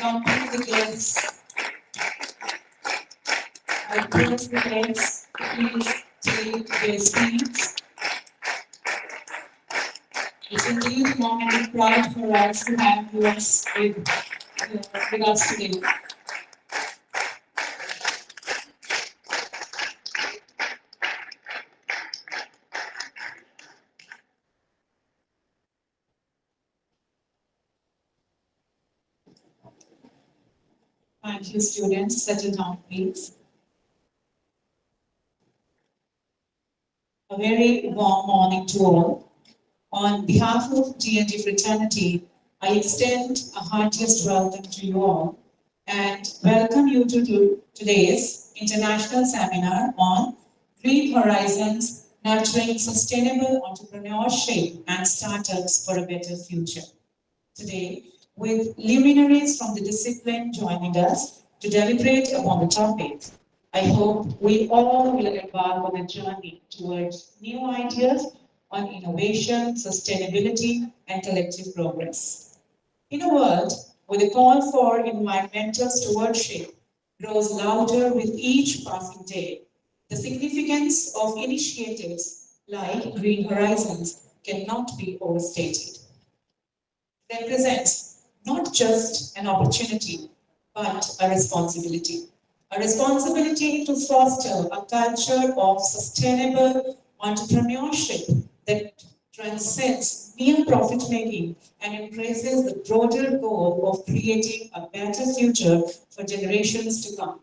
complete the guests. I request the guests to please take their seats. It's indeed a moment of pride for us to have you with us today. Thank you, students. Settle down, please. A very warm morning to all. On behalf of T&T Fraternity, I extend a heartiest welcome to you all and welcome you to today's international seminar on Green Horizons, Nurturing Sustainable Entrepreneurship and Startups for a Better Future. Today, with luminaries from the discipline joining us to deliberate upon the topic, I hope we all will embark on a journey towards new ideas on innovation, sustainability, and collective progress. In a world where the call for environmental stewardship grows louder with each passing day, the significance of initiatives like Green Horizons cannot be overstated. Represents not just an opportunity, but a responsibility. A responsibility to foster a culture of sustainable entrepreneurship that transcends mere profit making and embraces the broader goal of creating a better future for generations to come.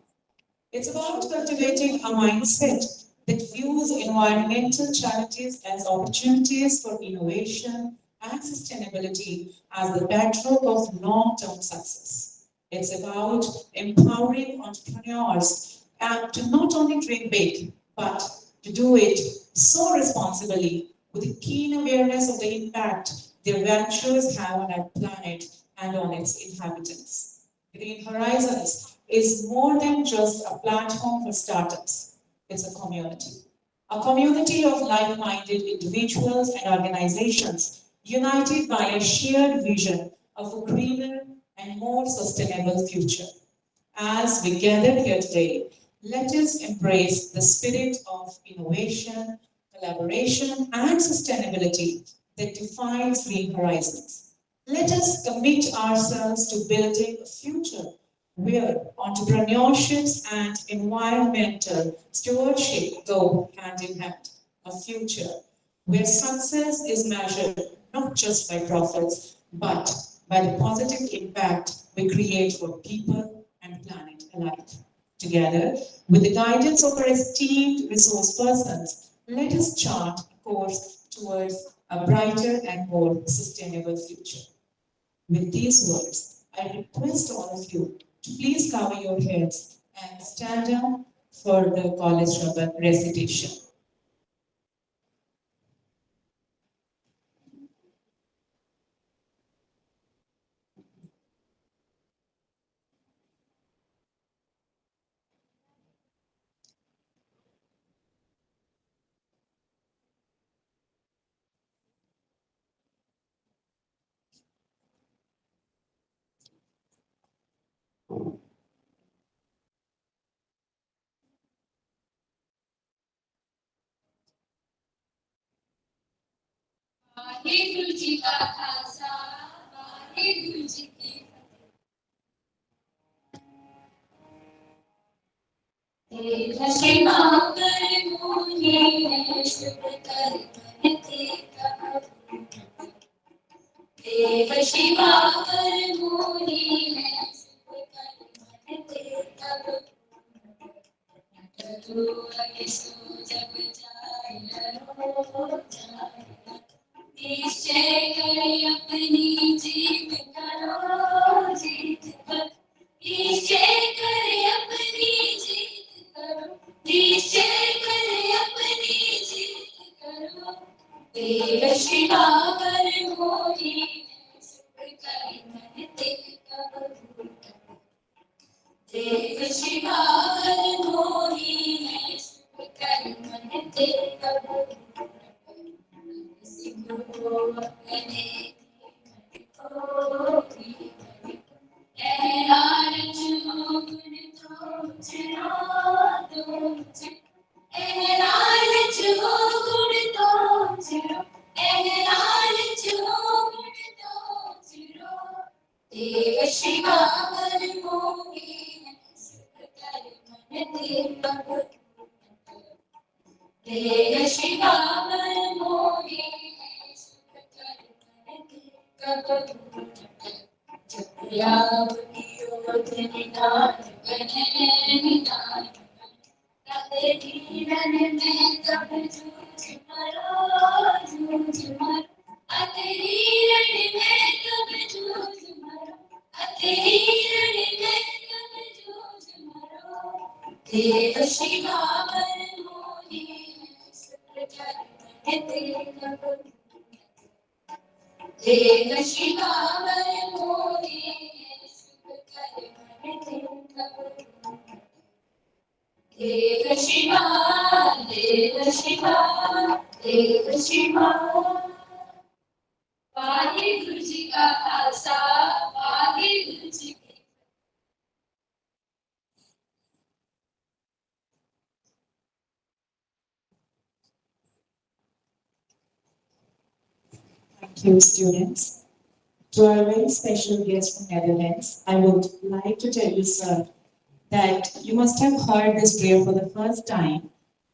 It's about cultivating a mindset that views environmental challenges as opportunities for innovation and sustainability as the bedrock of long-term success. It's about empowering entrepreneurs and to not only dream big, but to do it so responsibly with a keen awareness of the impact their ventures have on our planet and on its inhabitants. Green Horizons is more than just a platform for startups. It's a community. A community of like-minded individuals and organizations united by a shared vision of a greener and more sustainable future. As we gather here today, let us embrace the spirit of innovation, collaboration, and sustainability that defines Green Horizons. Let us commit ourselves to building a future where entrepreneurships and environmental stewardship go hand in hand. A future where success is measured not just by profits, but by the positive impact we create for people and planet alike. Together, with the guidance of our esteemed resource persons, let us chart a course towards a brighter and more sustainable future. With these words, I request all of you to please cover your heads and stand up for the college recitation. Waheguru ji का खालसा वाहेगुरु जी की फतेह। शिवा कर मोहे शुभ कर मन के कब देव शिवा कर मोहे शुभ कर मन के कब तू अगिसो जब जाय लो जाय निश्चय कर अपनी जीत करो जीत कर निश्चय कर अपनी जीत करो निश्चय कर अपनी जीत करो देव शिवा कर मोहि शुभ कर मन ते देव शिवा वर मोहे सुख कर मन ते प्रभु देव शिवा वर मोहे सुख कर मन ते प्रभु जपयाव कियोत निधान बने निधान कते जीवन में कब जूझ मरो जूझ मरो अतेरी रण में कब जूझ मरो अतेरी रण में कब जूझ मरो देव शिवा वर मोहे सुख कर मन ते प्रभु देव शिवा वर मोहे सुख कर मन ते प्रभु देव शिवा देव शिवा देव शिवा वाहे गुरु जी का खालसा वाहे गुरु जी की Thank you, students. To our very special guest from Netherlands, I would like to tell you, sir, that you must have heard this prayer for the first time.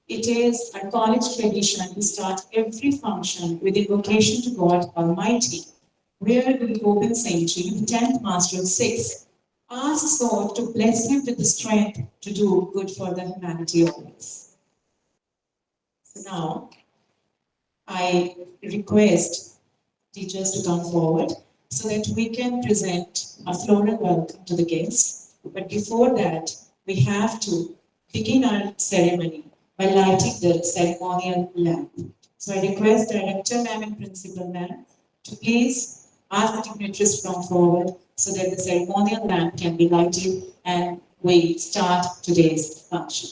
It is a college tradition to start every function with invocation to God Almighty, where Guru Gobind Singh Ji, the 10th master of Sikhs, asks God to bless him with the strength to do good for the humanity always. So now, I request teachers to come forward so that we can present a floral welcome to the guests. But before that, we have to begin our ceremony by lighting the ceremonial lamp. So I request Director Ma'am and Principal Ma'am to please ask the dignitaries to come forward so that the ceremonial lamp can be lighted and we start today's function.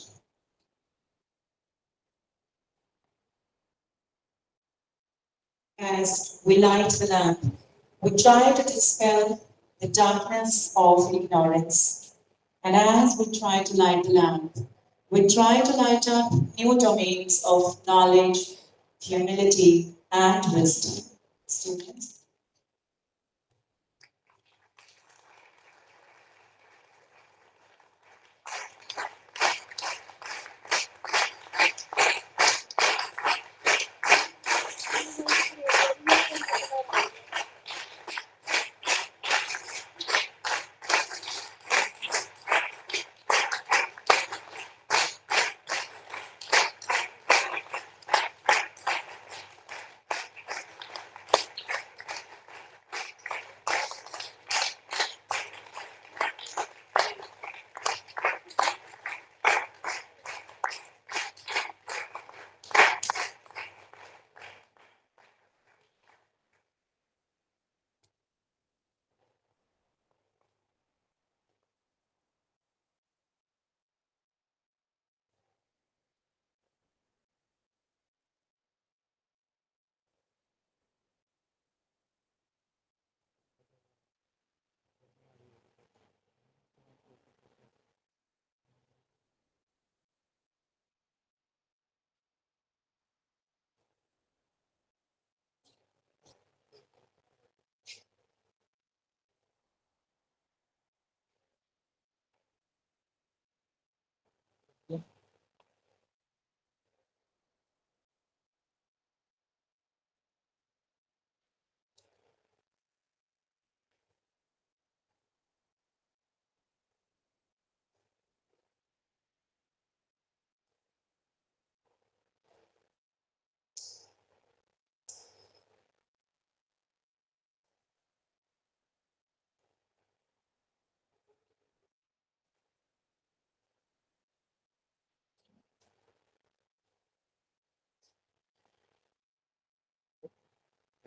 As we light the lamp, we try to dispel the darkness of ignorance. And as we try to light the lamp, we try to light up new domains of knowledge, humility, and wisdom. Students,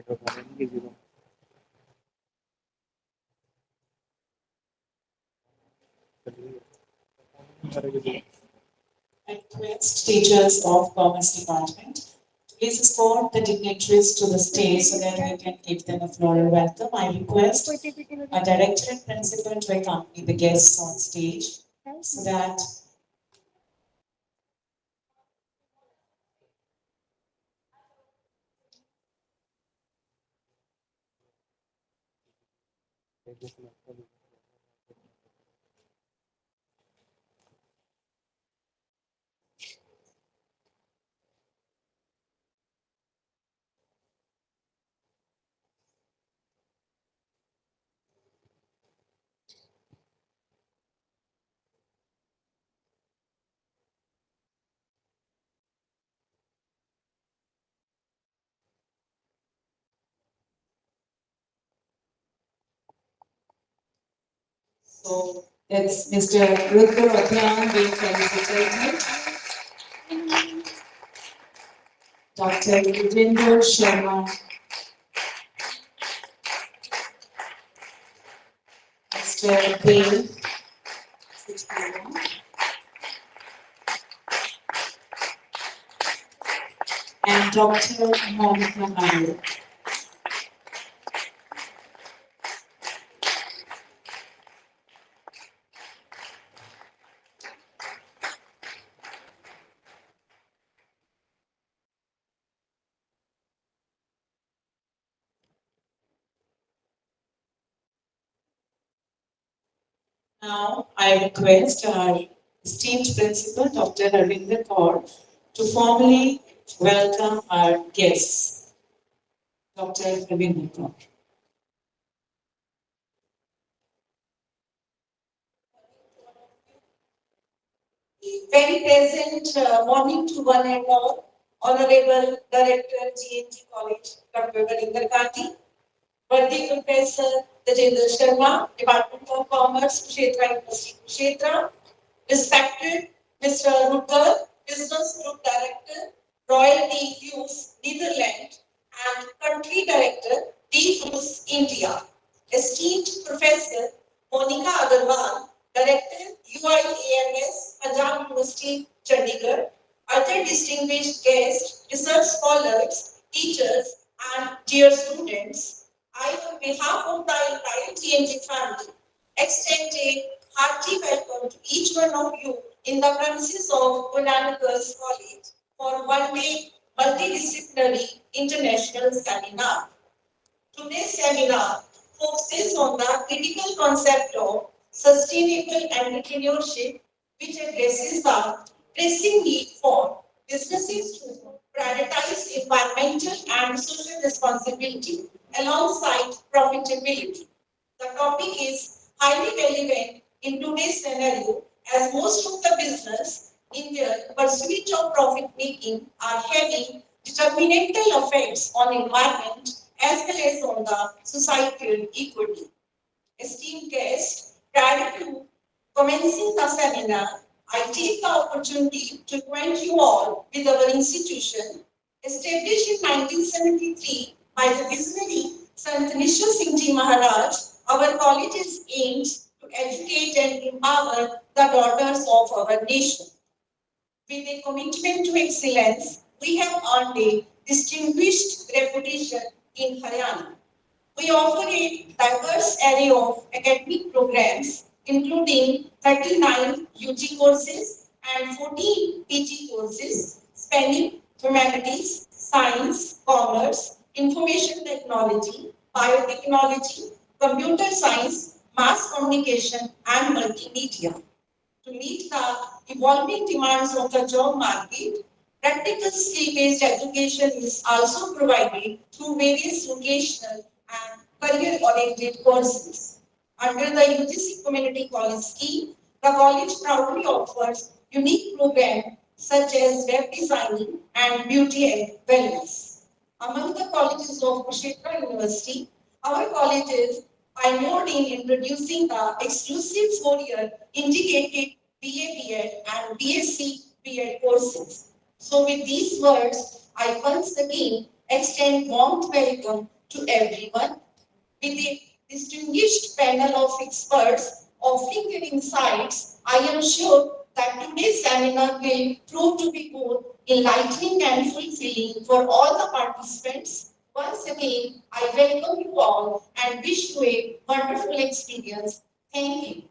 I request teachers of Commerce Department to please escort the dignitaries to the stage so that we can give them a floral welcome. I request a director and principal to accompany the guests on stage so that So that's Mr. Rudra Adnan being felicitated. Dr. Vijender Sharma, Mr. Dave, and Dr. Monica Nagar. Now, I request our esteemed principal, Dr. Harvinder Kaur, to formally welcome our guests. Dr. Harvinder Kaur. Very present morning to one and all. Honorable Director, GNG College, Dr. Varinder Gandhi, Worthy Professor Rajendra Sharma, Department of Commerce, Kshetra University, Kshetra, respected Mr. Rutger, Business Group Director, Royal D. Hughes, Netherlands, and Country Director, D. Hughes, India. Esteemed Professor Monica Agarwal, Director, UIAMS, Punjab University, Chandigarh, other distinguished guests, research scholars, teachers, and dear students, I, on behalf of the entire TNG family, extend a hearty welcome to each one of you in the premises of Nanak Girls College for one-day multidisciplinary international seminar. Today's seminar focuses on the critical concept of sustainable entrepreneurship, which addresses the pressing need for businesses to prioritize environmental and social responsibility alongside profitability. The topic is highly relevant in today's scenario as most of the business in their pursuit of profit making are having detrimental effects on environment as well as on the societal equity. Esteemed guests, prior to commencing the seminar, I take the opportunity to acquaint you all with our institution, established in 1973 by the visionary Sant Nishal Singh Ji Maharaj. Our college is aimed to educate and empower the daughters of our nation. With a commitment to excellence, we have earned a distinguished reputation in Haryana. We offer a diverse array of academic programs, including 39 UG courses and 14 PG courses, spanning humanities, science, commerce, information technology, biotechnology, computer science, mass communication, and multimedia. To meet the evolving demands of the job market, practical skill-based education is also provided through various vocational and career-oriented courses. Under the UGC Community College scheme, the college proudly offers unique programs such as web designing and beauty and wellness. Among the colleges of Kshetra University, our college is pioneered in introducing the exclusive four-year integrated BA BEd and BSc BEd courses. So with these words, I once again extend warm welcome to everyone. With a distinguished panel of experts offering their insights, I am sure that today's seminar will prove to be both enlightening and fulfilling for all the participants. Once again, I welcome you all and wish you a wonderful experience. Thank you.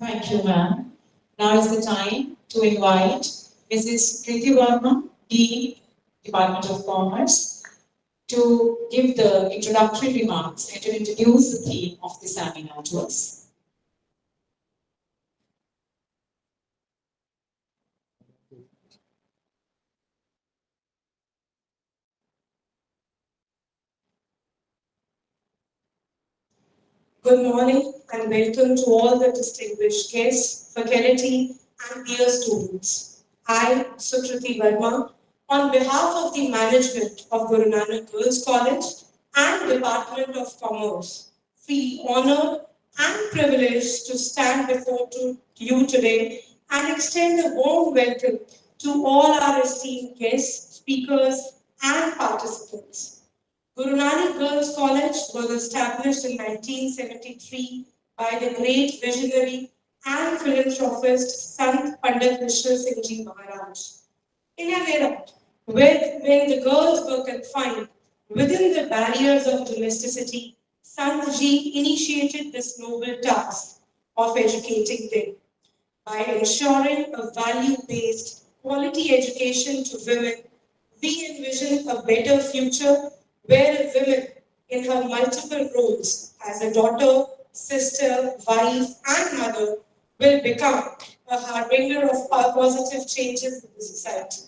Thank you, ma'am. Now is the time to invite Mrs. Kriti Verma, Dean, Department of Commerce, to give the introductory remarks and to introduce the theme of the seminar to us. Good morning and welcome to all the distinguished guests, faculty, and dear students. I, Sukriti Verma, on behalf of the management of Guru Nanak Girls College, and Department of Commerce feel honored and privileged to stand before you today and extend a warm welcome to all our esteemed guests, speakers, and participants. Guru Nanak Girls College was established in 1973 by the great visionary and philanthropist Sant Pandit Vishnu Singh Ji Maharaj. In an era when the girls were confined within the barriers of domesticity, Sant Ji initiated this noble task of educating them by ensuring a value-based quality education to women. We envision a better future where a woman in her multiple roles as a daughter, sister, wife, and mother will become a harbinger of positive changes in the society.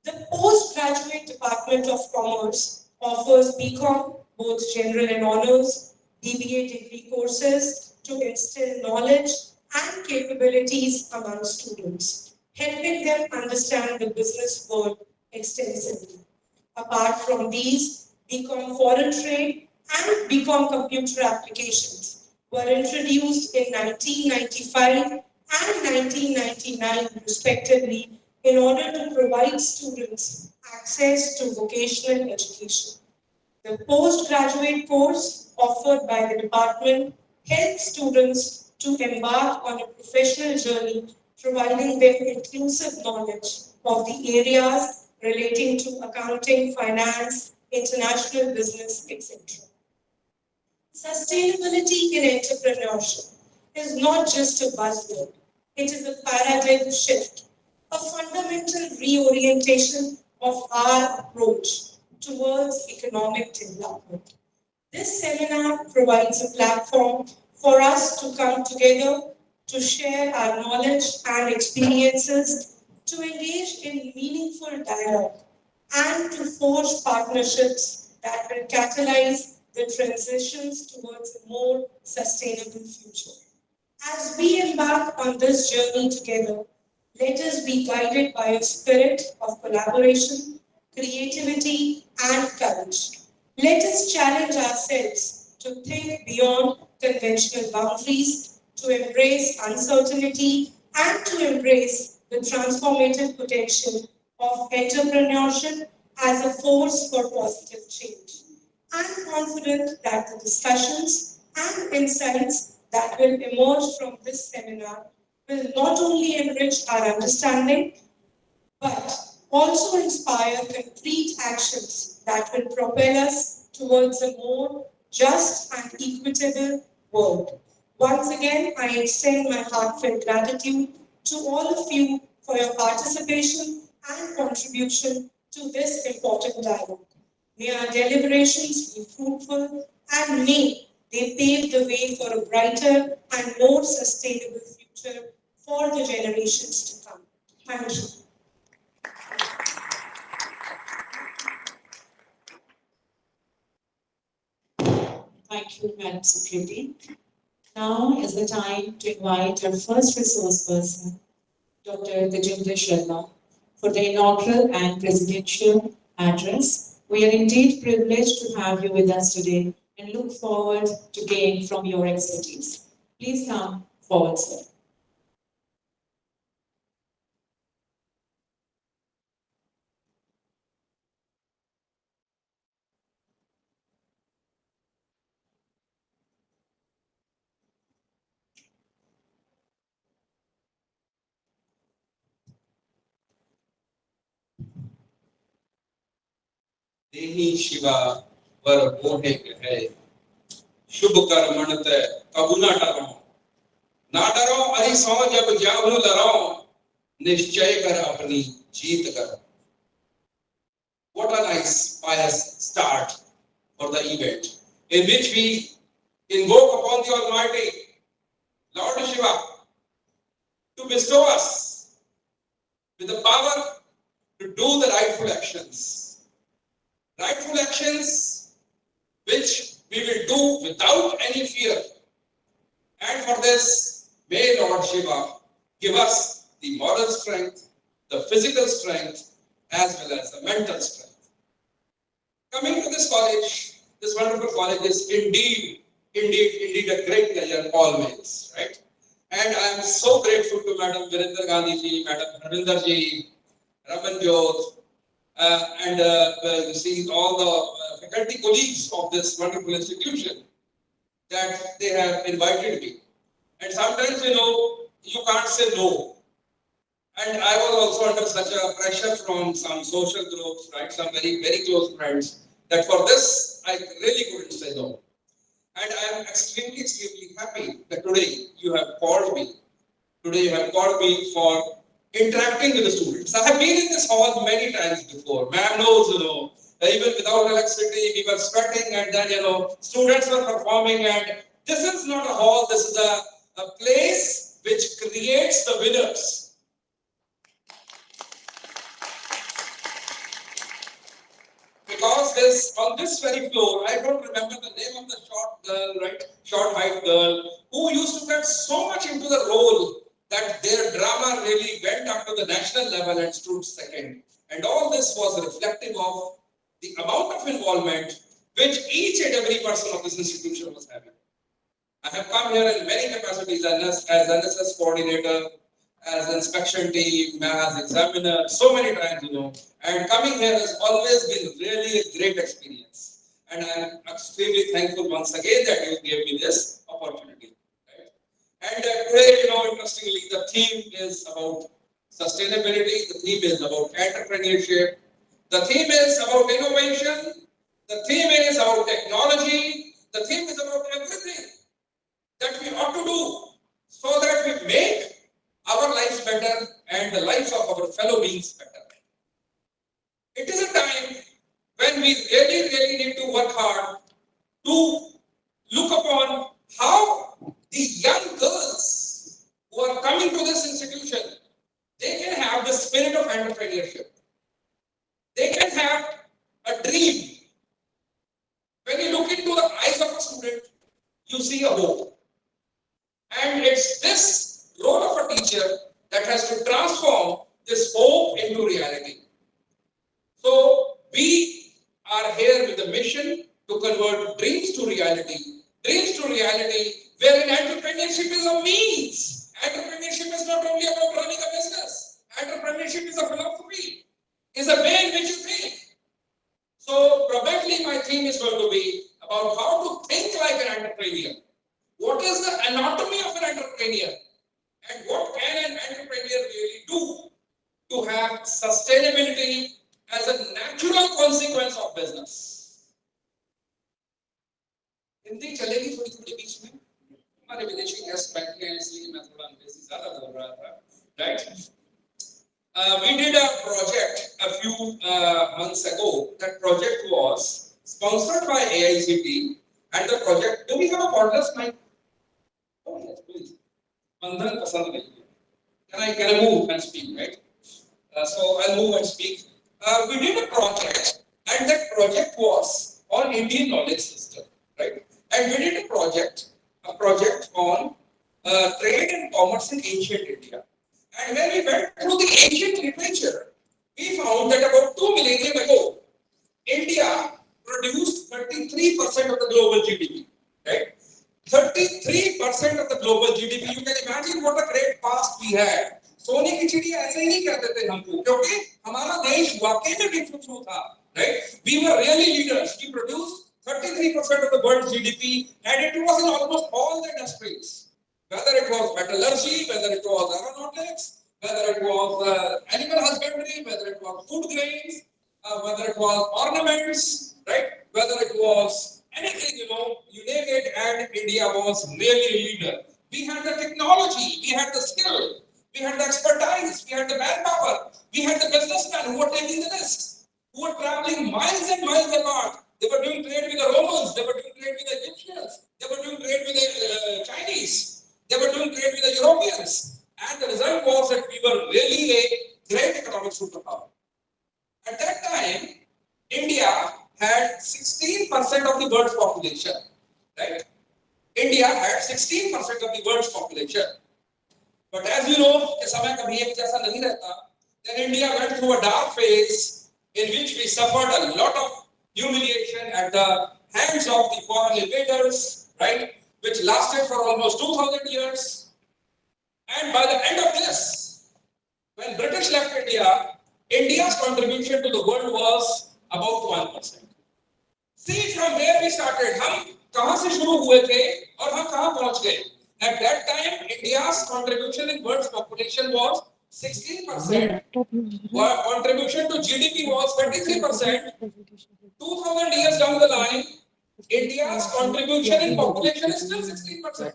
The postgraduate Department of Commerce offers BCom, both general and honors, BBA degree courses to instill knowledge and capabilities among students, helping them understand the business world extensively. Apart from these, BCom Foreign Trade and BCom Computer Applications were introduced in 1995 and 1999 respectively in order to provide students access to vocational education. The postgraduate course offered by the department helps students to embark on a professional journey, providing them inclusive knowledge of the areas relating to accounting, finance, international business, etc. Sustainability in entrepreneurship is not just a buzzword, it is a paradigm shift, a fundamental reorientation of our approach towards economic development. This seminar provides a platform for us to come together to share our knowledge and experiences, to engage in meaningful dialogue, and to forge partnerships that will catalyze the transitions towards a more sustainable future. As we embark on this journey together, let us be guided by a spirit of collaboration, creativity, and courage. Let us challenge ourselves to think beyond conventional boundaries, to embrace uncertainty, and to embrace the transformative potential of entrepreneurship as a force for positive change. I'm confident that the discussions and insights that will emerge from this seminar will not only enrich our understanding, but also inspire concrete actions that will propel us towards a more just and equitable world. Once again, I extend my heartfelt gratitude to all of you for your participation and contribution to this important dialogue. May our deliberations be fruitful and may they pave the way for a brighter and more sustainable future for the generations to come. Thank you. Thank you, Madam Secretary. Now is the time to invite our first resource person, Dr. Tejinder Sharma, for the inaugural and presidential address. We are indeed privileged to have you with us today and look forward to gain from your expertise. Please come forward, sir. देही शिवा वर मोहे है शुभ कर्मण ते कबू ना डरो अरि सौ जब जाहु लरो निश्चय कर अपनी जीत कर. What a nice pious start for the event in which we invoke upon the Almighty Lord Shiva to bestow us with the power to do the rightful actions. Rightful actions which we will do without any fear. And for this, may Lord Shiva give us the moral strength, the physical strength, as well as the mental strength. Coming to this college, this wonderful college is indeed a great pleasure always, right? And I am so grateful to Madam Virendra Gandhi ji, Madam Harvinder ji, Raman Jyot, and you see all the faculty colleagues of this wonderful institution that they have invited me. And sometimes, you can't say no. And I was also under such a pressure from some social groups, right? Some very, very close friends, that for this, I really couldn't say no. And I am extremely happy that today you have called me. Today you have called me for interacting with the students. I have been in this hall many times before. Ma'am knows, even without electricity, we were sweating, and then, students were performing. And this is not a hall, this is a place which creates the winners. Because on this very floor, I don't remember the name of the short girl, right? Short height girl, who used to get so much into the role that their drama really went up to the national level and stood second. And all this was reflective of the amount of involvement which each and every person of this institution was having. I have come here in many capacities as NSS coordinator, as inspection team, as examiner, so many times, and coming here has always been really a great experience. And I am extremely thankful once again that you gave me this opportunity. Right? And today, interestingly, the theme is about sustainability, the theme is about entrepreneurship, the theme is about innovation, the theme is about technology, the theme is about everything that we ought to do so that we make our lives better and the lives of our fellow beings better. It is a time when we really need to work hard to look upon how the young girls who are coming to this institution, they can have the spirit of entrepreneurship. They can have a dream. When you look into the eyes of a student, you see a hope. And it's this role of a teacher that has to transform this hope into reality. So we are here with a mission to convert dreams to reality wherein entrepreneurship is a means. Entrepreneurship is not only about running a business. Entrepreneurship is a philosophy, is a way in which you think. So probably my theme is going to be about how to think like an entrepreneur. What is the anatomy of an entrepreneur? And what can an entrepreneur really do to have sustainability as a natural consequence of business? Hindi चलेगी थोड़ी बीच में हमारे विदेशी guest बैठे हैं इसलिए मैं थोड़ा अंग्रेजी ज़्यादा बोल रहा था, right? We did a project a few months ago. That project was sponsored by AICT, and the project. Do we have a cordless mic? Oh yes, please. Bandhan pasand nahi hai. Can I move and speak, right? So I'll move and speak. We did a project, and that project was on Indian knowledge system, right? And we did a project on trade and commerce in ancient India. And when we went through the ancient literature, we found that about 2 millennia ago, India produced 33% of the global GDP, right? 33% of the global GDP. You can imagine what a great past we had. सोने की चिड़िया ऐसे ही नहीं कहते थे हमको, क्योंकि हमारा देश वाकई में विकसित था, right? We were really leaders. We produced 33% of the world's GDP, and it was in almost all the industries. Whether it was metallurgy, whether it was aeronautics, whether it was animal husbandry, whether it was food grains, whether it was ornaments, right? Whether it was anything, you name it, and India was really a leader. We had the technology, we had the skill, we had the expertise, we had the manpower, we had the businessmen who were taking the risks, who were traveling miles and miles apart. They were doing trade with the Romans, they were doing trade with the Egyptians, they were doing trade with the Chinese, they were doing trade with the Europeans. And the result was that we were really a great economic superpower. At that time, India had 16% of the world's population, right? India had 16% of the world's population. But as you know, then India went through a dark phase in which we suffered a lot of humiliation at the hands of the foreign invaders, right? Which lasted for almost 2000 years. And by the end of this, when British left India, India's contribution to the world was about 1%. See from where we started. हम कहां से शुरू हुए थे और हम कहां पहुंच गए. At that time, India's contribution in world's population was 16%. Contribution to GDP was 23%. 2000 years down the line, India's contribution in population is still 16%.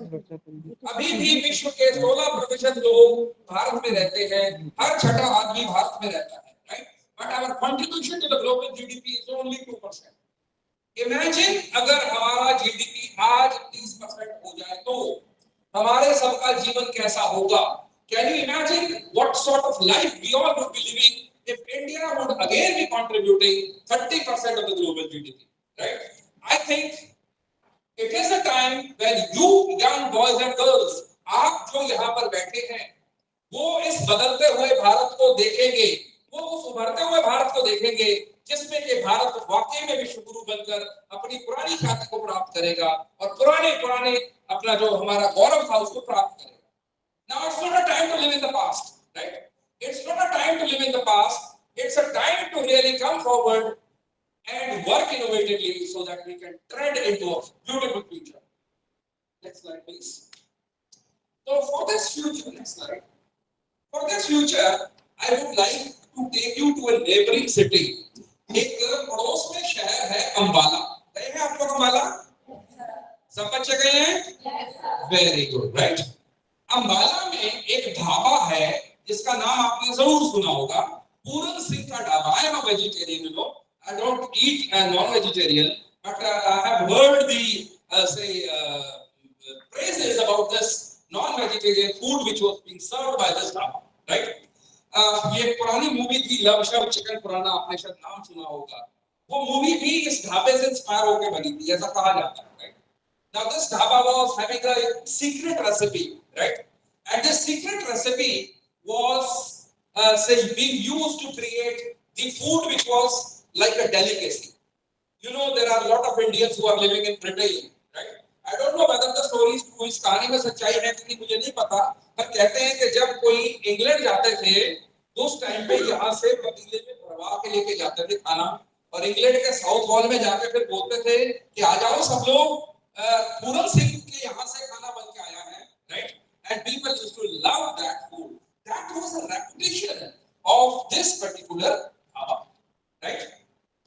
अभी भी विश्व के 16% लोग भारत में रहते हैं. हर छठा आदमी भारत में रहता है, right? But our contribution to the global GDP is only 2%. Imagine अगर हमारा GDP आज 30% हो जाए तो हमारे सबका जीवन कैसा होगा? Can you imagine what sort of life we all would be living if India would again be contributing 30% of the global GDP, right? I think it is a time when you young boys and girls, आप जो यहाँ पर बैठे हैं, वो इस बदलते हुए भारत को देखेंगे, वो उस उभरते हुए भारत को देखेंगे, जिसमें कि भारत वाकई में विश्व गुरु बनकर अपनी पुरानी ख्याति को प्राप्त करेगा और पुराने अपना जो हमारा गौरव था उसको प्राप्त करेगा. Now it's not a time to live in the past, right? It's not a time to live in the past. It's a time to really come forward and work innovatively so that we can tread into a beautiful future. Next slide, please. So for this future, next slide. For this future, I would like to take you to a neighboring city. एक पड़ोस में शहर है अंबाला. गए हैं आप लोग अंबाला? सब बच्चे गए हैं? Very good, right? अंबाला में एक ढाबा है जिसका नाम आपने जरूर सुना होगा, पूरन सिंह का dhaba. I am a vegetarian, you know. I don't eat non-vegetarian, but I have heard the praises about this non-vegetarian food which was being served by this dhaba, right? ये एक पुरानी मूवी थी लव शव चिकन पुराना, आपने शायद नाम सुना होगा. वो मूवी भी इस ढाबे से इंस्पायर होकर बनी थी, ऐसा कहा जाता है, right? Now this dhaba was having a secret recipe, right? And this secret recipe was being used to create the food which was like a delicacy. You know, there are a lot of Indians who are living in Britain, right? I don't know whether the story is true. इस कहानी में सच्चाई है कि नहीं मुझे नहीं पता, पर कहते हैं कि जब कोई इंग्लैंड जाते थे तो उस टाइम पे यहाँ से पतीले में भरवा के लेके जाते थे खाना, और इंग्लैंड के साउथ हॉल में जाके फिर बोलते थे कि आ जाओ सब लोग, पूरन सिंह के यहाँ से खाना बन के आया है, right? And people used to love that food. That was the reputation of this particular dhaba, right?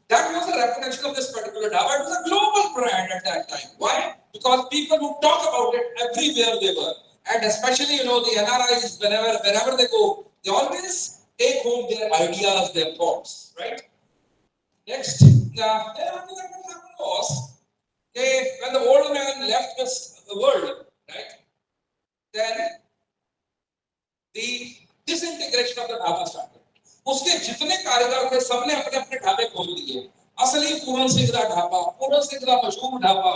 That was the reputation of this particular dhaba. It was a global brand at that time. Why? Because people would talk about it everywhere they were, and especially, you know, the NRIs, wherever they go, they always take home their ideas, their thoughts, right? Next, now, then after that, what happened was, when the old man left this world, right, then the disintegration of the dhaba started. उसके जितने कारीगर थे सबने अपने अपने ढाबे खोल दिए. असली पूरन सिंह का ढाबा, पूरन सिंह का मशहूर dhaba,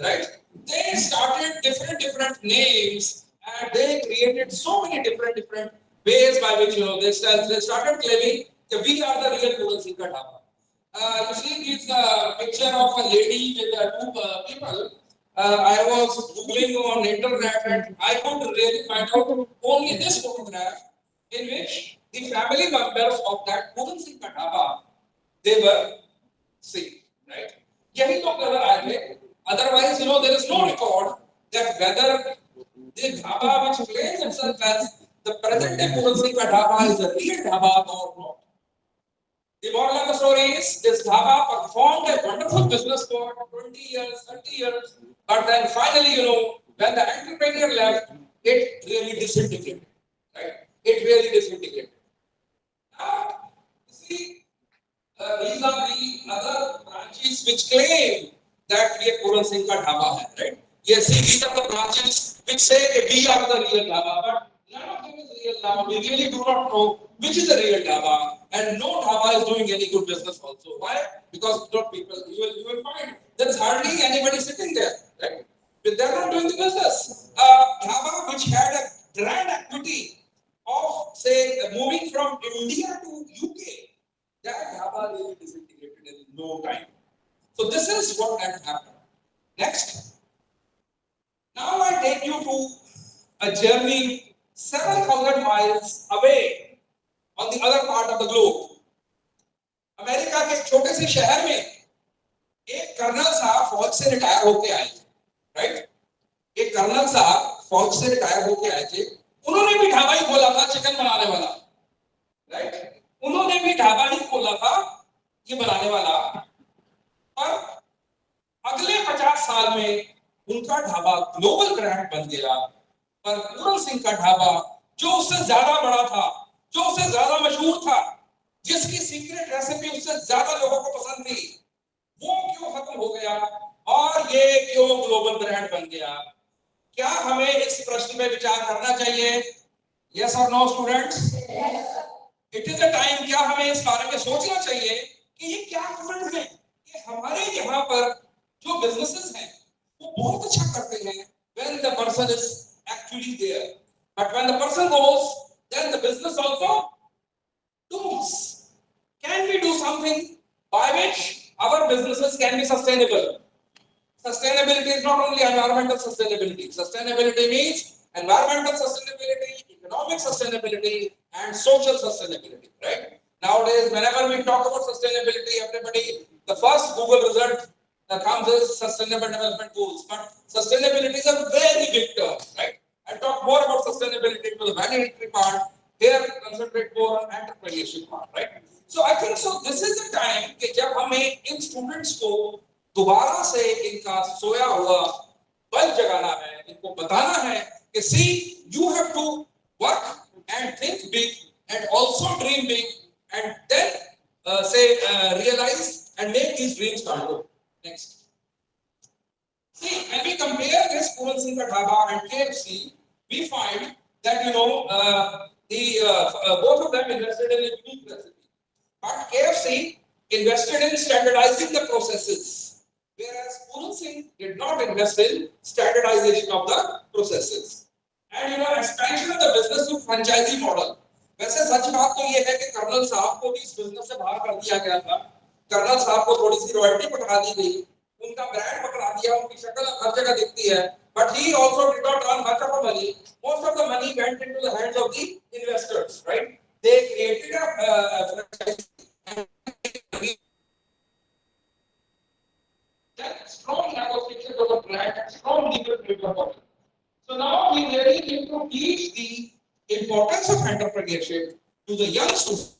right? They started different names and they created so many different ways by which, you know, they started claiming that we are the real Puran Singh का dhaba. You see this picture of a lady with two people. I was googling on internet and I could really find out only this photograph in which the family members of that Puran Singh ka dhaba, they were seen, right? Yahi log nazar aaye the. Otherwise, you know, there is no record that whether the dhaba which claims itself as the present day Puran Singh ka dhaba is a real dhaba or not. The moral of the story is this dhaba performed a wonderful business for 20 years, 30 years, but then finally, you know, when the entrepreneur left, it really disintegrated, right? It really disintegrated. Now, you see, these are the other branches which claim that we are Puran Singh ka dhaba hai, right? Yes, see, these are the branches which say that we are the real dhaba, but none of them is real dhaba. We really do not know which is the real dhaba, and no dhaba is doing any good business also. Why? Because not people. You will find there is hardly anybody sitting there, right? But they are not doing the business. Dhaba which had a brand equity of, say, moving from India to UK, that dhaba really disintegrated in no time. So this is what had happened. Next. Now I take you to a journey 7,000 miles away on the other part of the globe. America के एक छोटे से शहर में एक colonel साहब फौज से रिटायर होके आए थे, राइट? एक कर्नल साहब फौज से रिटायर होके आए थे। उन्होंने भी ढाबा ही खोला था चिकन बनाने वाला, राइट? उन्होंने भी ढाबा ही खोला था ये बनाने वाला। पर अगले 50 साल में उनका ढाबा ग्लोबल ब्रांड बन गया। पर पूरन सिंह का ढाबा जो उससे ज्यादा बड़ा था, जो उससे ज्यादा मशहूर था, जिसकी सीक्रेट रेसिपी उससे ज्यादा लोगों को पसंद थी, वो क्यों खत्म हो गया और ये क्यों ग्लोबल ब्रांड बन गया? क्या हमें इस प्रश्न में विचार करना चाहिए? यस और no students? It is a time, क्या हमें इस बारे में सोचना चाहिए कि ये क्या कारण है कि हमारे यहाँ पर जो बिजनेसेस हैं वो बहुत अच्छा करते हैं when the person is actually there, but when the person goes, then the business also dooms. Can we do something by which our businesses can be sustainable? Sustainability is not only environmental sustainability. Sustainability means environmental sustainability, economic sustainability, and social sustainability, right? Nowadays, whenever we talk about sustainability, everybody, the first Google result that comes is Sustainable Development Goals. But sustainability is a very big term, right? I'll talk more about sustainability to the validatory part. Here, concentrate more on entrepreneurship part, right? So I think so. This is the time कि जब हमें इन students को दोबारा से इनका सोया हुआ बल जगाना है, इनको बताना है कि see, you have to work and think big and also dream big and then realize and make these dreams come true. Next. See, when we compare this Puran Singh ka Dhaba and KFC, we find that both of them invested in a unique recipe. But KFC invested in standardizing the processes, whereas Puran Singh did not invest in standardization of the processes. And expansion of the business to franchisee model. वैसे सच बात तो ये है कि colonel साहब को भी इस बिजनेस से बाहर कर दिया गया था। कर्नल साहब को थोड़ी सी रॉयल्टी पकड़ा दी गई, उनका ब्रांड पकड़ा दिया, उनकी शक्ल हर जगह दिखती है। But he also did not earn much of the money. Most of the money went into the hands of the investors, right? They created a franchise. Strong negotiation of the brand, strong legal framework. So now we really need to teach the importance of entrepreneurship to the young students.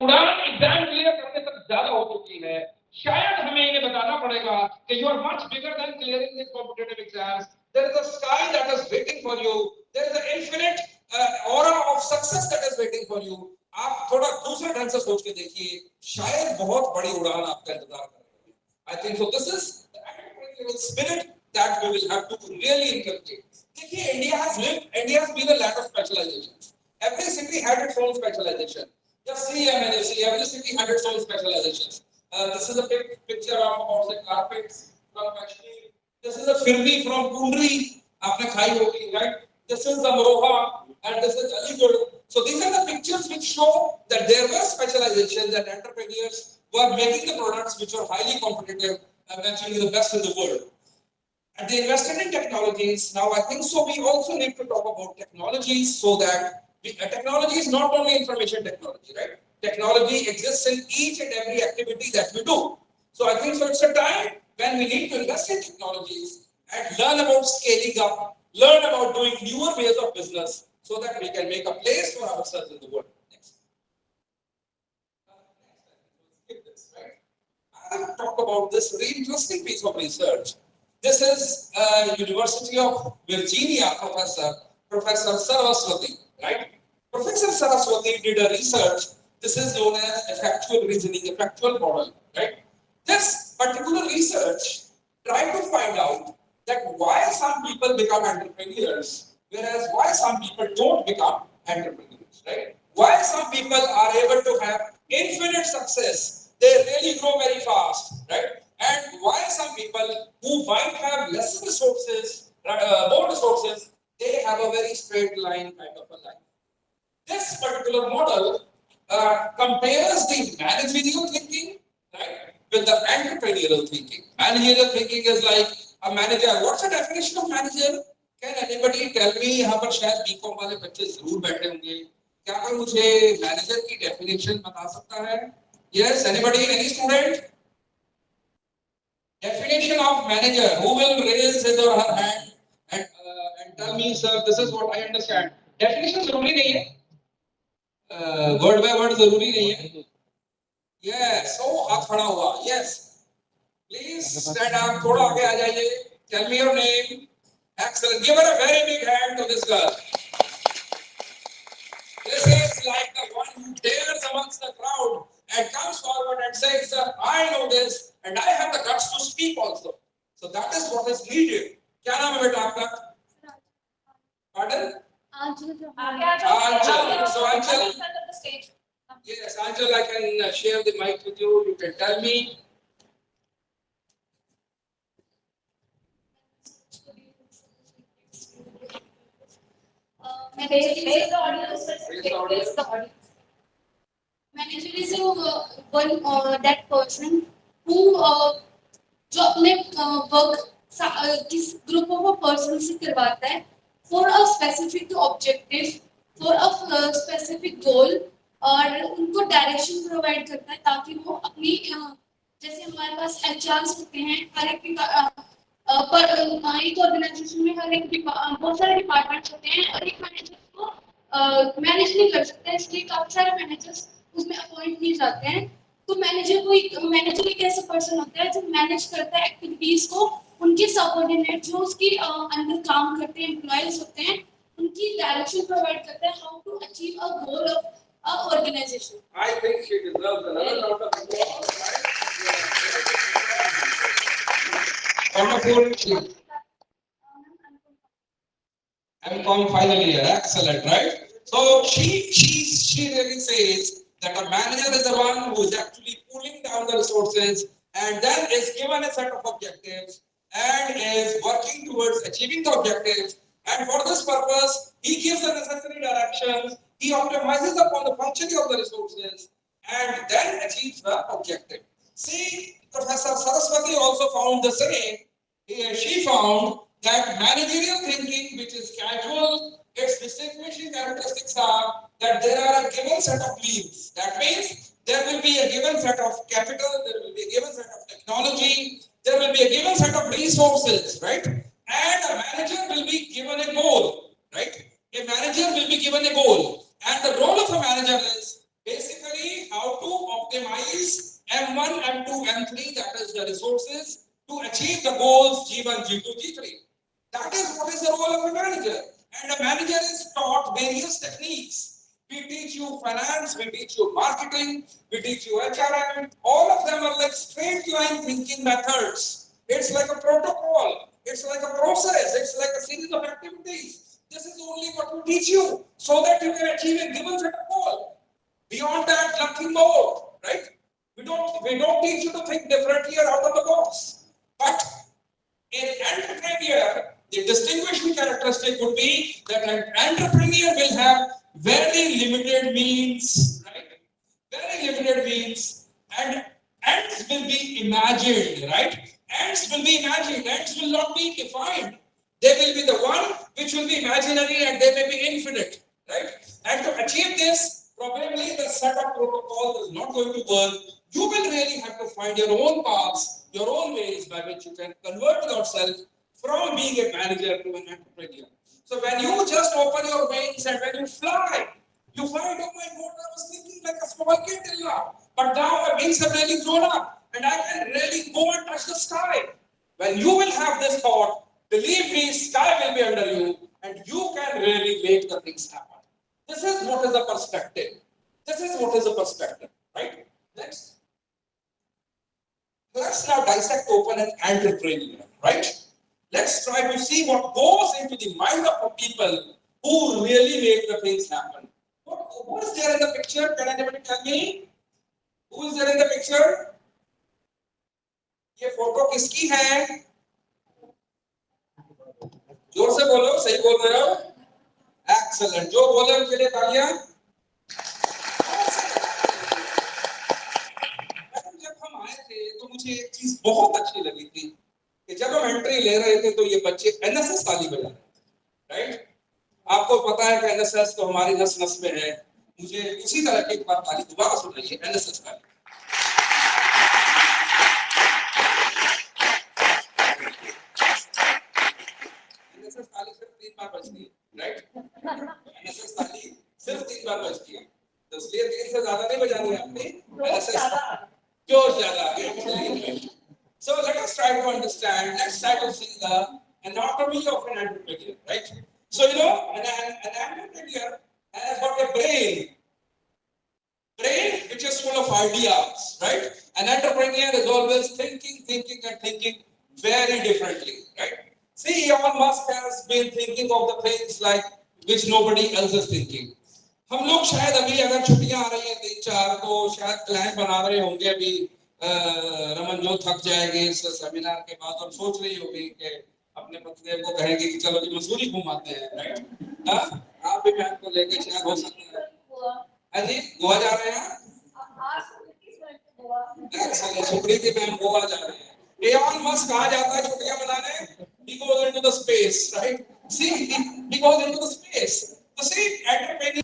उड़ान exam clear करने तक ज्यादा हो चुकी है। शायद हमें ये बताना पड़ेगा कि you are much bigger than clearing these competitive exams. There is a sky that is waiting for you. There is an infinite aura of success that is waiting for you. आप थोड़ा दूसरे ढंग से सोच के देखिए, शायद बहुत बड़ी उड़ान आपका इंतजार कर रही है। I think so. This is the entrepreneurial spirit that we will have to really inculcate. देखिए, India has been a land of specializations. Every city had its own specialization. Just see MNC, every city had its own specializations. This is a picture of the carpets from Kashmir. This is a firni from Kundri, आपने खाई होगी, right? This is the Amroha and this is Aligarh. So these are the pictures which show that there were specializations and entrepreneurs were making the products which are highly competitive and actually the best in the world. And they invested in technologies. Now I think so we also need to talk about technologies so that technology is not only information technology, right? Technology exists in each and every activity that we do. So I think so it's a time when we need to invest in technologies and learn about scaling up, learn about doing newer ways of business so that we can make a place for ourselves in the world. Next. I will talk about this very interesting piece of research. This is University of Virginia Professor Saraswati, right? Professor Saraswati did a research. This is known as effectual reasoning, effectual model, right? This particular research tried to find out that why some people become entrepreneurs, whereas why some people don't become entrepreneurs, right? Why some people are able to have infinite success they really grow very fast, right? And while some people who might have less resources, more resources, they have a very straight line kind of a life. This particular model compares the managerial thinking, right, with the entrepreneurial thinking. Managerial thinking is like a manager. What's the definition of manager? Can anybody tell me? यहाँ पर शायद BCom वाले बच्चे जरूर बैठे होंगे. क्या कोई मुझे मैनेजर की डेफिनेशन बता सकता है? Yes, anybody? Any student? Definition of manager. Who will raise his or her hand and tell me, sir, this is what I understand. Definition जरूरी नहीं है. वर्ड बाय वर्ड जरूरी नहीं है. Yes, so हाथ खड़ा हुआ. Yes, please stand up. थोड़ा आगे आ जाइए. Tell me your name. Excellent. Give her a very big hand to this girl. This is like the one who dares amongst the crowd and comes forward and says, "Sir, I know this and I have the guts to speak also." So that is what is needed. क्या नाम है बेटा आपका? Pardon? Anchal. So Anchal. Yes, Anchal, I can share the mic with you. You can tell me. Face the audience. Manager is that person who जो अपने work किस group of a person से करवाता है for a specific objective, for a specific goal और उनको direction provide करता है ताकि वो अपनी जैसे हमारे पास HRs होते हैं हर एक पर एक ऑर्गेनाइजेशन में हर एक बहुत सारे डिपार्टमेंट्स होते हैं और एक मैनेजर को मैनेज नहीं कर सकते इसलिए काफी सारे मैनेजर्स उसमें अपॉइंट किए जाते हैं. तो मैनेजर एक ऐसा पर्सन होता है जो मैनेज करता है एक्टिविटीज को. उनके सबऑर्डिनेट जो उसकी अंडर काम करते हैं एम्प्लॉयज होते हैं उनकी डायरेक्शन प्रोवाइड करता है how to achieve a goal of a organization. I think she deserves another round of applause. Wonderful. M.Com final year, excellent, right? So she really says that a manager is the one who is actually pulling down the resources and then is given a set of objectives and is working towards achieving the objectives. And for this purpose, he gives the necessary directions, he optimizes upon the functioning of the resources, and then achieves the objective. See, Professor Saraswati also found the same. She found that managerial thinking, which is casual, its distinguishing characteristics are that there are a given set of means. That means there will be a given set of capital, there will be a given set of technology, there will be a given set of resources, right? And a manager will be given a goal, right? A manager will be given a goal. And the role of a manager is basically how to optimize M1, M2, M3, that is the resources, to achieve the goals G1, G2, G3. That is what is the role of a manager. And a manager is taught various techniques. We teach you finance, we teach you marketing, we teach you HRM. All of them are like straight line thinking methods. It's like a protocol. It's like a process. It's like a series of activities. This is only what we teach you so that you can achieve a given set of goal. Beyond that, nothing more, right? We don't teach you to think differently or out of the box. But in entrepreneur, the distinguishing characteristic would be that an entrepreneur will have very limited means, right? Very limited means, and ends will be imagined, right? Ends will be imagined, ends will not be defined. They will be the one which will be imaginary and they may be infinite, right? And to achieve this, probably the set of protocol is not going to work. You will really have to find your own paths, your own ways by which you can convert yourself from being a manager to an entrepreneur. So when you just open your wings and when you fly, you find, oh my God, I was thinking like a small kid till now, but now my wings have really grown up and I can really go and touch the sky. When you will have this thought, believe me, sky will be under you and you can really make the things happen. This is what is the perspective. This is what is the perspective, right? Next. Let's now dissect open an entrepreneur, right? Let's try to see what goes into the mind of people who really make the things happen. What is there in the picture? Can anybody tell me? Who is there in the picture? ये photo किसकी है? जोर से बोलो, सही बोल रहे हो? Excellent. जो बोले उनके लिए तालियां. जब हम आए थे तो मुझे एक चीज बहुत अच्छी लगी थी कि जब हम एंट्री ले रहे थे तो ये बच्चे एनएसएस ताली बजा रहे थे, राइट? आपको पता है कि एनएसएस तो हमारी नस नस में है. मुझे उसी तरह की एक बात ताली दोबारा सुनाइए, एनएसएस ताली. एनएसएस ताली सिर्फ 3 बार बजती है, राइट? एनएसएस ताली सिर्फ 3 बार बजती है, तो इसलिए 3 से ज्यादा नहीं बजानी है आपने. एनएसएस जोश ज्यादा आ गया. So let us try to understand. Let's try to see the anatomy of an entrepreneur, right? So you know, an entrepreneur has got a brain which is full of ideas, right? An entrepreneur is always thinking very differently, right? See, Elon Musk has been thinking of the things like which nobody else is thinking. हम लोग शायद अभी अगर छुट्टियां आ रही हैं 3-4 तो शायद प्लान बना रहे होंगे अभी रमन जो थक जाएंगे इस सेमिनार के बाद और सोच रही होगी कि अपने पत्नी को कहेंगे कि चलो जी मसूरी घुमाते हैं, राइट? आप भी मैम को लेके शायद हो सकता है. हाँ जी, गोवा जा रहे हैं. सुप्रीति मैम गोवा जा रहे हैं. एलॉन मस्क कहाँ जाता है छुट्टियां मनाने? He goes into the space, right? See, he goes into the space. So see, entrepreneur,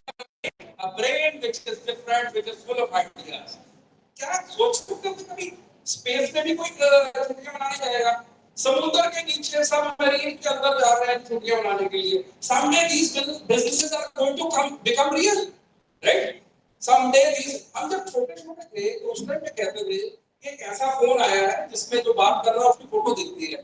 a brain which is different, which is full of ideas. क्या सोच सकते हो कभी स्पेस में भी कोई छुट्टियां मनाने जाएगा? समुद्र के नीचे सब मरीन के अंदर जा रहे हैं छुट्टियां मनाने के लिए. Someday these businesses are going to become real, right? Someday these, हम जब छोटे-छोटे थे तो उस टाइम पे कहते थे कि एक ऐसा फोन आया है जिसमें जो बात कर रहा है उसकी फोटो दिखती है.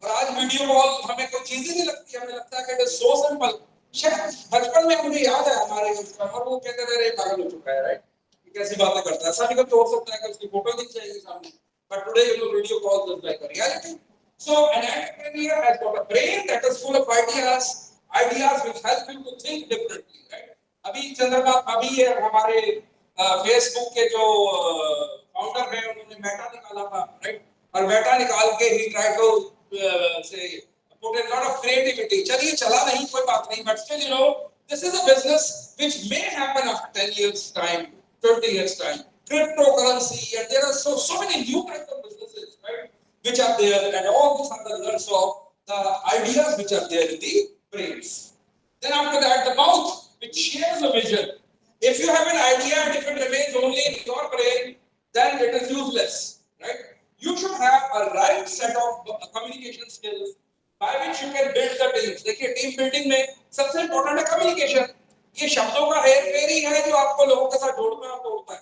और आज वीडियो कॉल हमें कोई चीज ही नहीं लगती. हमें लगता है कि इट इज सो सिंपल. शायद बचपन में मुझे याद है हमारे कस्टमर वो कहते थे रे पागल हो चुका है, राइट? कैसी बातें करता है. सभी को तो हो सकता है कि उसकी फोटो दिख जाएगी सामने. But today you know video calls is like a reality. So an entrepreneur has got a brain that is full of ideas which help him to think differently, right? अभी चंद्रमा अभी ये हमारे फेसबुक के जो फाउंडर हैं उन्होंने Meta निकाला था, राइट? और मेटा निकाल के ही ट्राई टू से put a lot of creativity. चलिए चला नहीं कोई बात नहीं, but still you know this is a business which may happen after 10 years time, 20 years time. Cryptocurrency, and there are so many new types of businesses, right? Which are there, and all these are the results of the ideas which are there in the brains. Then after that, the mouth, which shares a vision. If you have an idea and if it remains only in your brain, then it is useless, right? You should have a right set of communication skills by which you can build the teams. देखिए team building में सबसे important है communication. ये शब्दों का हेरफेर ही है जो आपको लोगों के साथ जोड़ता है, तोड़ता है.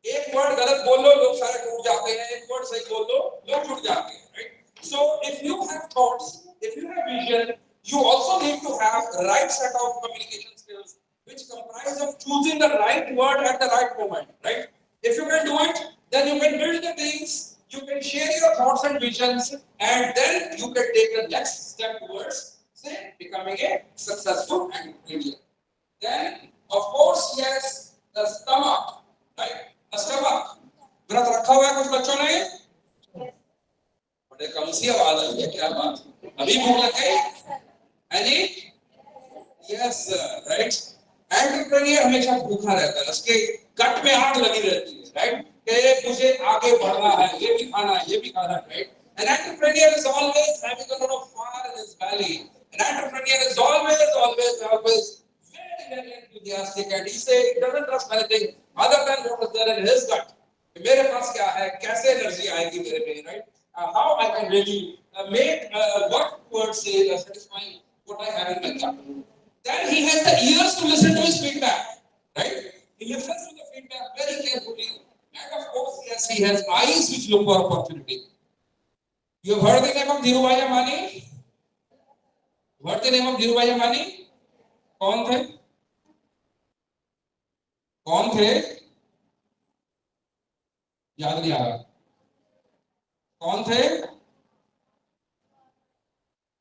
एक वर्ड गलत बोल लो लोग सारे टूट जाते हैं, एक वर्ड सही बोल लो लोग जुड़ जाते हैं, right? So if you have thoughts, if you have vision, you also need to have the right set of communication skills which comprise of choosing the right word at the right moment, right? If you can do it, then you can build the things, you can share your thoughts and visions, and then you can take the next step towards, say, becoming a successful entrepreneur. Then, of course, yes, the stomach, right? The stomach. व्रत रखा हुआ है कुछ बच्चों ने? बड़े कम सी आवाज आई है, क्या बात? अभी भूख लग गई? है जी? Yes, right. एंटरप्रेन्योर हमेशा भूखा रहता है, उसके गट में आग लगी रहती है, राइट? कि मुझे आगे बढ़ना है, ये भी खाना है, ये भी खाना है, right? An entrepreneur is always having a lot of fire in his belly. An entrepreneur is always very enthusiastic, and he doesn't trust anything other than what is there in his gut. मेरे पास क्या है, कैसे energy आएगी मेरे में, right? How I can really make work towards satisfying what I have in my gut. Then he has the ears to listen to his feedback, right? He listens to the feedback very carefully, and of course, yes, he has eyes which look for opportunity. You have heard the name of Dhirubhai Ambani? Heard the name of Dhirubhai Ambani? कौन थे? कौन थे? याद नहीं आ रहा. कौन थे?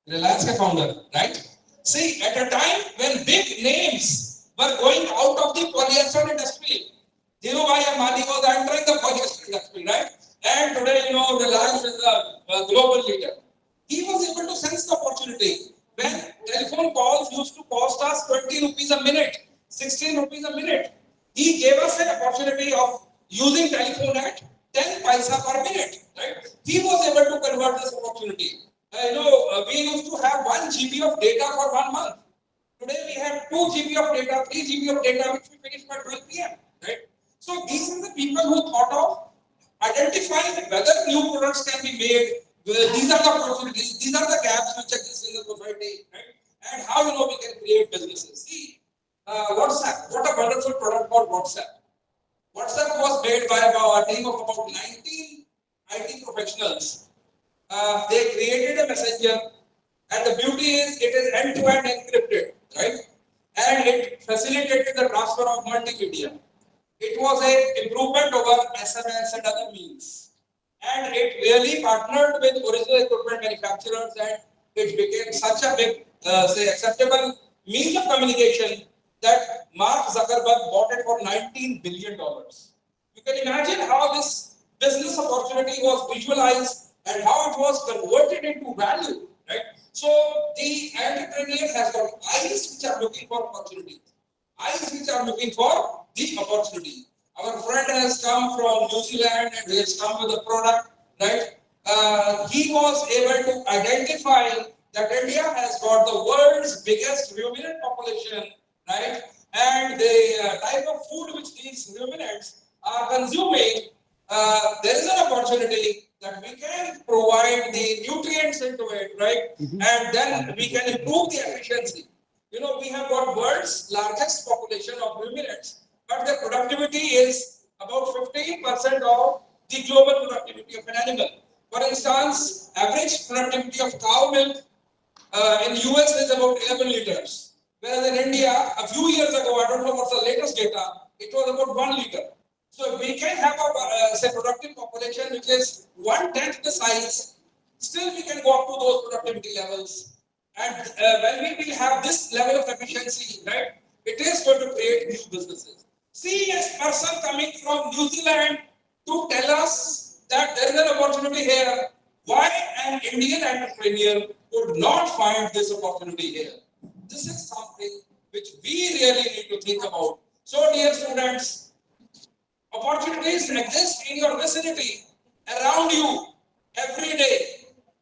Reliance के founder, right? See, at a time when big names were going out of the polyester industry, Dhirubhai Ambani was entering the polyester industry, right? And today, Reliance is a global leader. He was able to sense the opportunity. When telephone calls used to cost us 20 rupees a minute, 16 rupees a minute, he gave us an opportunity of using telephone at 10 paisa per minute, right? He was able to convert this opportunity. We used to have 1 GB of data for 1 month. Today we have 2 GB of data, 3 GB of data, which we finish by 12 p.m. Right? So these are the people who thought of identifying whether new products can be made. These are the opportunities. These are the gaps which exist in the society, right? And how we can create businesses. See, WhatsApp. What a wonderful product called WhatsApp. WhatsApp was made by a team of about 19 IT professionals. They created a messenger, and the beauty is it is end-to-end encrypted, right? And it facilitated the transfer of multimedia. It was an improvement over SMS and other means. And it really partnered with original equipment manufacturers, and it became such a big, acceptable means of communication that Mark Zuckerberg bought it for $19 billion. You can imagine how this business opportunity was visualized and how it was converted into value, right? So the entrepreneur has got eyes which are looking for opportunity, eyes which are looking for the opportunity. Our friend has come from New Zealand and he has come with a product, right? He was able to identify that India has got the world's biggest ruminant population, right? And the type of food which these ruminants are consuming, there is an opportunity that we can provide the nutrients into it, right? And then we can improve the efficiency. We have got world's largest population of ruminants, but their productivity is about 15% of the global productivity of an animal. For instance, average productivity of cow milk in US is about 11 liters, whereas in India, a few years ago, I don't know what's the latest data, it was about 1 liter. So if we can have a productive population which is 1/10 the size, still we can go up to those productivity levels. And when we will have this level of efficiency, right, it is going to create new businesses. See a person coming from New Zealand to tell us that there is an opportunity here. Why an Indian entrepreneur would not find this opportunity here? This is something which we really need to think about. So, dear students, opportunities exist in your vicinity, around you, every day.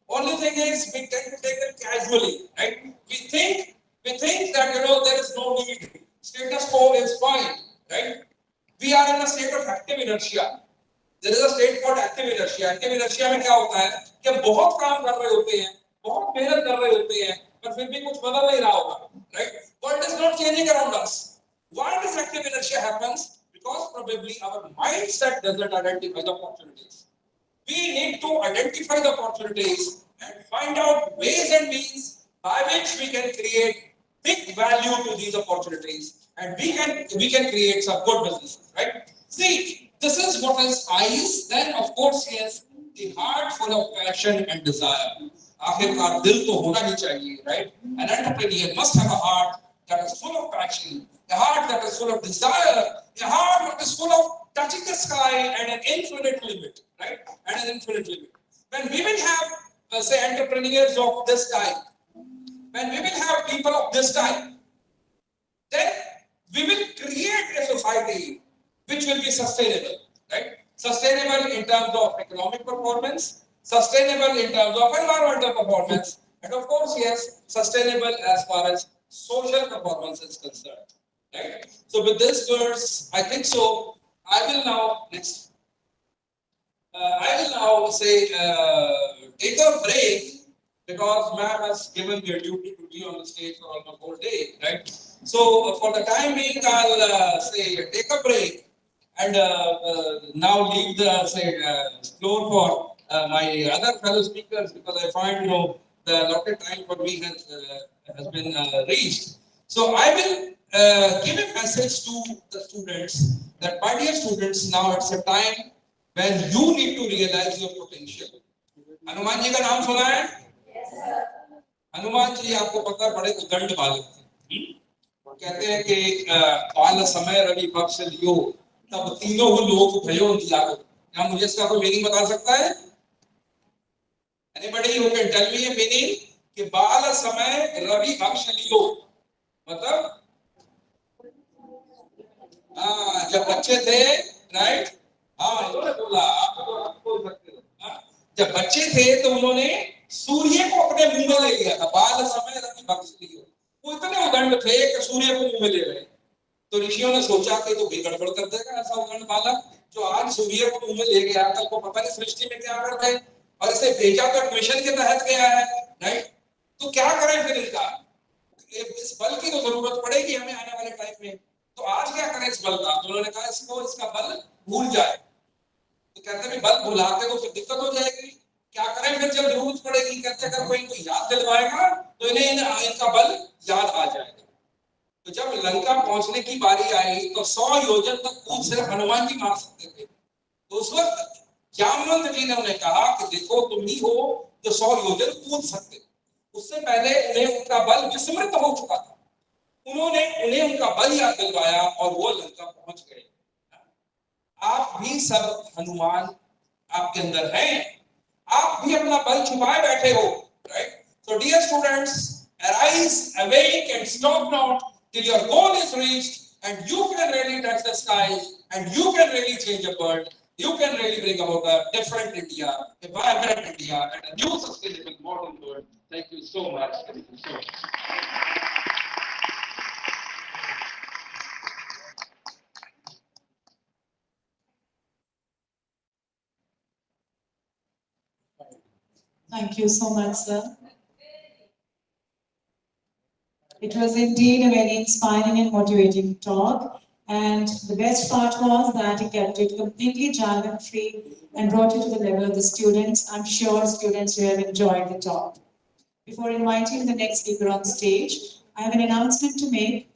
Only thing is, we tend to take them casually, right? We think that there is no need. Status quo is fine, right? We are in a state of active inertia. There is a state called active inertia. Active inertia में क्या होता है कि हम बहुत काम कर रहे होते हैं, बहुत मेहनत कर रहे होते हैं, पर फिर भी कुछ बदल नहीं रहा होगा, right? World is not changing around us. Why this active inertia happens? Because probably our mindset doesn't identify the opportunities. We need to identify the opportunities and find out ways and means by which we can create big value to these opportunities, and we can create some good businesses, right? See, this is what is eyes. Then of course, yes, the heart full of passion and desire. आखिरकार दिल तो होना ही चाहिए, right? An entrepreneur must have a heart that is full of passion, a heart that is full of desire, a heart that is full of touching the sky and an infinite limit, right? And an infinite limit. When we will have, say, entrepreneurs of this type, when we will have people of this type, then we will create a society which will be sustainable, right? Sustainable in terms of economic performance, sustainable in terms of environmental performance, and of course, yes, sustainable as far as social performance is concerned, right? So with this verse, I think so. I will now take a break because ma'am has given me a duty to be on the stage for almost whole day, right? So for the time being, I'll take a break and now leave the floor for my other fellow speakers, because I find the allotted time for me has been reached. So I will give a message to the students that, my dear students, now it's a time when you need to realize your potential. Hanuman ji का नाम सुना है? हनुमान जी आपको पता है बड़े उदंड बालक थे। कहते हैं कि बाल समय रवि पक्ष लियो तब तीनों लोग भयो दिया। क्या मुझे इसका कोई मीनिंग बता सकता है? Anybody who can tell me a meaning? कि बाल समय रवि भक्ष लियो, मतलब हाँ जब बच्चे थे, राइट? हाँ इन्होंने बोला, आप बोल सकते हो। हाँ? जब बच्चे थे तो उन्होंने सूर्य को अपने मुंह में ले लिया था, बाल समय रवि भक्ष लियो। वो इतने उदंड थे कि सूर्य को मुंह में ले गए। तो ऋषियों ने सोचा कि तो भी गड़बड़ कर देगा ऐसा उदंड बालक जो आज सूर्य को मुंह में ले गया, कल को पता नहीं सृष्टि में क्या कर दे, और इसे भेजा तो मिशन के तहत गया है, राइट? तो क्या करें फिर इनका? इस बल की तो जरूरत पड़ेगी हमें आने वाले टाइम में। तो आज क्या करें इस बल का? तो उन्होंने कहा इसको, इसका बल भूल जाए। तो कहते हैं बल भुला के तो फिर दिक्कत हो जाएगी। क्या करें फिर जब जरूरत पड़ेगी? कहते अगर कोई इनको याद दिलवाएगा तो इन्हें इनका बल याद आ जाएगा। तो जब लंका पहुंचने की बारी आई तो 100 योजन तक कूद सिर्फ हनुमान जी मार सकते थे। तो उस वक्त यामवंत जी ने उन्हें कहा कि देखो तुम ही हो जो 100 योजन कूद सकते। उससे पहले उन्हें उनका बल विस्मृत हो चुका था। उन्होंने उन्हें उनका बल याद दिलवाया और वो लंका पहुंच गए। आप भी सब हनुमान आपके अंदर हैं, आप भी अपना बल छुपाए बैठे हो, right? So dear students, arise, awake and stop not till your goal is reached and you can really touch the sky and you can really change the world. You can really bring about a different India, a vibrant India and a new sustainable modern world. Thank you so much. Thank you so much. Thank you so much, sir. It was indeed a very inspiring and motivating talk. And the best part was that he kept it completely jargon-free and brought it to the level of the students. I'm sure students who have enjoyed the talk. Before inviting the next speaker on stage, I have an announcement to make.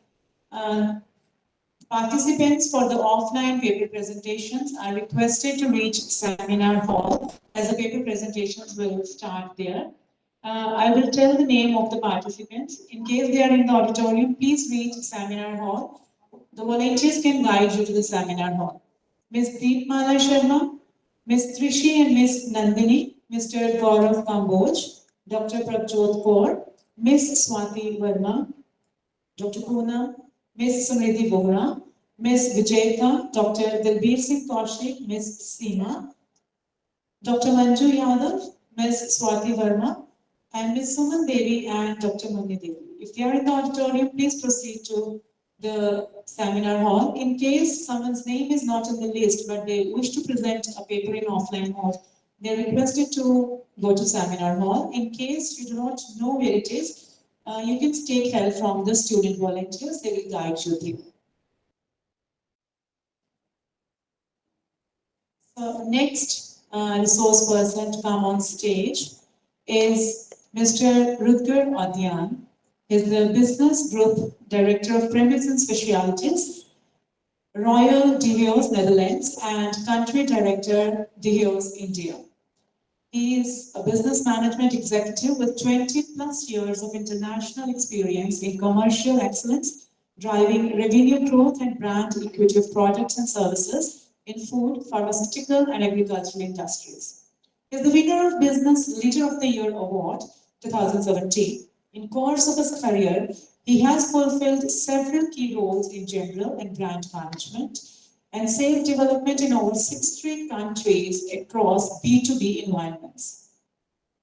Participants for the offline paper presentations are requested to reach seminar hall as the paper presentations will start there. I will tell the name of the participants. In case they are in the auditorium, please reach seminar hall. The volunteers can guide you to the seminar hall. Ms. Deepmala Sharma, Ms. Trishi and Ms. Nandini, Mr. Gaurav Kamboj, Dr. Prabjot Kaur, Ms. Swati Verma, Dr. Poonam, Ms. Samriddhi Bohra, Ms. Vijayta, Dr. Dalbir Singh Kaushik, Ms. Seema, Dr. Manju Yadav, Ms. Swati Verma, and Ms. Suman Devi and Dr. Mani Devi. If they are in the auditorium, please proceed to the seminar hall. In case someone's name is not on the list, but they wish to present a paper in offline mode, they are requested to go to seminar hall. In case you do not know where it is, you can take help from the student volunteers. They will guide you through. So next resource person to come on stage is Mr. Rutger Adyan. He is the Business Group Director of Premix and Specialities, Royal Dios Netherlands, and Country Director Dios India. He is a business management executive with 20 plus years of international experience in commercial excellence, driving revenue growth and brand equity of products and services in food, pharmaceutical, and agricultural industries. He is the winner of Business Leader of the Year Award 2017. In course of his career, he has fulfilled several key roles in general and brand management and sales development in over 60 countries across B2B environments.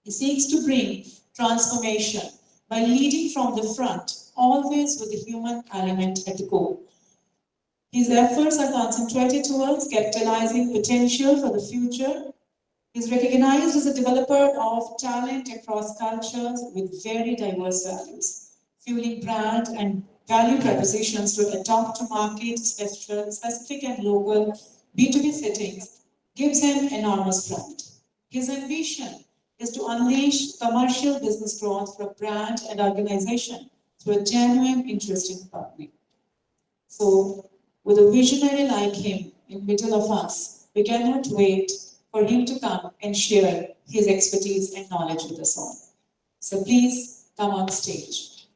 He seeks to bring transformation by leading from the front, always with the human element at the core. His efforts are concentrated towards capitalizing potential for the future. He is recognized as a developer of talent across cultures with very diverse values, fueling brand and value propositions to adopt to market specific and local B2B settings gives him enormous pride. His ambition is to unleash commercial business growth for a brand and organization through a genuine interest in public. So, with a visionary like him in middle of us, we cannot wait for him to come and share his expertise and knowledge with us all. So please come on stage.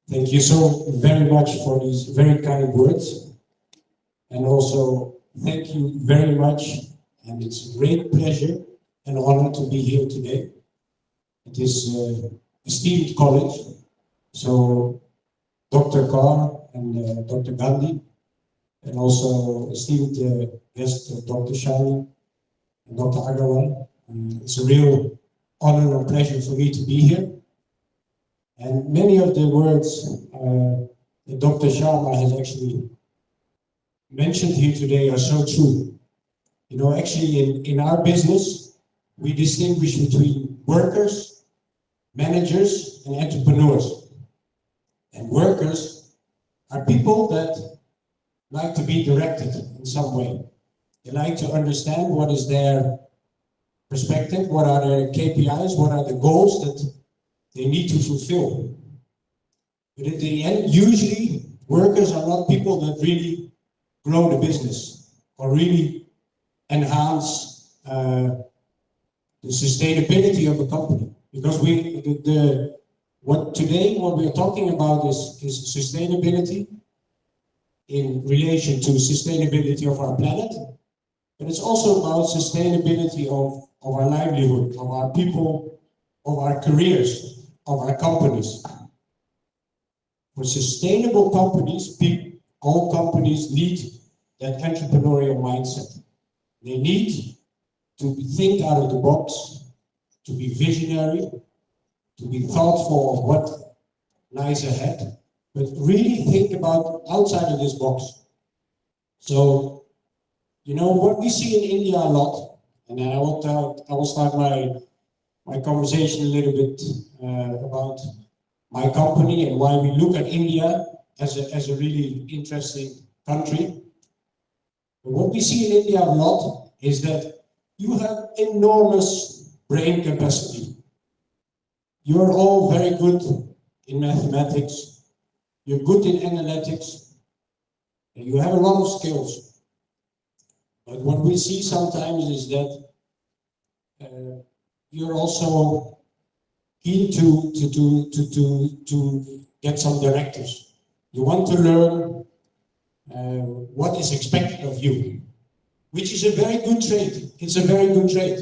Thank you so very much for these very kind words. And also, thank you very much. And it's a great pleasure and honor to be here today at this esteemed college. So, Dr. Kaur and Dr. Gandhi, and also esteemed guest Dr. Shani and Dr. Agarwal. It's a real honor and pleasure for me to be here. And many of the words that Dr. Sharma has actually mentioned here today are so true. You know, actually in our business, we distinguish between workers, managers, and entrepreneurs. And workers are people that like to be directed in some way. They like to understand what is their perspective, what are their KPIs, what are the goals that they need to fulfill. But in the end, usually workers are not people that really grow the business or really enhance the sustainability of a company. Because what we're talking about is sustainability in relation to sustainability of our planet, but it's also about sustainability of our livelihood, of our people, of our careers, of our companies. For sustainable companies, all companies need that entrepreneurial mindset. They need to think out of the box, to be visionary, to be thoughtful of what lies ahead, but really think about outside of this box. So, you know, what we see in India a lot, and then I will start my conversation a little bit about my company and why we look at India as a really interesting country. But what we see in India a lot is that you have enormous brain capacity. You're all very good in mathematics, you're good in analytics, and you have a lot of skills. But what we see sometimes is that you're also keen to get some directives. You want to learn what is expected of you, which is a very good trait. It's a very good trait.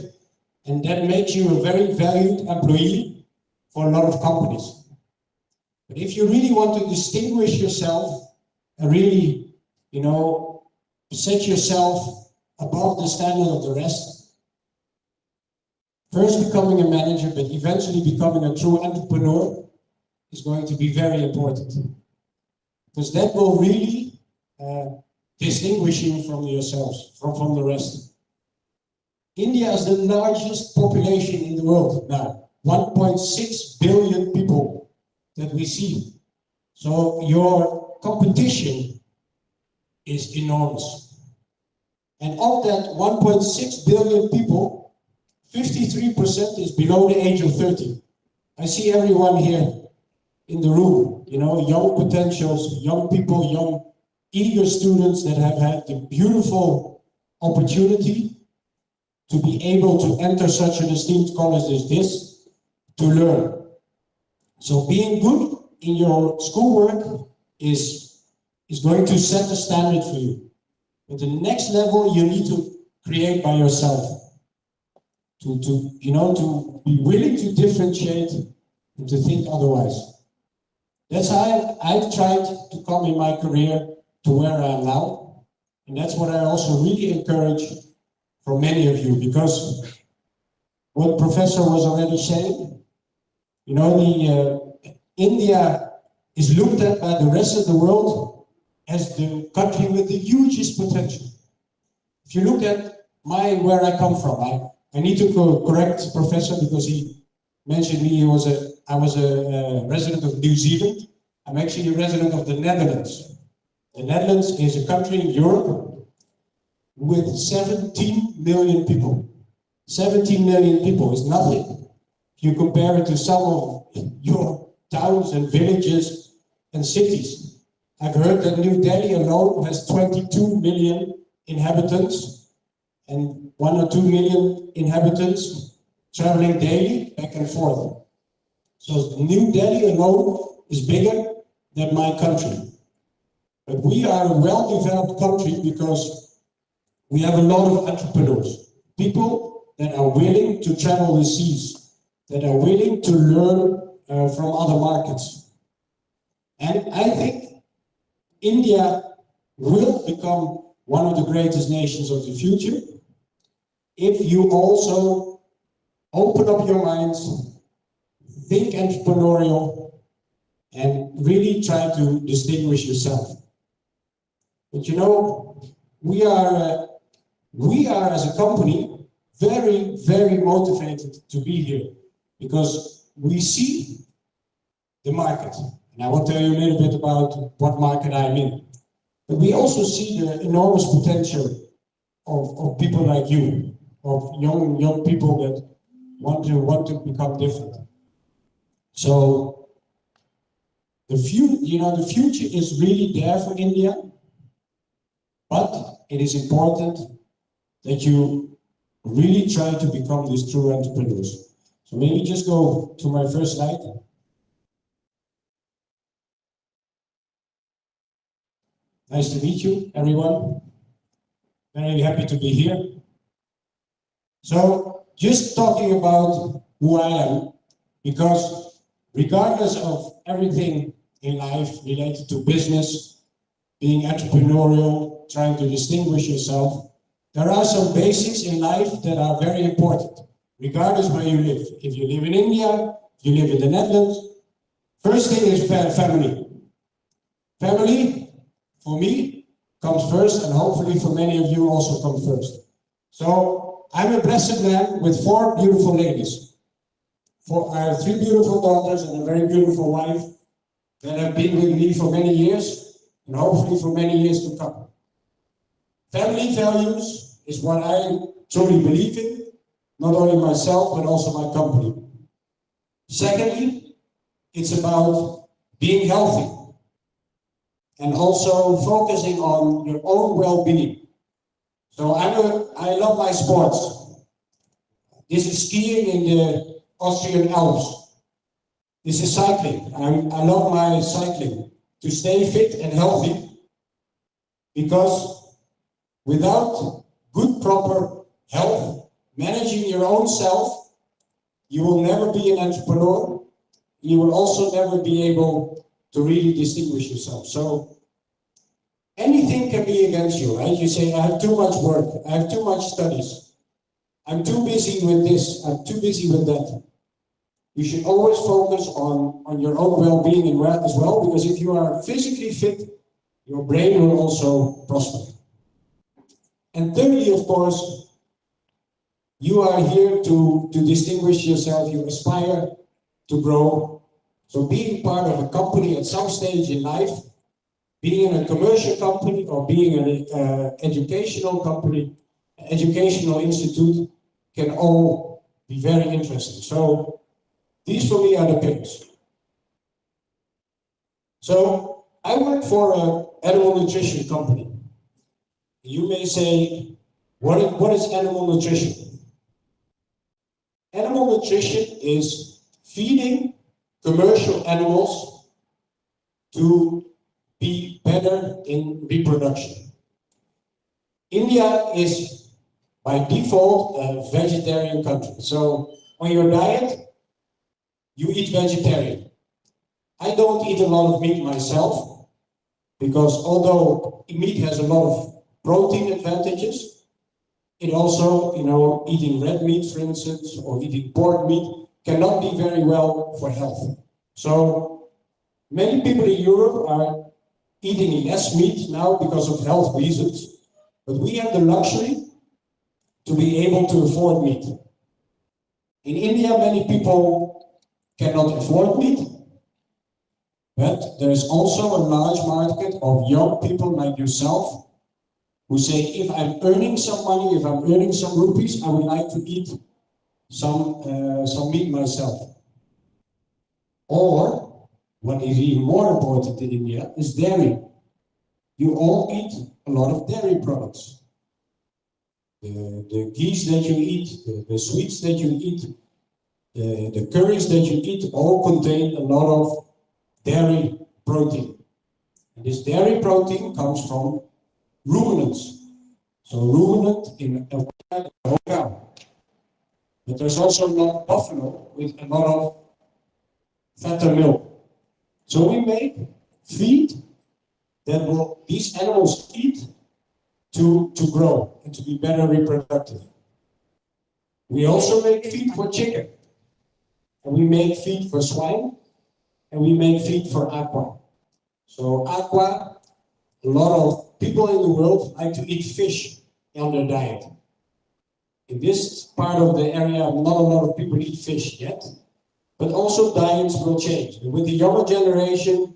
And that makes you a very valued employee for a lot of companies. But if you really want to distinguish yourself and really, you know, set yourself above the standard of the rest, first becoming a manager, but eventually becoming a true entrepreneur is going to be very important. Because that will really distinguish you from yourselves, from the rest. India is the largest population in the world now, 1.6 billion people that we see. So your competition is enormous. And of that 1.6 billion people, 53% is below the age of 30. I see everyone here in the room, you know, young potentials, young people, young eager students that have had the beautiful opportunity to be able to enter such an esteemed college as this, to learn. So being good in your schoolwork is going to set a standard for you. But the next level you need to create by yourself. To be willing to differentiate and to think otherwise. That's how I've tried to come in my career to where I am now. And that's what I also really encourage from many of you, because what Professor was already saying, you know, India is looked at by the rest of the world as the country with the hugest potential. If you look at where I come from, I need to correct Professor because he mentioned me. I was a resident of New Zealand. I'm actually a resident of the Netherlands. The Netherlands is a country in Europe with 17 million people. 17 million people is nothing. If you compare it to some of your towns and villages and cities. I've heard that New Delhi alone has 22 million inhabitants and 1 or 2 million inhabitants traveling daily back and forth. So New Delhi alone is bigger than my country. But we are a well-developed country because we have a lot of entrepreneurs, people that are willing to travel the seas, that are willing to learn from other markets. And I think India will become one of the greatest nations of the future if you also open up your minds, think entrepreneurial, and really try to distinguish yourself. But you know, we are as a company very, very motivated to be here because we see the market. And I will tell you a little bit about what market I'm in. But we also see the enormous potential of people like you, of young people that want to become different. So the future is really there for India, but it is important that you really try to become these true entrepreneurs. So maybe just go to my first slide. Nice to meet you, everyone. Very happy to be here. So, just talking about who I am, because regardless of everything in life related to business, being entrepreneurial, trying to distinguish yourself, there are some basics in life that are very important, regardless where you live. If you live in India, if you live in the Netherlands, first thing is family. Family, for me, comes first, and hopefully for many of you also comes first. So I'm a blessed man with 4 beautiful ladies. I have 3 beautiful daughters and a very beautiful wife that have been with me for many years, and hopefully for many years to come. Family values is what I truly believe in, not only myself, but also my company. Secondly, it's about being healthy and also focusing on your own well-being. So I love my sports. This is skiing in the Austrian Alps. This is cycling. I love my cycling to stay fit and healthy, because without good, proper health, managing your own self, you will never be an entrepreneur. You will also never be able to really distinguish yourself. So anything can be against you, right? You say, I have too much work, I have too much studies, I'm too busy with this, I'm too busy with that. You should always focus on your own well-being as well, because if you are physically fit, your brain will also prosper. And thirdly, of course, you are here to distinguish yourself, you aspire to grow. So being part of a company at some stage in life, being in a commercial company or being in an educational company, educational institute, can all be very interesting. So these for me are the pillars. So I work for an animal nutrition company. You may say, what is animal nutrition? Animal nutrition is feeding commercial animals to be better in reproduction. India is by default a vegetarian country. So on your diet, you eat vegetarian. I don't eat a lot of meat myself, because although meat has a lot of protein advantages, it also, eating red meat, for instance, or eating pork meat cannot be very well for health. So many people in Europe are eating less meat now because of health reasons, but we have the luxury to be able to afford meat. In India, many people cannot afford meat, but there is also a large market of young people like yourself who say, if I'm earning some money, if I'm earning some rupees, I would like to eat some meat myself. Or, what is even more important in India is dairy. You all eat a lot of dairy products. The geese that you eat, the sweets that you eat, the curries that you eat all contain a lot of dairy protein. And this dairy protein comes from ruminants. So ruminant in a whole cow. But there's also a lot of buffalo with a lot of fat and milk. So we make feed that will these animals eat to grow and to be better reproductive. We also make feed for chicken. And we make feed for swine. And we make feed for aqua. So aqua, a lot of people in the world like to eat fish on their diet. In this part of the area, not a lot of people eat fish yet. But also diets will change. And with the younger generation,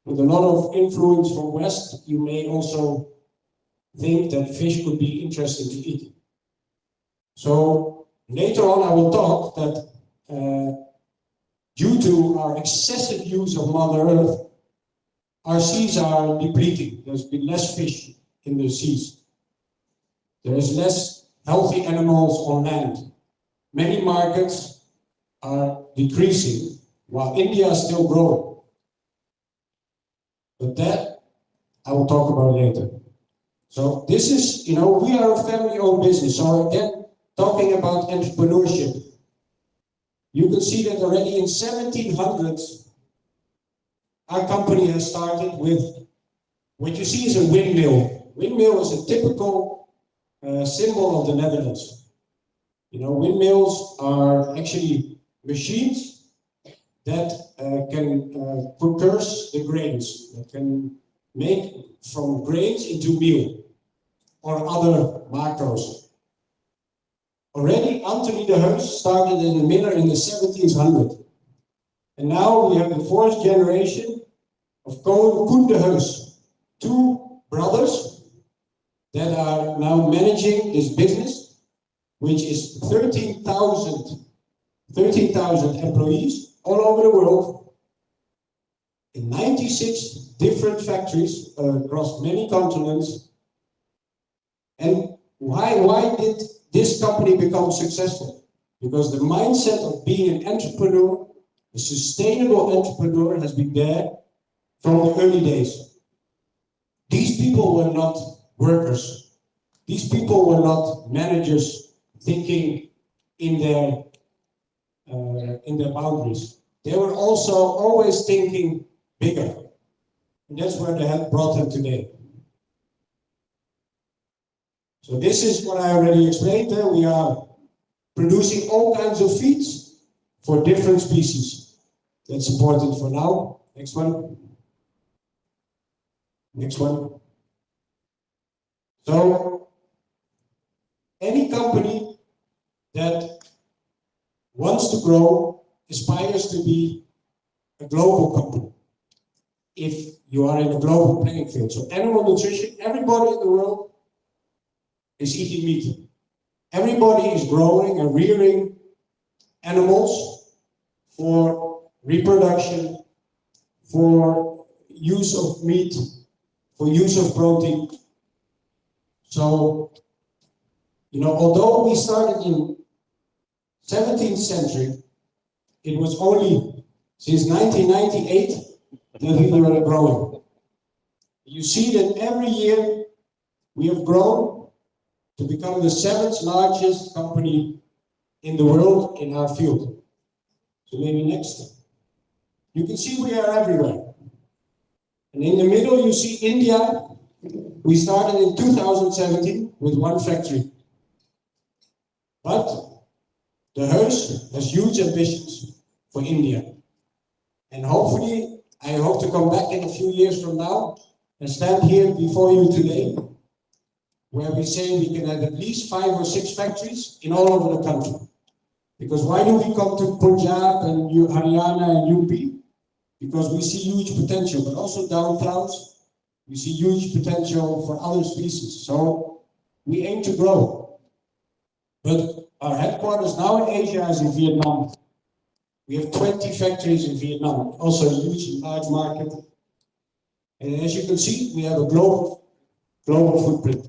with a lot of influence from West, you may also think that fish could be interesting to eat. So later on I will talk that due to our excessive use of Mother Earth, our seas are depleting. There's been less fish in the seas. There is less healthy animals on land. Many markets are decreasing, while India is still growing. But that I will talk about later. So this is, we are a family-owned business. So again, talking about entrepreneurship, you can see that already in 1700s, our company has started with what you see is a windmill. Windmill is a typical symbol of the Netherlands. Windmills are actually machines that can precursor the grains, that can make from grains into meal or other macros. Already Anthony de Heus started in the miller in the 1700s. And now we have the fourth generation of Koen de Heus, two brothers that are now managing this business, which is 13,000 employees all over the world in 96 different factories across many continents. And why did this company become successful? Because the mindset of being an entrepreneur, a sustainable entrepreneur, has been there from the early days. These people were not workers. These people were not managers thinking in their boundaries. They were also always thinking bigger. And that's where they had brought them today. So this is what I already explained. We are producing all kinds of feeds for different species. That's important for now. Next one. Next one. So any company that wants to grow aspires to be a global company if you are in a global playing field. So animal nutrition, everybody in the world is eating meat. Everybody is growing and rearing animals for reproduction, for use of meat, for use of protein. So, although we started in 17th century, it was only since 1998 that we were growing. You see that every year we have grown to become the 7th largest company in the world in our field. So maybe next. You can see we are everywhere. And in the middle you see India. We started in 2017 with one factory. But de Heus has huge ambitions for India. And hopefully, I hope to come back in a few years from now and stand here before you today, where we say we can have at least 5 or 6 factories in all over the country. Because why do we come to Punjab and Haryana and UP? Because we see huge potential, but also downtowns, we see huge potential for other species. So we aim to grow. But our headquarters now in Asia is in Vietnam. We have 20 factories in Vietnam, also a huge and large market. And as you can see, we have a global footprint.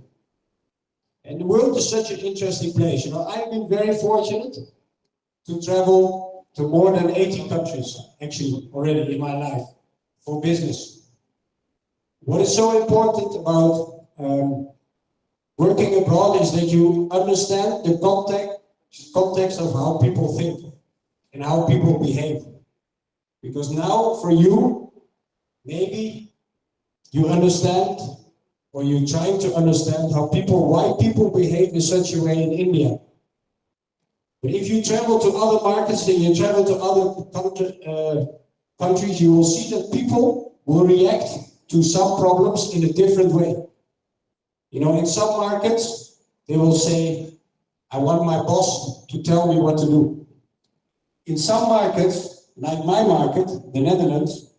And the world is such an interesting place. I've been very fortunate to travel to more than 80 countries, actually, already in my life. for business. What is so important about working abroad is that you understand the context of how people think and how people behave. Because now for you, maybe you understand, or you're trying to understand why people behave in such a way in India. But if you travel to other markets and you travel to other countries, you will see that people will react to some problems in a different way. You know, in some markets, they will say, I want my boss to tell me what to do. In some markets, like my market, the Netherlands,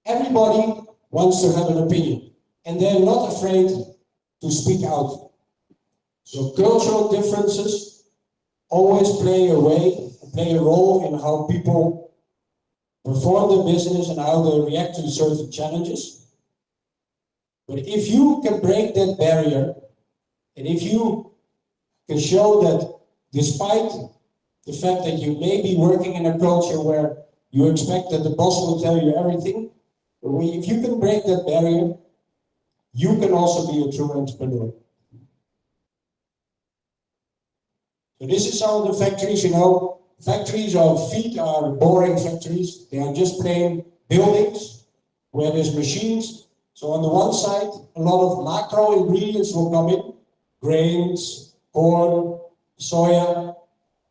everybody wants to have an opinion, and they're not afraid to speak out. So cultural differences always play a role in how people perform their business and how they react to certain challenges. But if you can break that barrier, and if you can show that despite the fact that you may be working in a culture where you expect that the boss will tell you everything, if you can break that barrier, you can also be a true entrepreneur. So this is some of the factories, you know. Factories of feet are boring factories. They are just plain buildings where there's machines. So on the one side, a lot of macro ingredients will come in. Grains, corn, soya.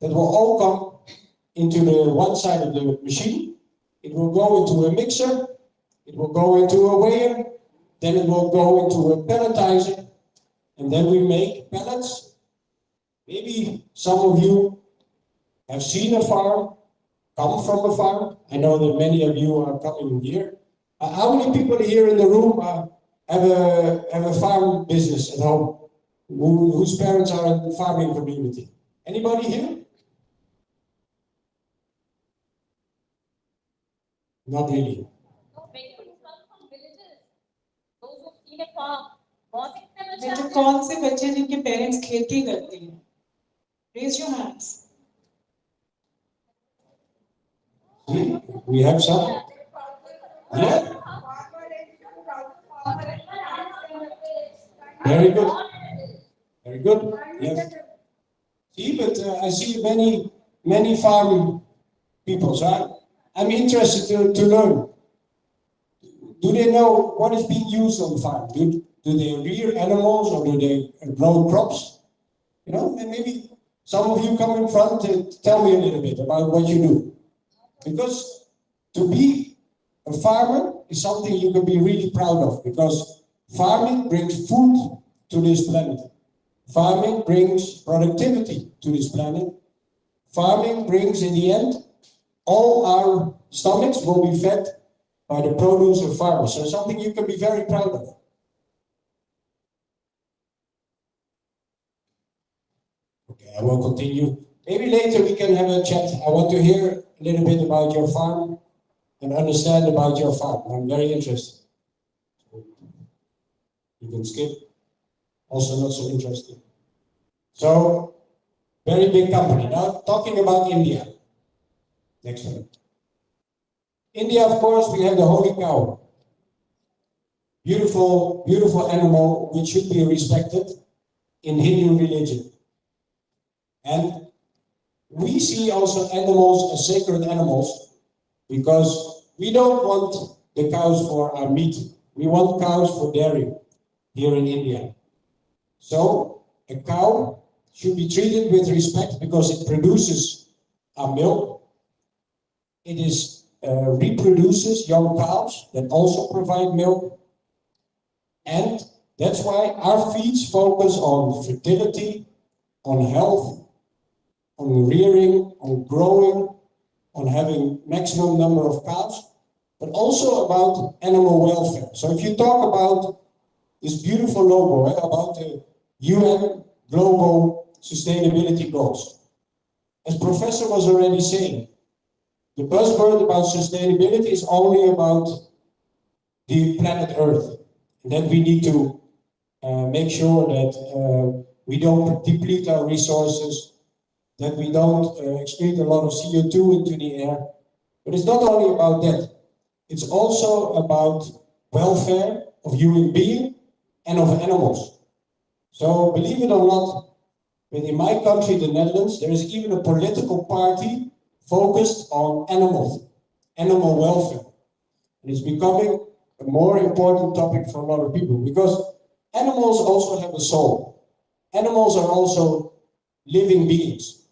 That will all come into the one side of the machine. It will go into a mixer. It will go into a weigher. Then it will go into a pelletizer. And then we make pellets. Maybe some of you have seen a farm, come from a farm. I know that many of you are coming here. How many people here in the room have a farm business at home? Whose parents are in the farming community? Anybody here? Not really. No, many people come from villages. Those who've seen a farm. बहुत इतने बच्चे बेटा आते हैं। कौन से बच्चे जिनके पेरेंट्स खेती करते हैं? Raise your hands. We have some. Yeah. Very good. Very good. Yes. See, but I see many farm people. So I'm interested to learn. Do they know what is being used on the farm? Do they rear animals or do they grow crops? You know, and maybe some of you come in front to tell me a little bit about what you do. Because to be a farmer is something you can be really proud of, because farming brings food to this planet. Farming brings productivity to this planet. Farming brings, in the end, all our stomachs will be fed by the produce of farmers. So something you can be very proud of. Okay, I will continue. Maybe later we can have a chat. I want to hear a little bit about your farm and understand about your farm. I'm very interested. You can skip. Also not so interesting. So, very big company. Now, talking about India. Next one. India, of course, we have the holy cow. Beautiful, beautiful animal which should be respected in Hindu religion. And we see also animals as sacred animals because we don't want the cows for our meat. We want cows for dairy here in India. So a cow should be treated with respect because it produces our milk. It reproduces young cows that also provide milk. And that's why our feeds focus on fertility, on health, on rearing, on growing, on having maximum number of cows, but also about animal welfare. So if you talk about this beautiful logo, about the UN Global Sustainability Goals, as Professor was already saying, the buzzword about sustainability is only about the planet Earth, and that we need to make sure that we don't deplete our resources, that we don't excrete a lot of CO2 into the air. But it's not only about that. It's also about welfare of human beings and of animals. So believe it or not, within my country, the Netherlands, there is even a political party focused on animal welfare. And it's becoming a more important topic for a lot of people because animals also have a soul. Animals are also living beings.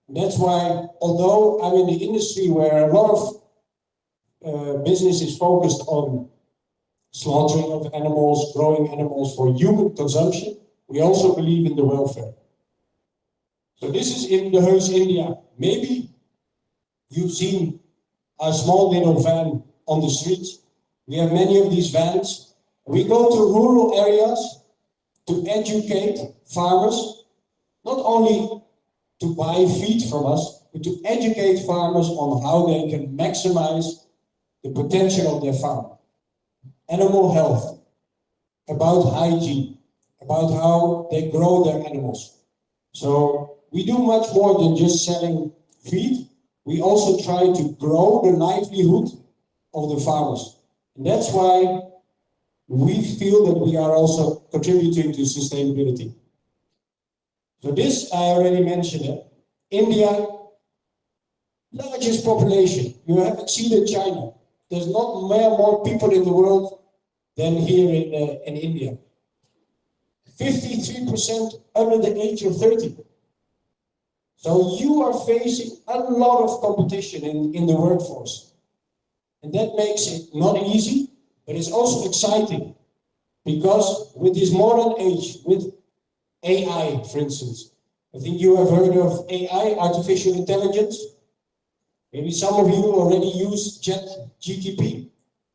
And that's why, although I'm in the industry where a lot of business is focused on slaughtering of animals, growing animals for human consumption, we also believe in the welfare. So this is in the Heus, India. Maybe you've seen a small little van on the streets. We have many of these vans. We go to rural areas to educate farmers, not only to buy feed from us, but to educate farmers on how they can maximize the potential of their farm. Animal health, about hygiene, about how they grow their animals. So we do much more than just selling feed. We also try to grow the livelihood of the farmers. And that's why we feel that we are also contributing to sustainability. So this I already mentioned it. India, largest population. You have exceeded China. There's not more people in the world than here in India. 53% under the age of 30. So you are facing a lot of competition in the workforce. And that makes it not easy, but it's also exciting. Because with this modern age, with AI, for instance, I think you have heard of AI, artificial intelligence. Maybe some of you already use ChatGPT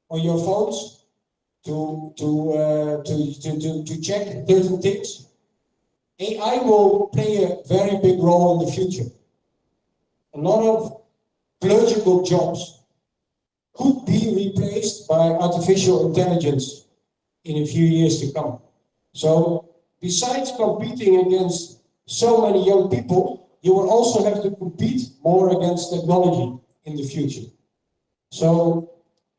on your phones to check certain things. AI will play a very big role in the future. A lot of clerical jobs could be replaced by artificial intelligence in a few years to come. So besides competing against so many young people, you will also have to compete more against technology in the future. So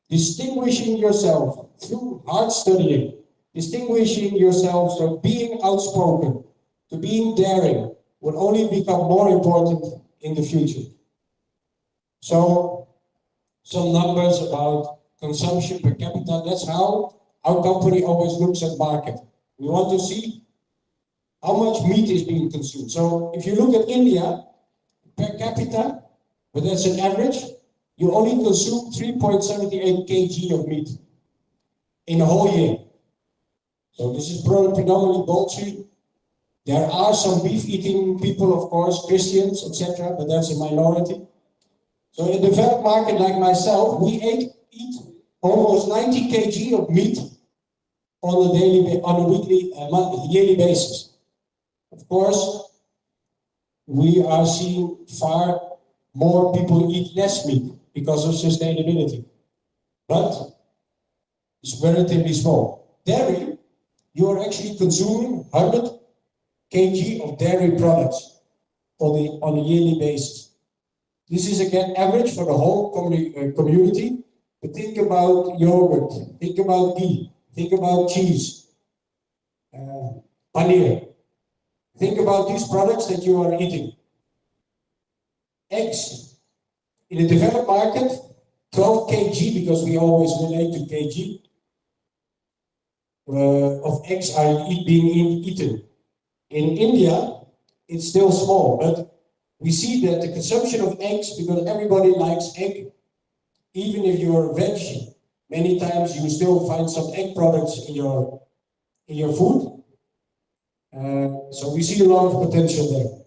distinguishing yourself through hard studying, distinguishing yourself from being outspoken to being daring will only become more important in the future. So some numbers about consumption per capita, that's how our company always looks at market. We want to see how much meat is being consumed. So if you look at India, per capita, but that's an average, you only consume 3.78 kg of meat in a whole year. So this is predominantly poultry. There are some beef-eating people, of course, Christians, etc., but that's a minority. So in a developed market like myself, we eat almost 90 kg of meat on a yearly basis. Of course, we are seeing far more people eat less meat because of sustainability. But it's relatively small. Dairy, you are actually consuming 100 kg of dairy products on a yearly basis. This is again average for the whole community. But think about yogurt, think about ghee, think about cheese, paneer. Think about these products that you are eating. Eggs. In a developed market, 12 kg, because we always relate to kg, of eggs are being eaten. In India, it's still small, but we see that the consumption of eggs, because everybody likes egg, even if you're veg, many times you still find some egg products in your food. So we see a lot of potential there.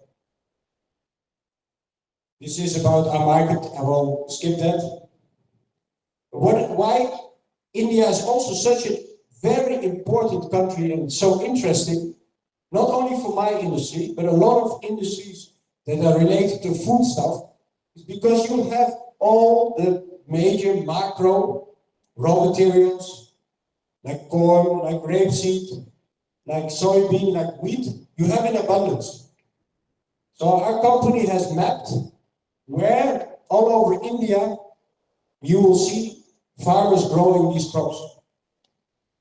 This is about our market. I will skip that. Why India is also such a very important country and so interesting, not only for my industry, but a lot of industries that are related to food stuff, is because you have all the major macro raw materials, like corn, like rapeseed, like soybean, like wheat, you have in abundance. So our company has mapped where all over India you will see farmers growing these crops.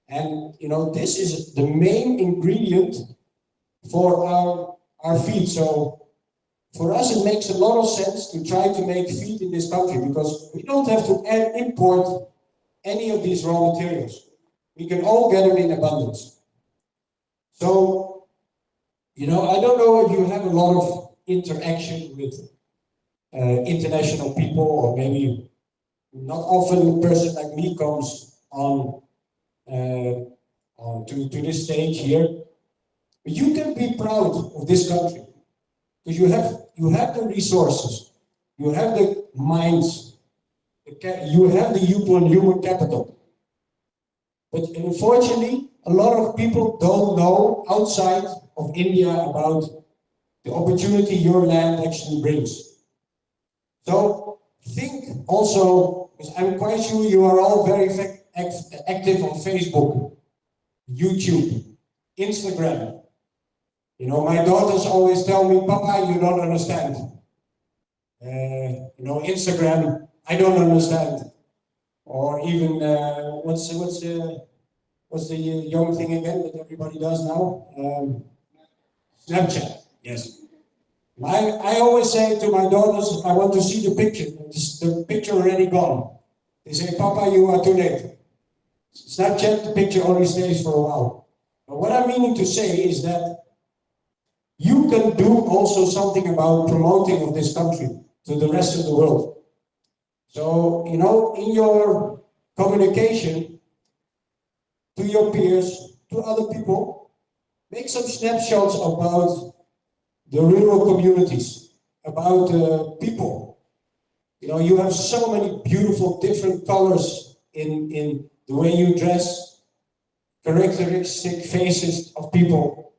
And this is the main ingredient for our feed. So for us, it makes a lot of sense to try to make feed in this country because we don't have to import any of these raw materials. We can all get them in abundance. So, I don't know if you have a lot of interaction with international people, or maybe not often a person like me comes on to this stage here. But you can be proud of this country because you have the resources, you have the minds, you have the human capital. But unfortunately, a lot of people don't know outside of India about the opportunity your land actually brings. So think also, because I'm quite sure you are all very active on Facebook, YouTube, Instagram. My daughters always tell me, Papa, you don't understand. Instagram, I don't understand. Or even, what's the young thing again that everybody does now? Snapchat, yes. I always say to my daughters, I want to see the picture. The picture already gone. They say, Papa, you are too late. Snapchat, the picture only stays for a while. But what I'm meaning to say is that you can do also something about promoting of this country to the rest of the world. So, in your communication to your peers, to other people, make some snapshots about the rural communities, about people. You have so many beautiful different colors in the way you dress, characteristic faces of people.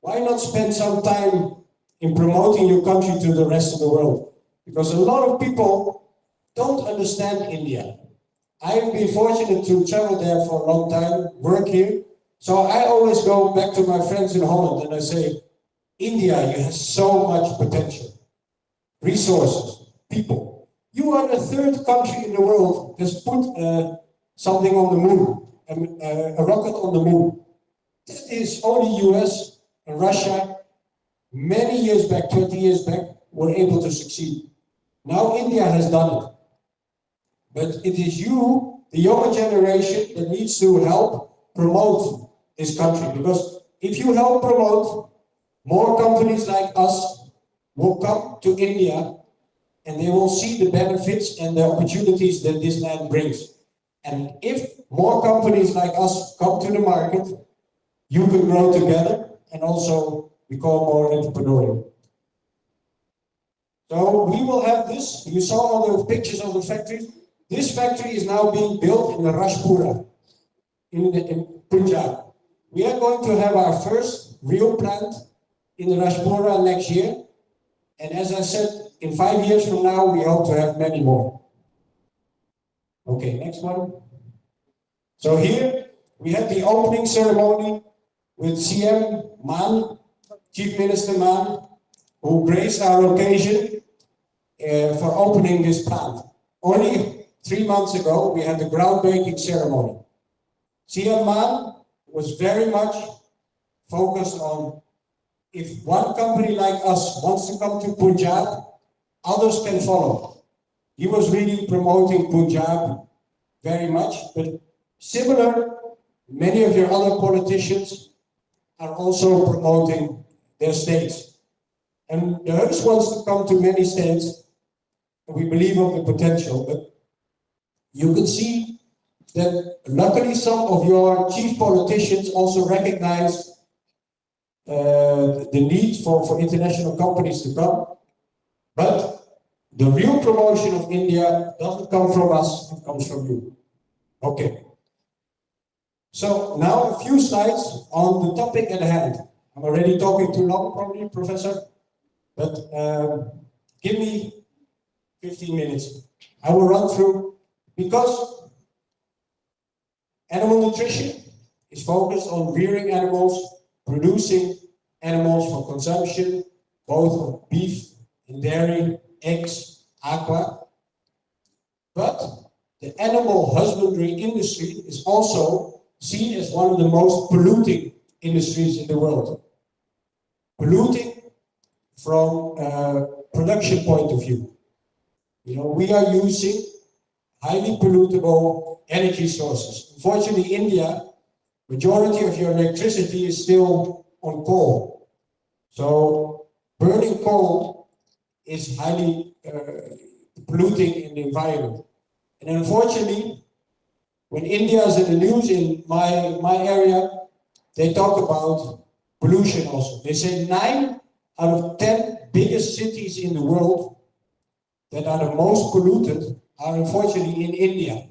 Why not spend some time in promoting your country to the rest of the world? Because a lot of people don't understand India. I've been fortunate to travel there for a long time, work here. So I always go back to my friends in Holland and I say, India, you have so much potential, resources, people. You are the third country in the world that's put something on the moon, a rocket on the moon. That is only US and Russia, many years back, 20 years back, were able to succeed. Now India has done it. But it is you, the younger generation, that needs to help promote this country. Because if you help promote, more companies like us will come to India and they will see the benefits and the opportunities that this land brings. And if more companies like us come to the market, you can grow together and also become more entrepreneurial. So we will have this. You saw all the pictures of the factory. This factory is now being built in the Rajpura in Punjab. We are going to have our first real plant in the Rajpura next year. And as I said, in 5 years from now, we hope to have many more. Okay, next one. So here we had the opening ceremony with CM Man, Chief Minister Man, who graced our occasion for opening this plant. Only 3 months ago, we had the groundbreaking ceremony. CM Man was very much focused on, if one company like us wants to come to Punjab, others can follow. He was really promoting Punjab very much, but similar, many of your other politicians are also promoting their states. And the Hus wants to come to many states, and we believe of the potential, but you can see that luckily some of your chief politicians also recognize the need for international companies to come. But the real promotion of India doesn't come from us, it comes from you. Okay. So now a few slides on the topic at hand. I'm already talking too long, probably, Professor, but give me 15 minutes. I will run through, because animal nutrition is focused on rearing animals, producing animals for consumption, both of beef and dairy, eggs, aqua. But the animal husbandry industry is also seen as one of the most polluting industries in the world. Polluting from a production point of view. You know, we are using highly pollutable energy sources. Unfortunately, India, majority of your electricity is still on coal. So burning coal is highly polluting in the environment. And unfortunately, when India is in the news in my area, they talk about pollution also. They say 9 out of 10 biggest cities in the world that are the most polluted are unfortunately in India.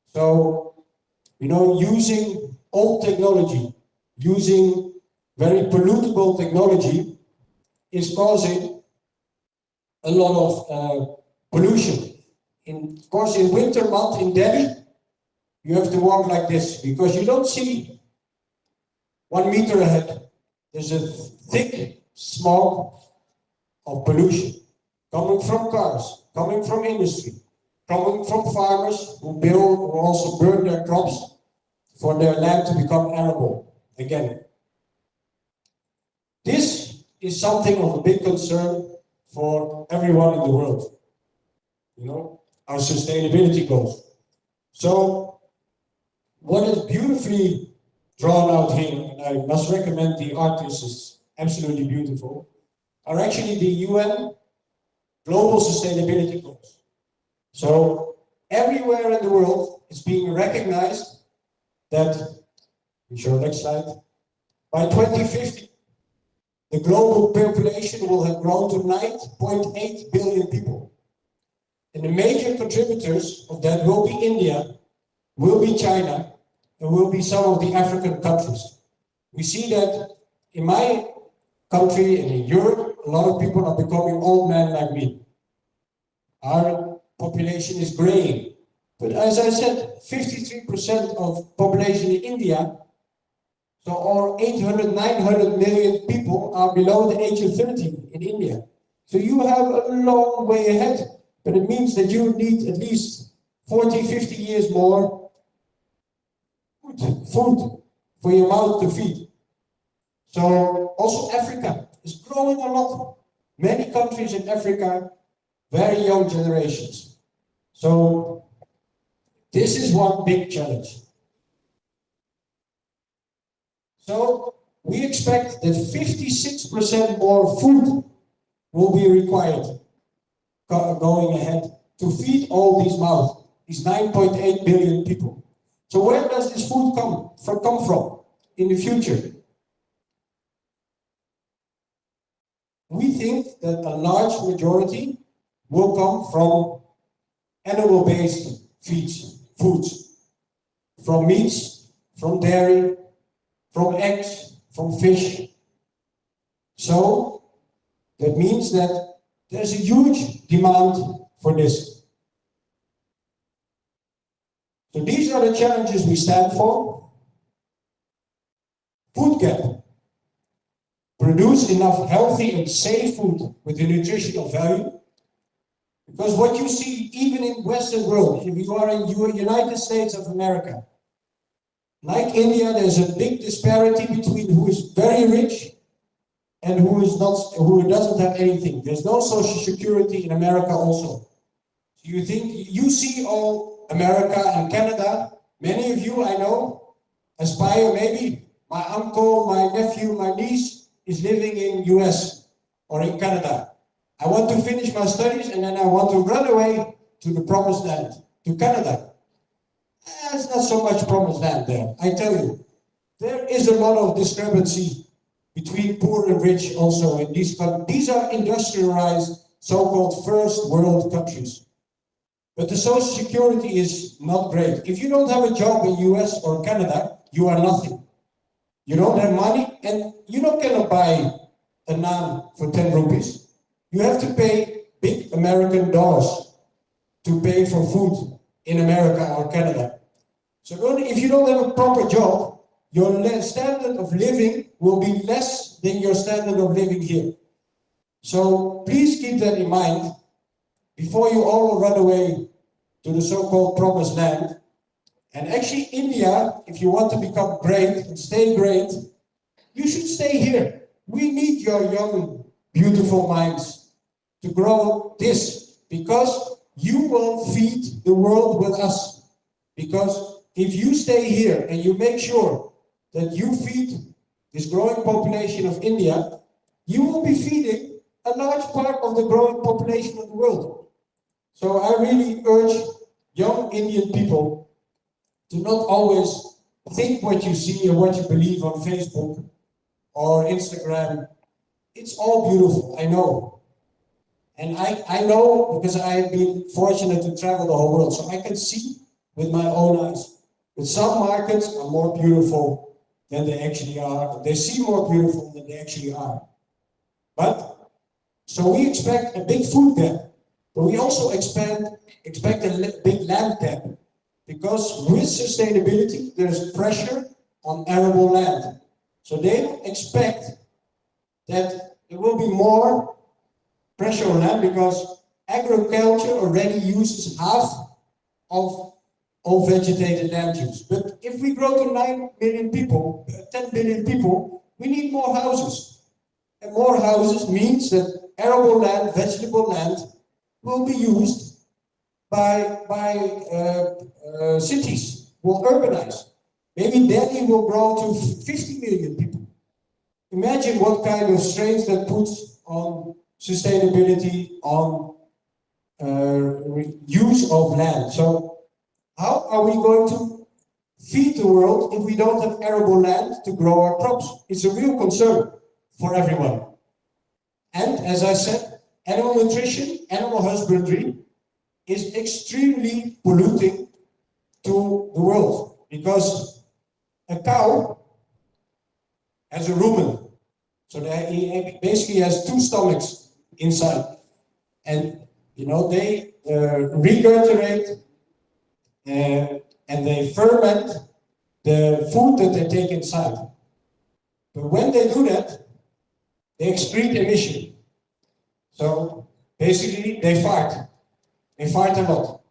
So, you know, using old technology, using very pollutable technology is causing a lot of pollution. Of course, in winter month in Delhi, you have to walk like this because you don't see 1 meter ahead. There's a thick smog of pollution coming from cars, coming from industry, coming from farmers who also burn their crops for their land to become arable again. This is something of a big concern for everyone in the world. You know, our sustainability goals. So, what is beautifully drawn out here, and I must recommend the artist, is absolutely beautiful, are actually the UN Global Sustainability Goals. So, everywhere in the world it's being recognized that, next slide, by 2050, the global population will have grown to 9.8 billion people. And the major contributors of that will be India, will be China, and will be some of the African countries. We see that in my country and in Europe, a lot of people are becoming old men like me. Our population is graying. But as I said, 53% of population in India, so all 800, 900 million people are below the age of 30 in India. So you have a long way ahead, but it means that you need at least 40, 50 years more food for your mouth to feed. So also Africa is growing a lot. Many countries in Africa, very young generations. So this is one big challenge. So we expect that 56% more food will be required going ahead to feed all these mouths, these 9.8 billion people. So where does this food come from in the future? We think that a large majority will come from animal-based foods, from meats, from dairy, from eggs, from fish. So that means that there's a huge demand for this. So these are the challenges we stand for. Food gap. Produce enough healthy and safe food with a nutritional value. Because what you see even in Western world, if you are in the United States of America, like India, there's a big disparity between who is very rich and who doesn't have anything. There's no social security in America also. So you see all America and Canada, many of you I know aspire, maybe my uncle, my nephew, my niece is living in US or in Canada. I want to finish my studies and then I want to run away to the promised land, to Canada. There's not so much promised land there, I tell you. There is a lot of discrepancy between poor and rich also in these countries. These are industrialized, so-called first world countries. But the social security is not great. If you don't have a job in US or Canada, you are nothing. You don't have money and you don't cannot buy a naan for 10 rupees. You have to pay big American dollars to pay for food in America or Canada. So if you don't have a proper job, your standard of living will be less than your standard of living here. So please keep that in mind before you all run away to the so-called promised land. And actually India, if you want to become great and stay great, you should stay here. We need your young, beautiful minds to grow this, because you will feed the world with us. Because if you stay here and you make sure that you feed this growing population of India, you will be feeding a large part of the growing population of the world. So I really urge young Indian people to not always think what you see and what you believe on Facebook or Instagram. It's all beautiful, I know. And I know because I have been fortunate to travel the whole world, so I can see with my own eyes that some markets are more beautiful than they actually are. They seem more beautiful than they actually are. But, so we expect a big food gap, but we also expect a big land gap. Because with sustainability, there's pressure on arable land. So they expect that there will be more pressure on land because agriculture already uses half of all vegetated land use. But if we grow to 9 billion people, 10 billion people, we need more houses. And more houses means that arable land, vegetable land, will be used by cities, will urbanize. Maybe Delhi will grow to 50 million people. Imagine what kind of strains that puts on sustainability, on use of land. So how are we going to feed the world if we don't have arable land to grow our crops? It's a real concern for everyone. And as I said, animal nutrition, animal husbandry is extremely polluting to the world, because a cow has a rumen, so that he basically has two stomachs inside, and you know they regurgitate and they ferment the food that they take inside. But when they do that, they excrete emission. So basically, they fart. They fart a lot.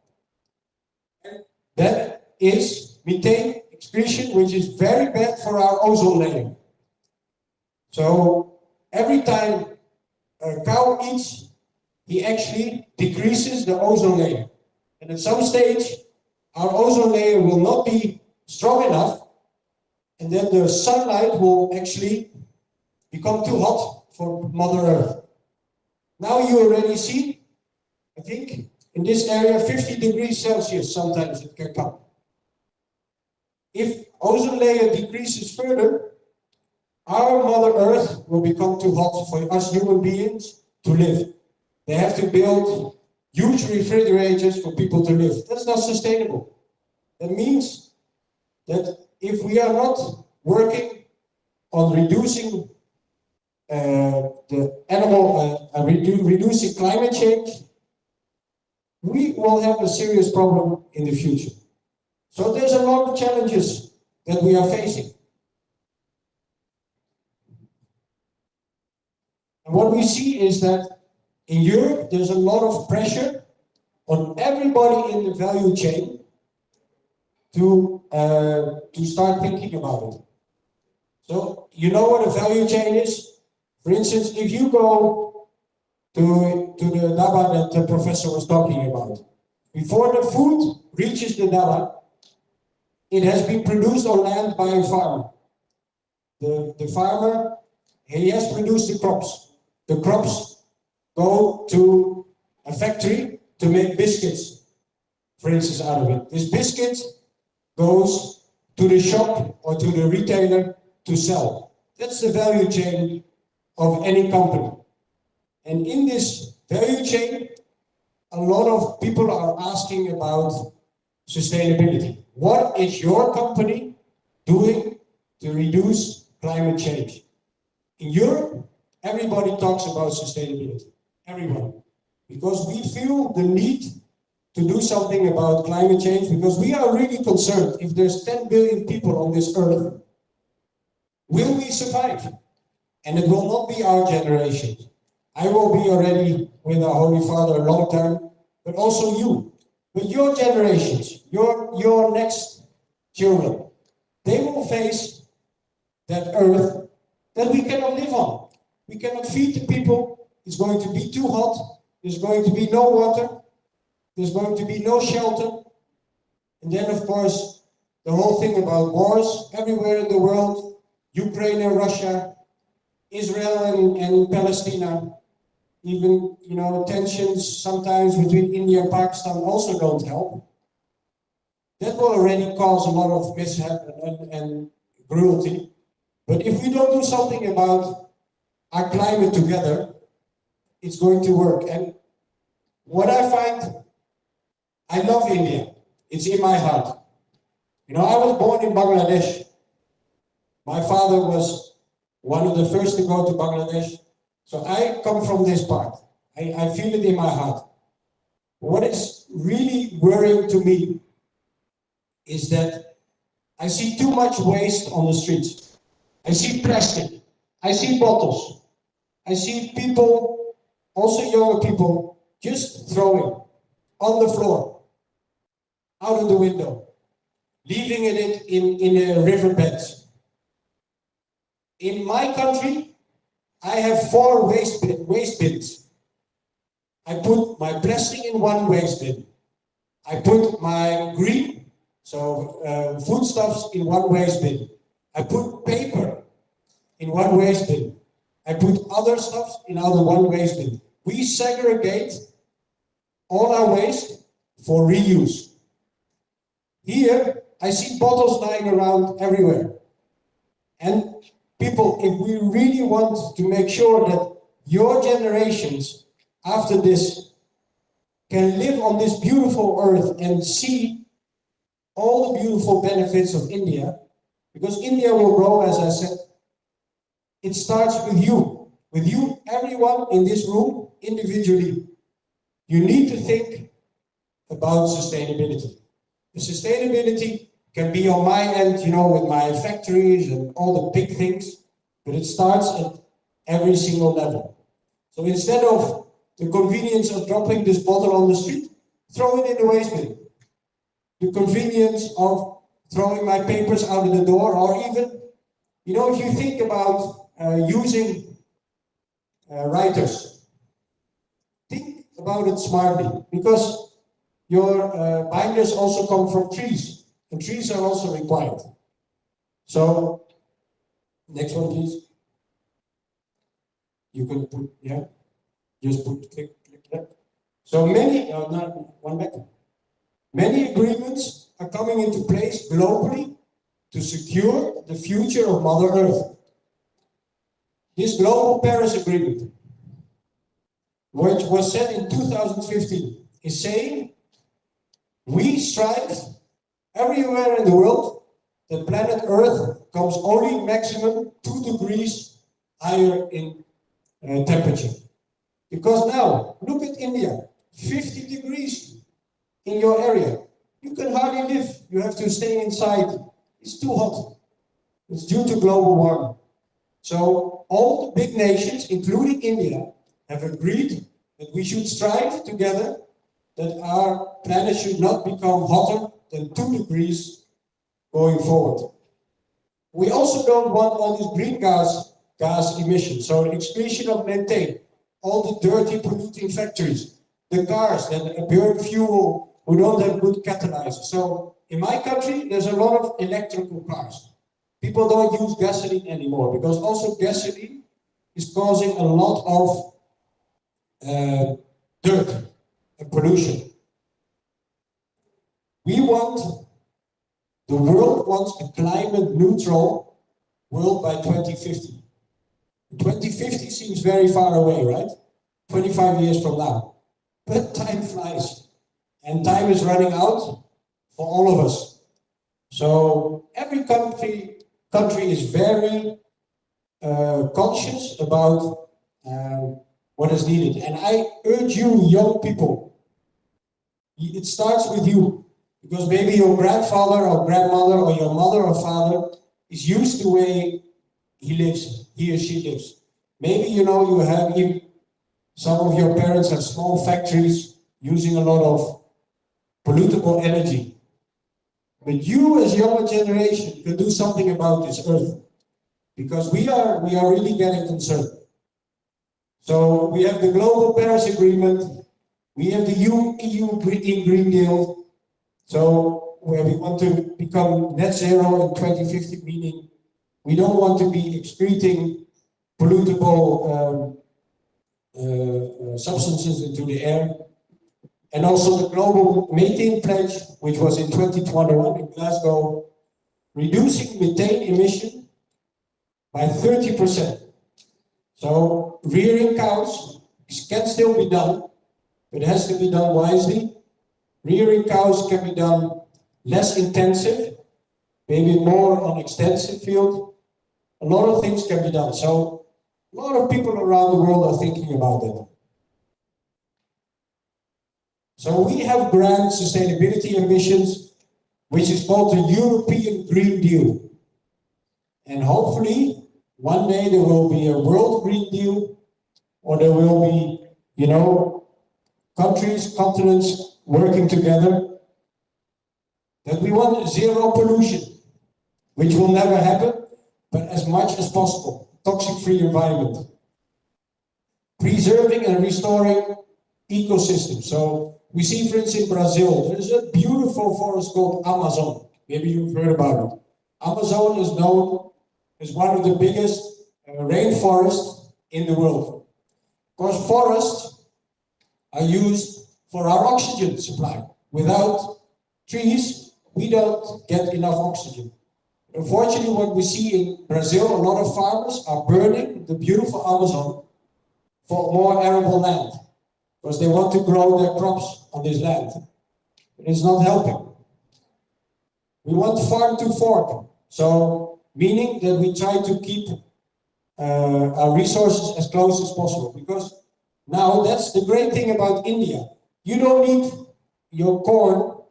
That is methane excretion, which is very bad for our ozone layer. So every time a cow eats, he actually decreases the ozone layer. And at some stage, our ozone layer will not be strong enough, and then the sunlight will actually become too hot for Mother Earth. Now you already see, I think, in this area, 50 degrees Celsius sometimes it can come. If ozone layer decreases further, our Mother Earth will become too hot for us human beings to live. They have to build huge refrigerators for people to live. That's not sustainable. That means that if we are not working on reducing reducing climate change, we will have a serious problem in the future. So there's a lot of challenges that we are facing. And what we see is that in Europe, there's a lot of pressure on everybody in the value chain to start thinking about it. So you know what a value chain is? For instance, if you go to the daba that the professor was talking about, before the food reaches the daba, it has been produced on land by a farmer. The farmer, he has produced the crops. The crops go to a factory to make biscuits, for instance, out of it. This biscuit goes to the shop or to the retailer to sell. That's the value chain of any company. And in this value chain, a lot of people are asking about sustainability. What is your company doing to reduce climate change? In Europe, everybody talks about sustainability. Everyone. Because we feel the need to do something about climate change, because we are really concerned. If there's 10 billion people on this earth, will we survive? And it will not be our generation. I will be already with our Holy Father long term, but also you. But your generations, your next children, they will face that earth that we cannot live on. We cannot feed the people. It's going to be too hot. There's going to be no water. There's going to be no shelter. And then, of course, the whole thing about wars everywhere in the world, Ukraine and Russia, Israel and Palestine, even, tensions sometimes between India and Pakistan also don't help. That will already cause a lot of mishap and cruelty. But if we don't do something about our climate together, it's going to work. And what I find, I love India. It's in my heart. I was born in Bangladesh. My father was one of the first to go to Bangladesh. So I come from this part. I feel it in my heart. What is really worrying to me is that I see too much waste on the streets. I see plastic. I see bottles. I see people, also younger people, just throwing on the floor, out of the window, leaving it in the riverbeds. In my country, I have 4 waste bins. I put my plastic in one waste bin. I put my green, so foodstuffs, in one waste bin. I put paper in one waste bin. I put other stuff in other one waste bin. We segregate all our waste for reuse. Here, I see bottles lying around everywhere. And people, if we really want to make sure that your generations after this can live on this beautiful earth and see all the beautiful benefits of India, because India will grow, as I said, it starts with you, everyone in this room, individually. You need to think about sustainability. The sustainability can be on my end, with my factories and all the big things, but it starts at every single level. So instead of the convenience of dropping this bottle on the street, throw it in the waste bin. The convenience of throwing my papers out of the door, or even, if you think about using writers, think about it smartly, because your binders also come from trees, and trees are also required. So, next one, please. You can put, just put, click that. So many, one back. Many agreements are coming into place globally to secure the future of Mother Earth. This global Paris Agreement, which was set in 2015, is saying we strive everywhere in the world that planet Earth comes only maximum 2 degrees higher in temperature. Because now, look at India, 50 degrees in your area. You can hardly live. You have to stay inside. It's too hot. It's due to global warming. So all the big nations, including India, have agreed that we should strive together that our planet should not become hotter than 2 degrees going forward. We also don't want all these green gas emissions, so the excretion of methane, all the dirty polluting factories, the cars that burn fuel who don't have good catalyzers. So in my country, there's a lot of electrical cars. People don't use gasoline anymore, because also gasoline is causing a lot of dirt and pollution. The world wants a climate neutral world by 2050. 2050 seems very far away, right? 25 years from now. But time flies, and time is running out for all of us. So every country is very conscious about what is needed. And I urge you, young people, it starts with you. Because maybe your grandfather or grandmother or your mother or father is used to the way he or she lives. Maybe, you have some of your parents have small factories using a lot of pollutable energy. But you as younger generation can do something about this earth, because we are really getting concerned. So we have the Global Paris Agreement, we have the EU Green Deal, so where we want to become net zero in 2050, meaning we don't want to be excreting pollutable substances into the air. And also the Global Methane Pledge, which was in 2021 in Glasgow, reducing methane emission by 30%. So rearing cows can still be done, but it has to be done wisely. Rearing cows can be done less intensive, maybe more on extensive field. A lot of things can be done. So a lot of people around the world are thinking about it. So we have grand sustainability ambitions, which is called the European Green Deal. And hopefully, one day there will be a World Green Deal, or there will be, countries, continents working together. That we want zero pollution, which will never happen, but as much as possible. Toxic-free environment. Preserving and restoring ecosystems. So we see, for instance, in Brazil, there is a beautiful forest called Amazon. Maybe you've heard about it. Amazon is known as one of the biggest rainforests in the world. Of course, forests are used for our oxygen supply. Without trees, we don't get enough oxygen. Unfortunately, what we see in Brazil, a lot of farmers are burning the beautiful Amazon for more arable land, because they want to grow their crops on this land. But it's not helping. We want farm to fork, so meaning that we try to keep our resources as close as possible, because now that's the great thing about India. You don't need your corn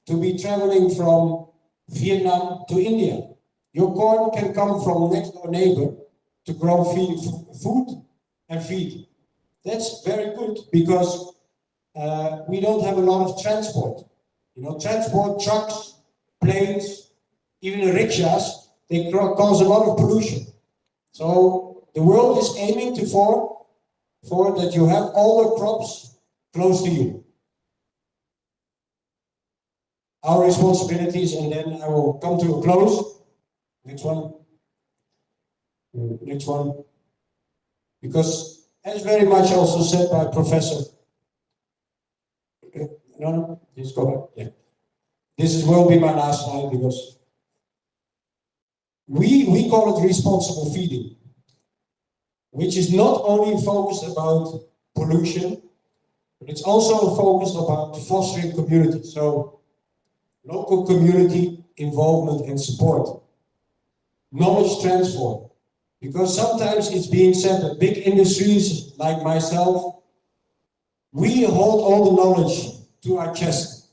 to be traveling from Vietnam to India. Your corn can come from next door neighbor to grow food and feed. That's very good, because we don't have a lot of transport. Transport, trucks, planes, even the rickshaws, they cause a lot of pollution. So the world is aiming for that you have all the crops close to you. Our responsibilities, and then I will come to a close. Next one. Next one. Because as very much also said by Professor. No, please go back. Yeah. This will be my last slide, because we call it responsible feeding, which is not only focused about pollution, but it's also focused about fostering community. So local community involvement and support. Knowledge transfer. Because sometimes it's being said that big industries like myself, we hold all the knowledge to our chest.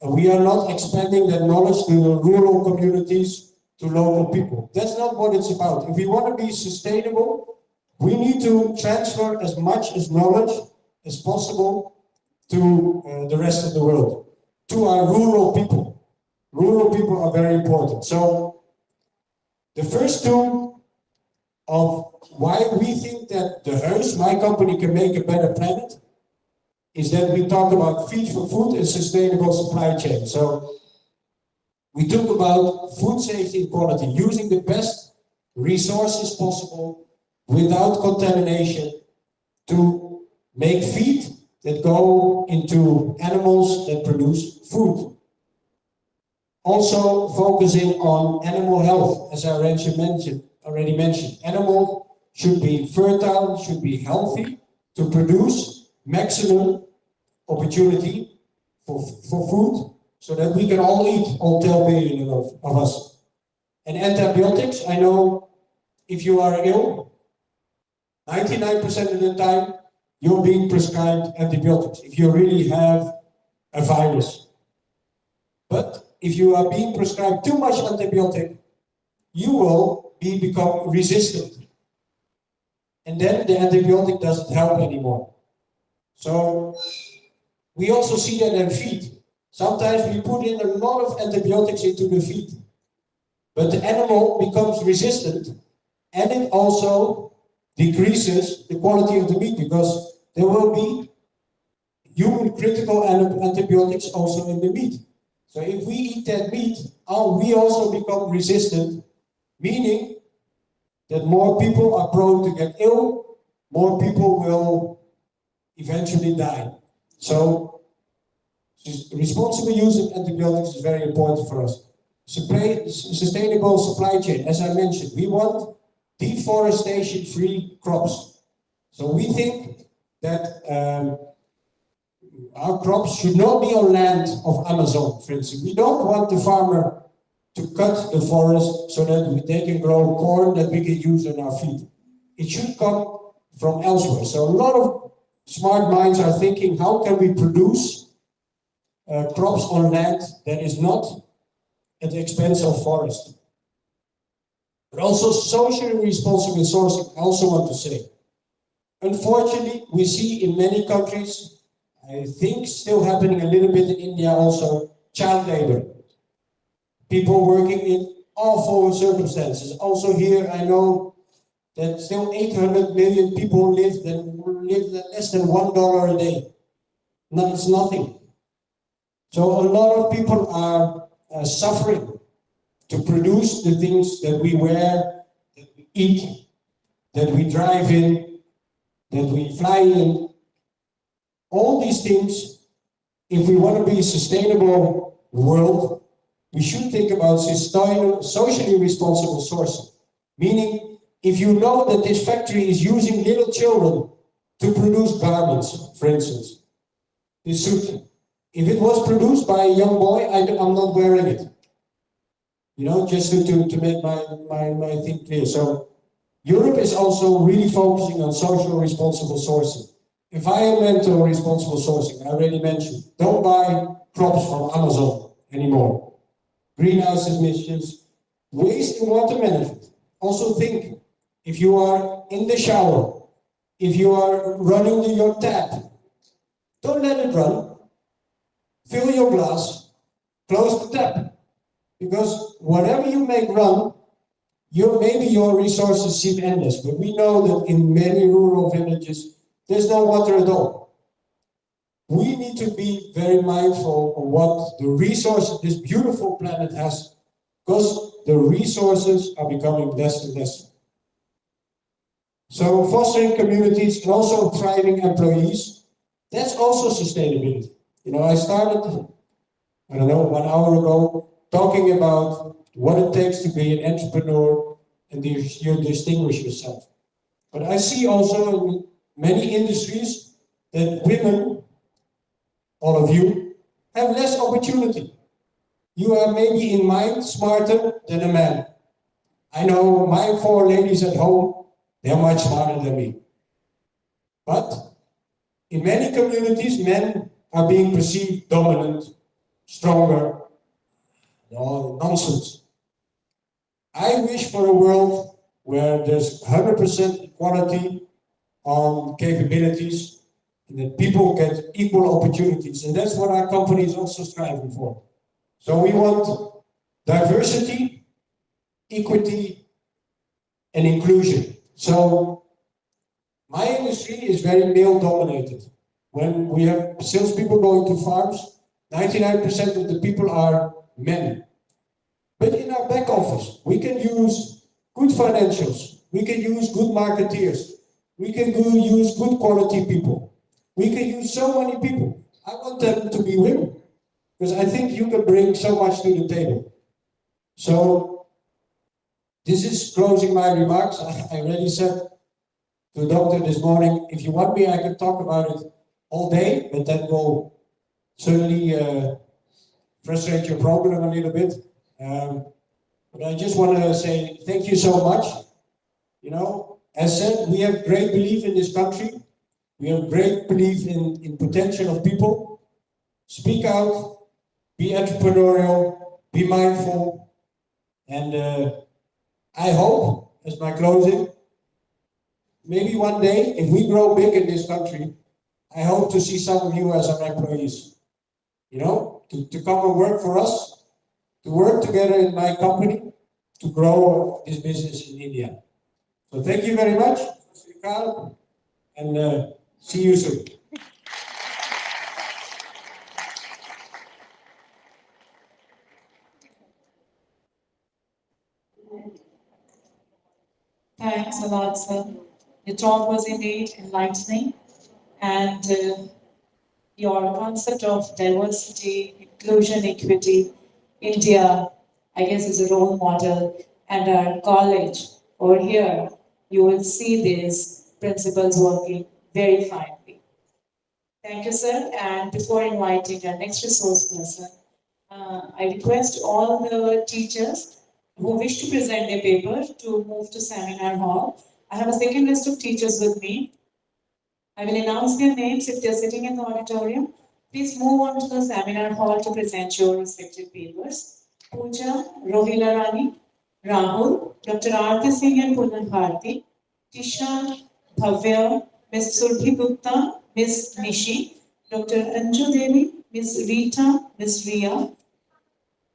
And we are not expanding that knowledge to the rural communities, to local people. That's not what it's about. If we want to be sustainable, we need to transfer as much as knowledge as possible to the rest of the world, to our rural people. Rural people are very important. So the first two of why we think that the Heus, my company, can make a better planet, is that we talk about feed for food and sustainable supply chain. So we talk about food safety and quality, using the best resources possible without contamination to make feed that go into animals that produce food. Also focusing on animal health, as I already mentioned. Animal should be fertile, should be healthy to produce maximum opportunity for food, so that we can all eat, all 10 billion of us. And antibiotics, I know if you are ill, 99% of the time you're being prescribed antibiotics if you really have a virus. But if you are being prescribed too much antibiotic, you will become resistant. And then the antibiotic doesn't help anymore. So we also see that in feed. Sometimes we put in a lot of antibiotics into the feed, but the animal becomes resistant, and it also decreases the quality of the meat because there will be human critical antibiotics also in the meat. So if we eat that meat, we also become resistant, meaning that more people are prone to get ill, more people will eventually die. So responsible use of antibiotics is very important for us. Sustainable supply chain, as I mentioned, we want deforestation-free crops. So we think that our crops should not be on land of Amazon, for instance. We don't want the farmer to cut the forest so that they can grow corn that we can use in our feed. It should come from elsewhere. So a lot of smart minds are thinking, how can we produce crops on land that is not at the expense of forest? But also socially responsible sourcing, I also want to say. Unfortunately, we see in many countries, I think still happening a little bit in India also, child labor. People working in awful circumstances. Also here, I know that still 800 million people live less than $1 a day. No, it's nothing. So a lot of people are suffering to produce the things that we wear, that we eat, that we drive in, that we fly in. All these things, if we want to be a sustainable world, we should think about socially responsible sourcing. Meaning, if you know that this factory is using little children to produce garments, for instance, this suit, if it was produced by a young boy, I'm not wearing it. You know, just to make my thing clear. So Europe is also really focusing on social responsible sourcing. Environmental responsible sourcing, I already mentioned. Don't buy crops from Amazon anymore. Greenhouse emissions, waste and water management. Also think, if you are in the shower, if you are running your tap, don't let it run. Fill your glass, close the tap. Because whatever you make run, maybe your resources seem endless, but we know that in many rural villages, there's no water at all. We need to be very mindful of what the resources this beautiful planet has, because the resources are becoming less and less. So fostering communities and also thriving employees, that's also sustainability. You know, I started, I don't know, 1 hour ago, talking about what it takes to be an entrepreneur and you distinguish yourself. But I see also in many industries that women, all of you, have less opportunity. You are maybe in mind smarter than a man. I know my 4 ladies at home, they're much smarter than me. But in many communities, men are being perceived dominant, stronger. No, nonsense. I wish for a world where there's 100% equality on capabilities and that people get equal opportunities. And that's what our company is also striving for. So we want diversity, equity, and inclusion. So my industry is very male dominated. When we have salespeople going to farms, 99% of the people are men. But in our back office, we can use good financials, we can use good marketeers, we can use good quality people. We can use so many people. I want them to be women, because I think you can bring so much to the table. So, this is closing my remarks. I already said to the doctor this morning, if you want me, I can talk about it all day, but that will certainly frustrate your program a little bit. But I just want to say thank you so much. You know, as said, we have great belief in this country. We have great belief in potential of people. Speak out, be entrepreneurial, be mindful. And I hope, as my closing, maybe one day, if we grow big in this country, I hope to see some of you as our employees. You know, to come and work for us, to work together in my company, to grow this business in India. So thank you very much, Srikal, and see you soon. Thanks a lot, sir. Your talk was indeed enlightening, and your concept of diversity, inclusion, equity, India, I guess, is a role model, and our college over here, you will see these principles working very finely. Thank you, sir. And before inviting our next resource person, I request all the teachers who wish to present their paper to move to seminar hall. I have a second list of teachers with me. I will announce their names if they're sitting in the auditorium. Please move on to the seminar hall to present your respective papers. Pooja, Rohila Rani, Rahul, Dr. Aarti Singh and Punal Bharti, Tisha, Bhavya, Ms. Surabhi Gupta, Ms. Nishi, Dr. Anju Devi, Ms. Rita, Ms. Ria,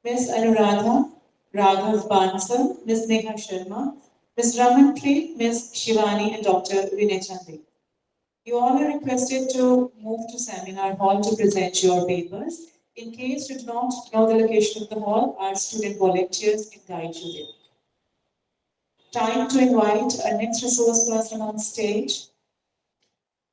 Ms. Anuradha, Raghav Bansal, Ms. Neha Sharma, Ms. Ramanpreet, Ms. Shivani, and Dr. Vinay Chande. You all are requested to move to seminar hall to present your papers. In case you do not know the location of the hall, our student volunteers can guide you there. Time to invite our next resource person on stage.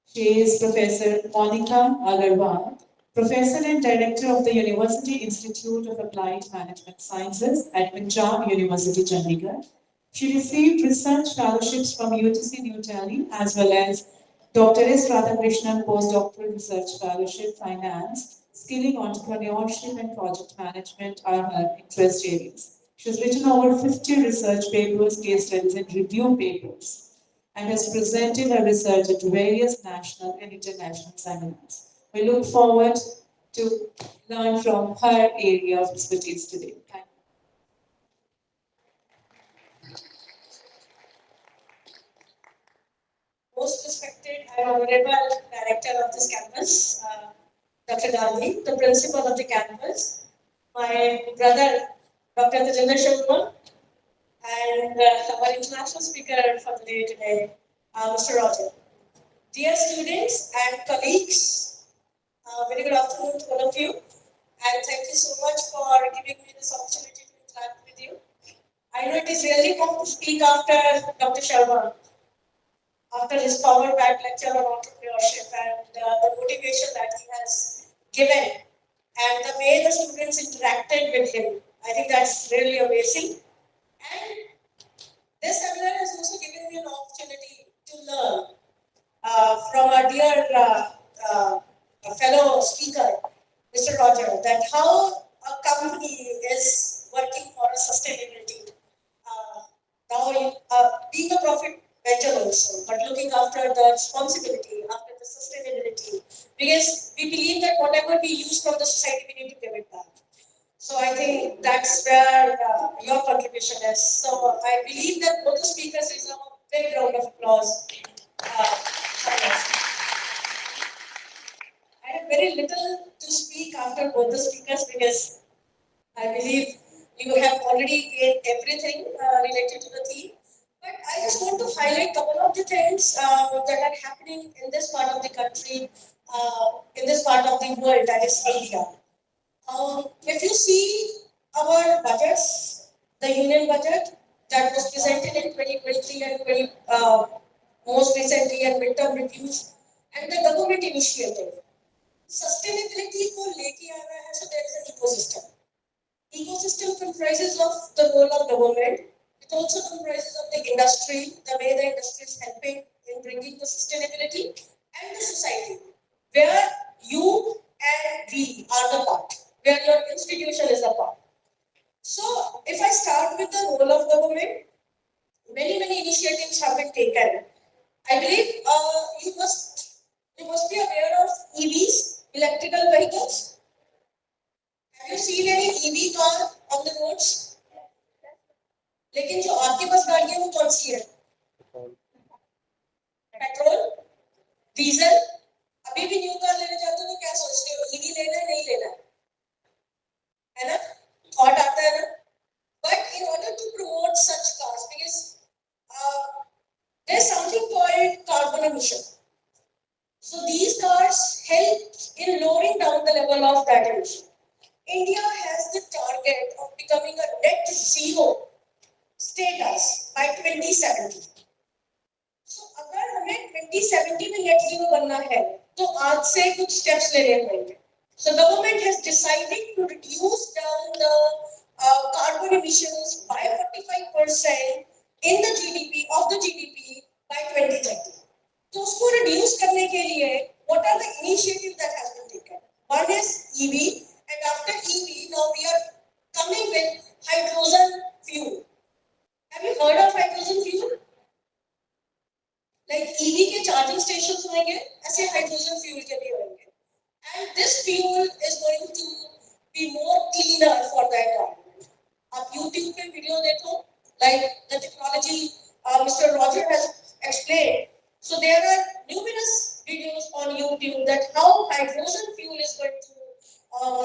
She is Professor Monica Agarwal, Professor and Director of the University Institute of Applied Management Sciences at Punjab University, Chandigarh. She received research fellowships from UTC New Delhi as well as Dr. S. Radhakrishnan Postdoctoral Research Fellowship, Finance, Skilling Entrepreneurship and Project Management are her interest areas. She has written over 50 research papers, case studies, and review papers, and has presented her research at various national and international seminars. We look forward to learn from her area of expertise today. Thank you. Most respected and honorable director of this campus, Dr. Gandhi, the principal of the campus, my brother, Dr. Tajendra Sharma, and our international speaker for the day today, Mr. Roger. Dear students and colleagues, very good afternoon to all of you, and thank you so much for giving me this opportunity to interact with you. I know it is really tough to speak after Dr. Sharma, after his power-packed lecture on entrepreneurship and the motivation that he has given and the way the students interacted with him. I think that's really amazing. And this seminar has also given me an opportunity to learn from our dear fellow speaker, Mr. Roger, that how a company is working for a sustainability. Now, being a profit venture also, but looking after the responsibility, after the sustainability, because we believe that whatever we use from the society, we need to give it back. So I think that's where your contribution is. So I believe that both the speakers deserve a big round of applause. I have very little to speak after both the speakers because I believe you have already gained everything related to the theme. But I just want to highlight a couple of the things that are happening in this part of the country, in this part of the world, that is India. If you see our budgets, the union budget that was presented in 2023 and most recently and midterm reviews, and the government initiative, sustainability को लेके आ रहा है, so there is an ecosystem. Ecosystem comprises of the role of government. It also comprises of the industry, the way the industry is helping in bringing the sustainability, and the society, where you and we are the part, where your institution is a part. So, if I start with the role of government, many initiatives have been taken. I believe you must be aware of EVs, electrical vehicles. Have you seen any EV car on the roads? लेकिन जो आपके पास गाड़ी है वो कौन सी है? Petrol, diesel. अभी भी न्यू कार लेने जाते हो तो क्या सोचते हो? ईवी लेना है नहीं लेना है? है ना, thought आता है ना. But in order to promote such cars, because there's something called carbon emission. So these cars help in lowering down the level of that emission. India has the target of becoming a net zero status by 2070. So अगर हमें 2070 में net zero बनना है, तो आज से कुछ steps लेने होंगे. So government has decided to reduce down the carbon emissions by 45% in the GDP of the GDP by 2030. तो उसको reduce करने के लिए what are the initiatives that has been taken? One is EV, and after EV now we are coming with hydrogen fuel. Have you heard of hydrogen fuel? Like EV के charging stations होंगे, ऐसे hydrogen fuel के भी होंगे. And this fuel is going to be more cleaner for the environment. आप YouTube पे video देखो, like the technology Mr. Roger has explained. So there are numerous videos on YouTube that how hydrogen fuel is going to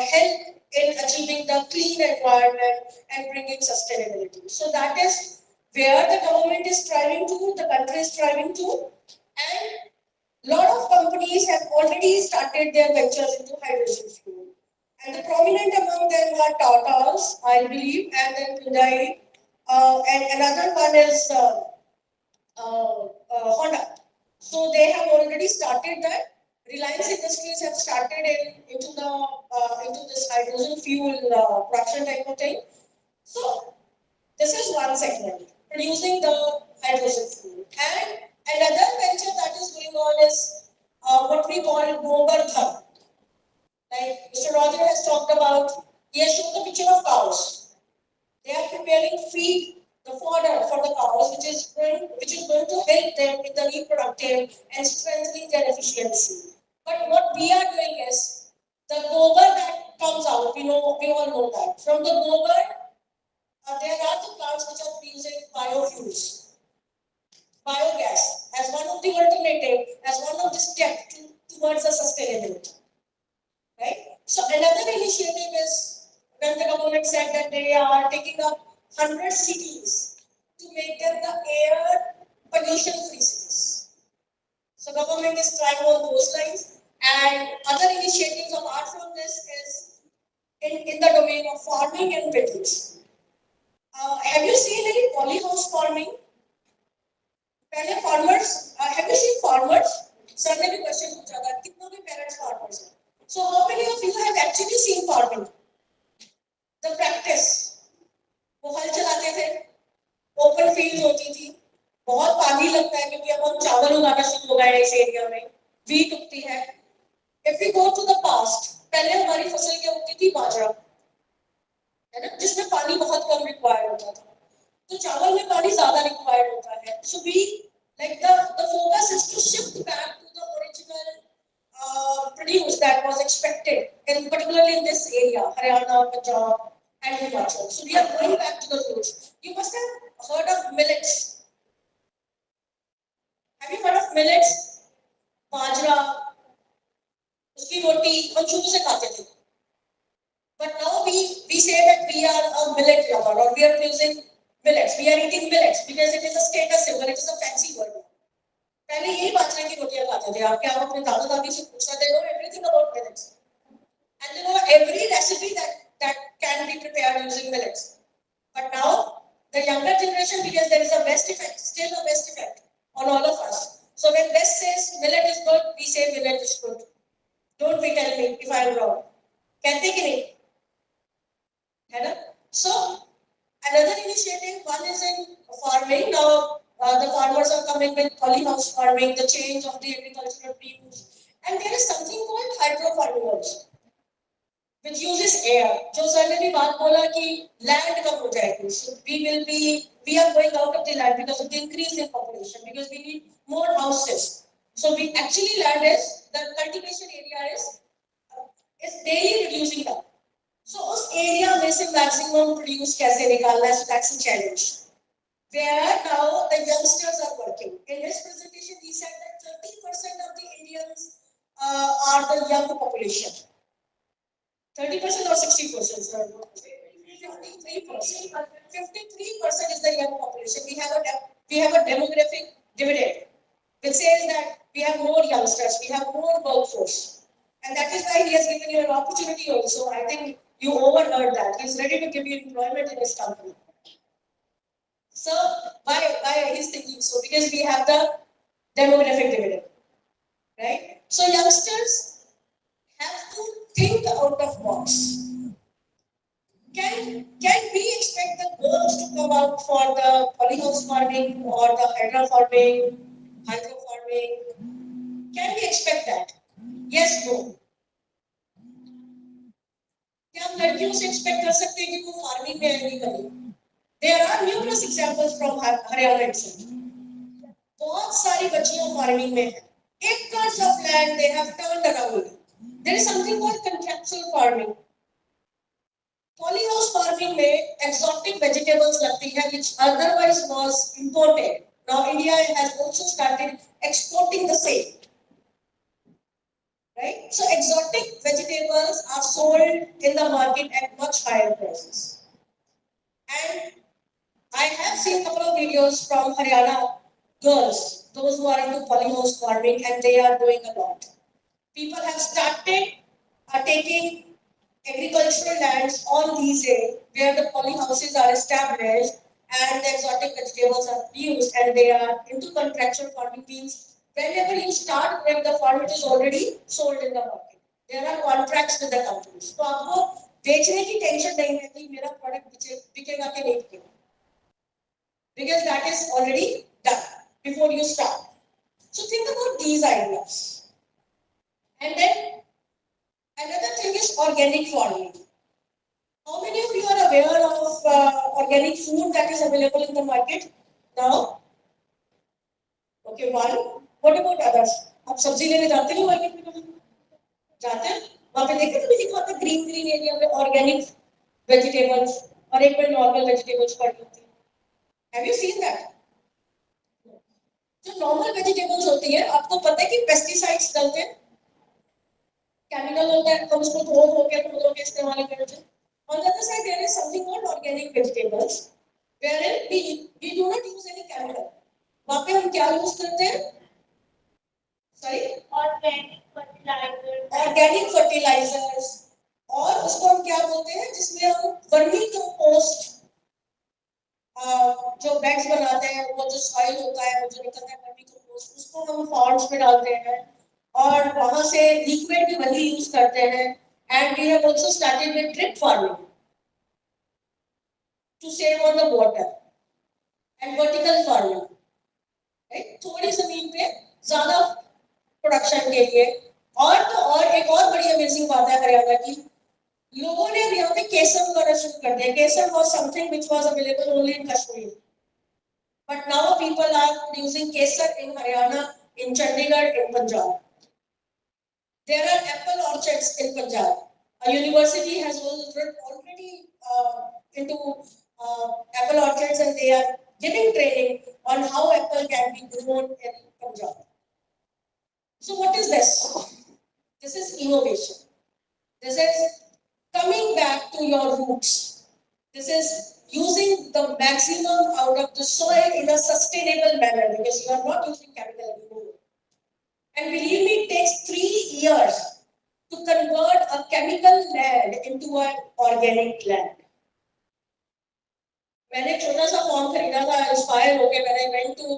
help in achieving the clean environment and bringing sustainability. So that is where the government is striving to, the country is striving to, and lot of companies have already started their ventures into hydrogen fuel. And the prominent among them are Tata's, I believe, and then Hyundai, and another one is Honda. So they have already started that. Reliance Industries have started into this hydrogen fuel production type of thing. So this is one segment, producing the hydrogen fuel. And another venture that is going on is what we call Govardhan. Like Mr. Roger has talked about, he has shown the picture of cows. They are preparing feed, the fodder for the cows, which is going to help them in the reproductive and strengthening their efficiency. But what we are doing is the gobar that comes out. We all know that from the gobar, there are the plants which are producing biofuels, biogas as one of the alternative, as one of the steps towards the sustainability. Right? So another initiative is when the government said that they are taking up 100 cities to make them the air pollution-free cities. So government is trying on those lines. And other initiatives apart from this is in the domain of farming and business. Have you seen any polyhouse farming? Farmers, have you seen farmers? Sir ने भी question पूछा था, कितनों के parents farmers हैं? So how many of you have actually seen farming? The practice. वो हल चलाते थे, open fields होती थी, बहुत पानी लगता है क्योंकि अब हम चावल उगाना शुरू हो गए इस एरिया में, wheat उगती है. If we go to the past, पहले हमारी फसल क्या उगती थी? बाजरा, है ना, जिसमें पानी बहुत कम रिक्वायर्ड होता था. तो चावल में पानी ज्यादा रिक्वायर्ड होता है. So we like the focus is to shift back to the original produce that was expected, and particularly in this area, Haryana, Punjab, and Himachal. So we are going back to the roots. You must have heard of millets. Have you heard of millets? Bajra, उसकी रोटी हम शुरू से खाते थे. But now we say that we are a millet lover or we are using millets. We are eating millets because it is a status symbol. It is a fancy word. पहले यही बाजरे की रोटियां खाते थे. आप क्या अपने दादा दादी से पूछना, they know everything about millets, and they know every recipe that can be prepared using millets. But now the younger generation, because there is a best effect, still a best effect on all of us. So when West says millet is good, we say millet is good. Don't be tell me if I am wrong. कहते कि नहीं? है ना? So another initiative, one is in farming. Now the farmers are coming with polyhouse farming, the change of the agricultural produce, and there is something called hydrofarming also, which uses air. जो sir ने भी बात बोला कि land कम हो जाएगी. So we are going out of the land because of the increase in population, because we need more houses. So we actually land is the cultivation area is daily reducing down. So उस area में से maximum produce कैसे निकालना है? So that's a challenge. Where now the youngsters are working. In his presentation, he said that 30% of the Indians are the young population. 30% or 60%, sir? 53%. 53% is the young population. We have a demographic dividend, which says that we have more youngsters, we have more workforce. And that is why he has given you an opportunity also. I think you overheard that. He's ready to give you employment in his company. So why he's thinking so? Because we have the demographic dividend, right? So youngsters have to think out of box. Can we expect the girls to come out for the polyhouse farming or the hydro farming? Can we expect that? Yes, no. क्या हम लड़कियों से expect कर सकते हैं कि वो farming में आएंगी कभी? There are numerous examples from Haryana itself. बहुत सारी बच्चियां फार्मिंग में हैं. Acres of land they have turned around. There is something called contractual farming. Polyhouse farming में exotic vegetables लगती है which otherwise was imported. Now India has also started exporting the same. Right? So exotic vegetables are sold in the market at much higher prices. And I have seen a couple of videos from Haryana girls, those who are into polyhouse farming, and they are doing a lot. People have started taking agricultural lands on these days where the polyhouses are established and the exotic vegetables are produced, and they are into contractual farming means whenever you start growing the farm, it is already sold in the market. There are contracts with the companies. तो आपको बेचने की tension नहीं है कि मेरा product बिकेगा कि नहीं बिकेगा. Because that is already done before you start. So think about these ideas. And then another thing is organic farming. How many of you are aware of organic food that is available in the market now? Okay, one. What about others? आप सब्जी लेने जाते हो market में कभी? जाते हैं? वहाँ पे देखते हैं लिखा होता है ग्रीन एरिया में ऑर्गेनिक वेजिटेबल्स और एक में नॉर्मल वेजिटेबल्स पड़ी होती है. Have you seen that? जो नॉर्मल वेजिटेबल्स होती है आपको पता है कि पेस्टिसाइड्स डालते हैं, केमिकल होता है, हम उसको धो के इस्तेमाल करते हैं. On the other side, there is something called organic vegetables, wherein we do not use any chemical. वहाँ पे हम क्या यूज करते हैं? Sorry? Organic fertilizers. और उसको हम क्या बोलते हैं जिसमें हम वर्मी कंपोस्ट जो बैग्स बनाते हैं, वो जो सॉइल होता है, वो जो निकलता है वर्मी कंपोस्ट, उसको हम फार्म्स में डालते हैं और वहां से लिक्विड भी वही यूज करते हैं. And we have also started with drip farming to save on the water and vertical farming. Right? थोड़ी जमीन पे ज्यादा प्रोडक्शन के लिए. और एक और बड़ी अमेजिंग बात है हरियाणा की, लोगों ने यहाँ पे केसर उगाना शुरू कर दिया. केसर was something which was available only in Kashmir, but now people are producing kesar in Haryana, in Chandigarh, in Punjab. There are apple orchards in Punjab. A university has already into apple orchards, and they are giving training on how apple can be grown in Punjab. So what is this? This is innovation. This is coming back to your roots. This is using the maximum out of the soil in a sustainable manner, because you are not using chemical anymore. And believe me, it takes 3 years to convert a chemical land into an organic land. मैंने छोटा सा form खरीदा था inspire होके. मैंने went to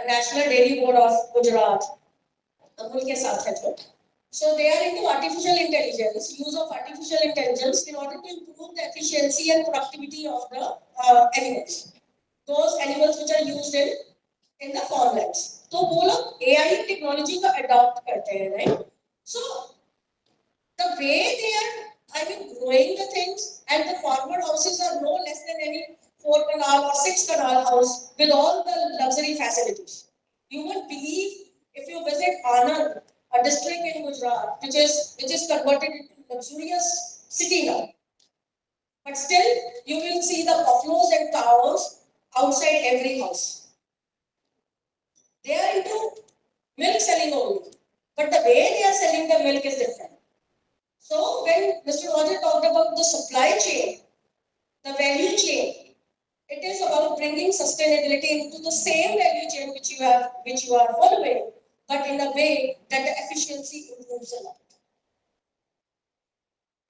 national dairy board of Gujarat, Amul के साथ है जो. So they are into artificial intelligence, use of artificial intelligence in order to improve the efficiency and productivity of the animals. Those animals which are used in the farmlands. तो वो लोग AI technology का adopt करते हैं, right? So the way they are, growing the things, and the farmer houses are no less than any 4 canal or 6 canal house with all the luxury facilities. You won't believe if you visit Anand, a district in Gujarat, which is converted into luxurious city now. But still, you will see the buffaloes and cows outside every house. They are into milk selling only, but the way they are selling the milk is different. So when Mr. Roger talked about the supply chain, the value chain, it is about bringing sustainability into the same value chain which you are following, but in a way that the efficiency improves a lot.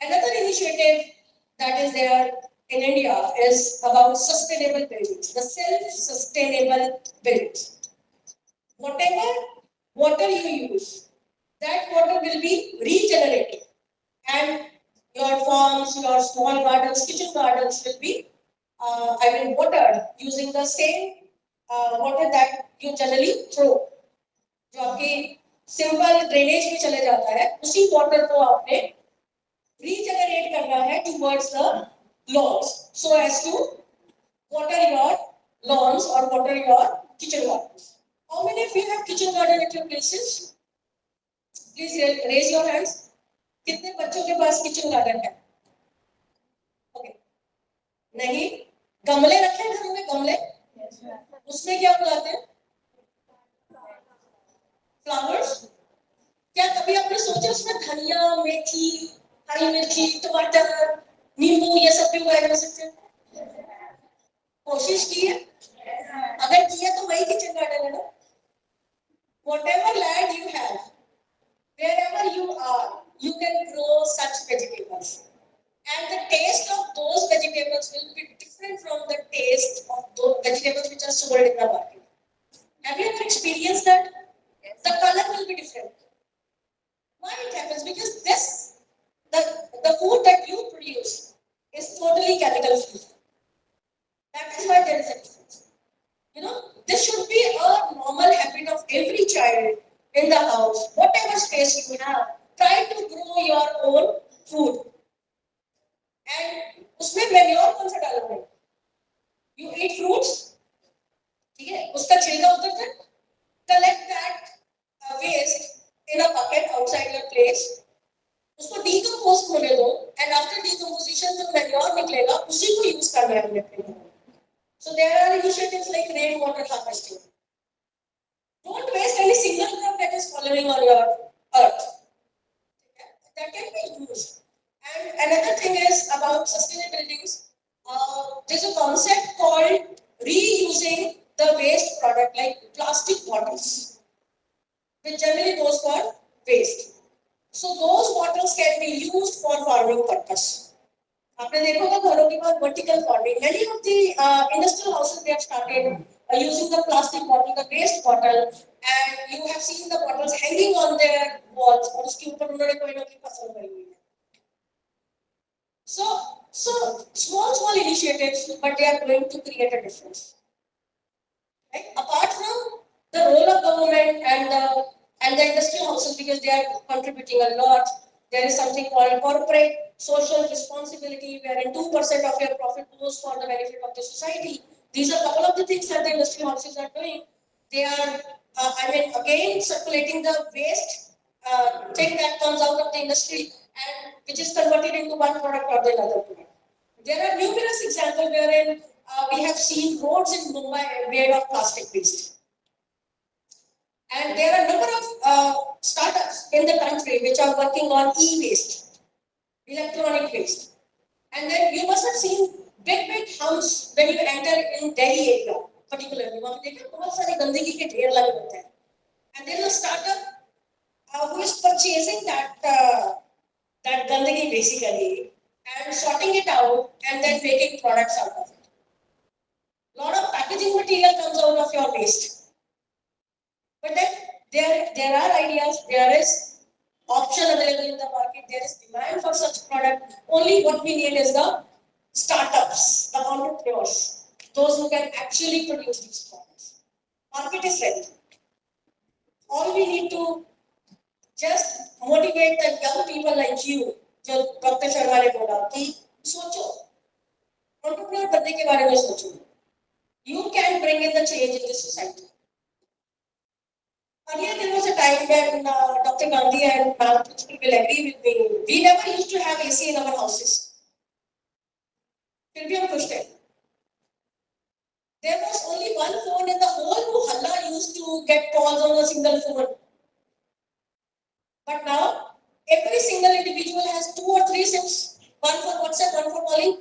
Another initiative that is there in India is about sustainable buildings, the self-sustainable buildings. Whatever water you use, that water will be regenerated, and your farms, your small gardens, kitchen gardens will be, watered using the same water that you generally throw. जो आपके simple drainage में चले जाता है, उसी water को आपने regenerate करना है towards the lawns, so as to water your lawns or water your kitchen gardens. How many of you have kitchen garden at your places? Please raise your hands. कितने बच्चों के पास किचन गार्डन है? Okay, नहीं, गमले रखे हैं घरों में, गमले, उसमें क्या उगाते हैं? फ्लावर्स. क्या कभी आपने सोचा उसमें धनिया, मेथी, हरी मिर्ची, टमाटर, नींबू ये सब भी उगाए जा सकते हैं? कोशिश की है? अगर की है तो वही किचन गार्डन है ना? Whatever land you have, wherever you are, you can grow such vegetables. And the taste of those vegetables will be different from the taste of those vegetables which are sold in the market. Have you ever experienced that? The color will be different. Why it happens? Because the food that you produce is totally chemical free. That is why there is a difference. You know, this should be a normal habit of every child in the house. Whatever space you have, try to grow your own food. And उसमें manure कौन सा डालोगे? You eat fruits, ठीक है? उसका छिलका उतारते, collect that waste in a bucket outside your place. उसको decompose होने दो, and after decomposition जो manure निकलेगा, उसी को use करना है अपने पे. So there are initiatives like rainwater harvesting. Don't waste any single drop that is falling on your earth. That can be used. And another thing is about sustainable buildings. There's a concept called reusing the waste product, like plastic bottles, which generally goes for waste. So those bottles can be used for farming purpose. आपने देखा होगा घरों के पास vertical farming. Many of the industrial houses they have started using the plastic bottle, the waste bottle, and you have seen the bottles hanging on their walls. और उसके ऊपर उन्होंने कोई ना कोई फसल करी हुई है. So small initiatives, but they are going to create a difference. Right? Apart from the role of government and the industrial houses, because they are contributing a lot, there is something called corporate social responsibility, wherein 2% of your profit goes for the benefit of the society. These are a couple of the things that the industrial houses are doing. They are, again circulating the waste thing that comes out of the industry and which is converted into one product or the other product. There are numerous examples wherein we have seen roads in Mumbai made of plastic waste. And there are a number of startups in the country which are working on e-waste, electronic waste. And then you must have seen big humps when you enter in Delhi area, particularly. वहाँ पे देखा बहुत सारे गंदगी के ढेर लगे होते हैं. And there is a startup who is purchasing that gandagi basically and sorting it out and then making products out of it. Lot of packaging material comes out of your waste. But then there are ideas, there is option available in the market, there is demand for such product. Only what we need is the startups, the entrepreneurs, those who can actually produce these products. Market is ready. All we need to just motivate the young people like you, जो doctor Sharma ने बोला कि सोचो, entrepreneur बनने के बारे में सोचो. You can bring in the change in this society. Earlier there was a time when Dr. Gandhi and people will agree with me. We never used to have AC in our houses. फिर भी हम खुश थे. There was only one phone in the whole Mohalla used to get calls on a single phone. But now every single individual has or three SIMs, one for WhatsApp, one for calling,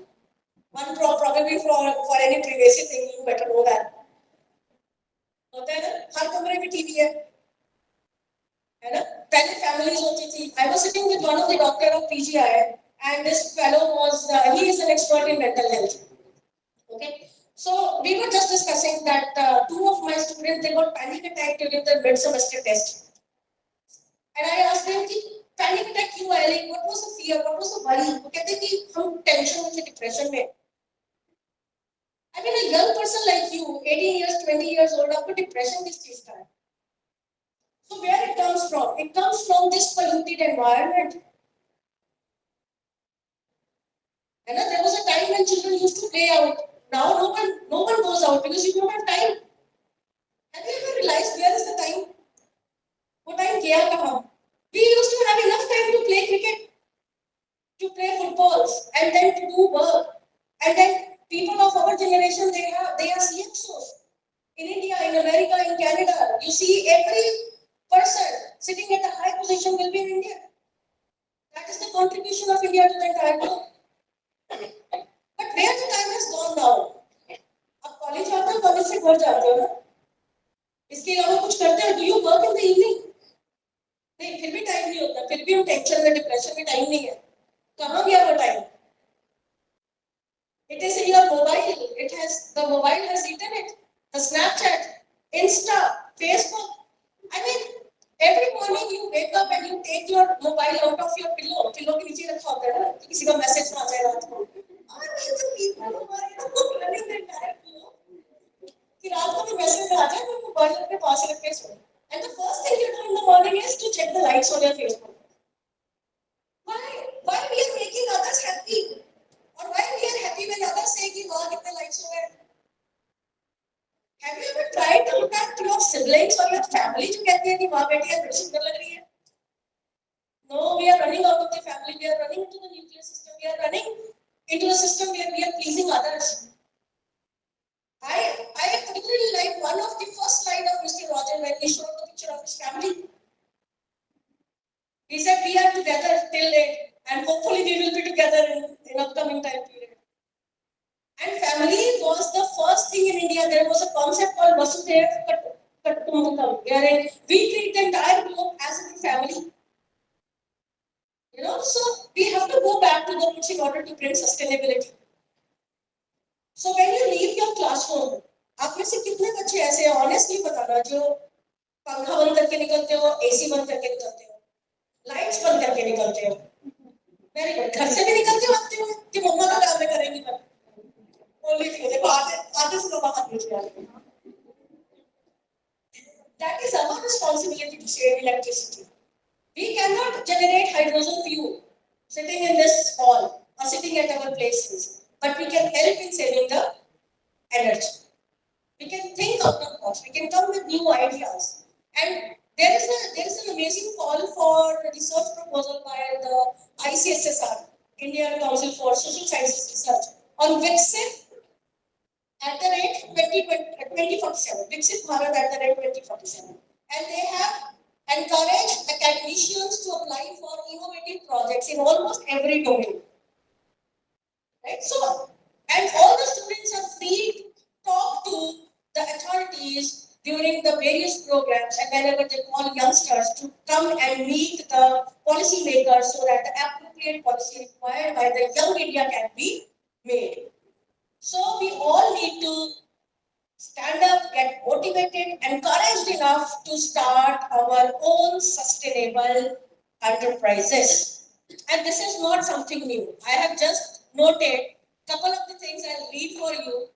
one probably for any privacy thing, you better know that. होता है ना, हर कमरे में TV है ना? पहले families होती थी. I was sitting with one of the doctor of PGI, and this fellow was he is an expert in mental health. Okay, so we were just discussing that two of my students, they got panic attack during the mid semester test, and I asked them कि panic attack क्यों आया, like what was the fear, what was the worry? वो कहते कि हम tension में थे, depression में. I mean, a young person like you, 18 years, 20 years old, आपको depression किस चीज का है? So where it comes from? It comes from this polluted environment. And there was a time when children used to play out. Now no one goes out because you don't have time. Have you ever realized where is the time? What time gaya kahan? We used to have enough time to play cricket, to play footballs, and then to do work. And then people of our generation, they are CXOs. In India, in America, in Canada, you see every person sitting at a high position will be in India. That is the contribution of India to the entire world. But where the time has gone now? आप college आते हो, college से घर जाते हो ना? इसके अलावा कुछ करते हो? Do you work in the evening? नहीं, फिर भी टाइम नहीं होता, फिर भी हम टेंशन में, डिप्रेशन में टाइम नहीं है. कहाँ गया वो time? It is in your mobile. The mobile has internet, the Snapchat, Insta, Facebook. I mean, every morning you wake up and you take your mobile out of your pillow. Pillow के नीचे रखा होता है ना, कि किसी का message ना आ जाए रात को. I mean, the people who are running the entire pillow. कि रात को भी मैसेज आ जाए, तो मोबाइल अपने पास रख के सो. And the first thing you do in the morning is to check the likes on your Facebook. Why we are making others happy? Or why we are happy when others say कि वाह कितने likes हो गए? Have you ever tried to look at your siblings or your family जो कहते हैं कि वाह बेटी यार बड़ी सुंदर लग रही है? No, we are running out of the family. We are running into the nuclear system. We are running into the system where we are pleasing others. I particularly like one of the first slide of Mr. Roger when he showed the picture of his family. He said we are together till date, and hopefully we will be together in upcoming time period. And family was the first thing in India. There was a concept called Vasudev Kutumbakam, wherein we treat the entire globe as a family. So we have to go back to the roots in order to bring sustainability. So when you leave your classroom, आप में से कितने बच्चे ऐसे हैं, honestly बताना, जो पंखा बंद करके निकलते हो, AC बंद करके निकलते हो, लाइट्स बंद करके निकलते हो? Very good. घर से भी निकलते हो आते हो कि मम्मा का काम करेंगी मैं? Only few. देखो आधे से लोग बाहर निकल जाते हैं. That is our responsibility to save electricity. We cannot generate hydrogen fuel sitting in this hall or sitting at our places, but we can help in saving the energy. We can think out of the box. We can come with new ideas. And there is an amazing call for a research proposal by the ICSSR, Indian Council for Social Sciences Research, on Viksit at the rate 2047. Viksit Bharat at the rate 2047. And they have encouraged academicians to apply for innovative projects in almost every domain. Right? So, and all the students are free to talk to the authorities during the various programs and whenever they call youngsters to come and meet the policy makers so that the appropriate policy required by the young India can be made. So we all need to stand up, get motivated, encouraged enough to start our own sustainable enterprises. And this is not something new. I have just noted a couple of the things I'll read for you.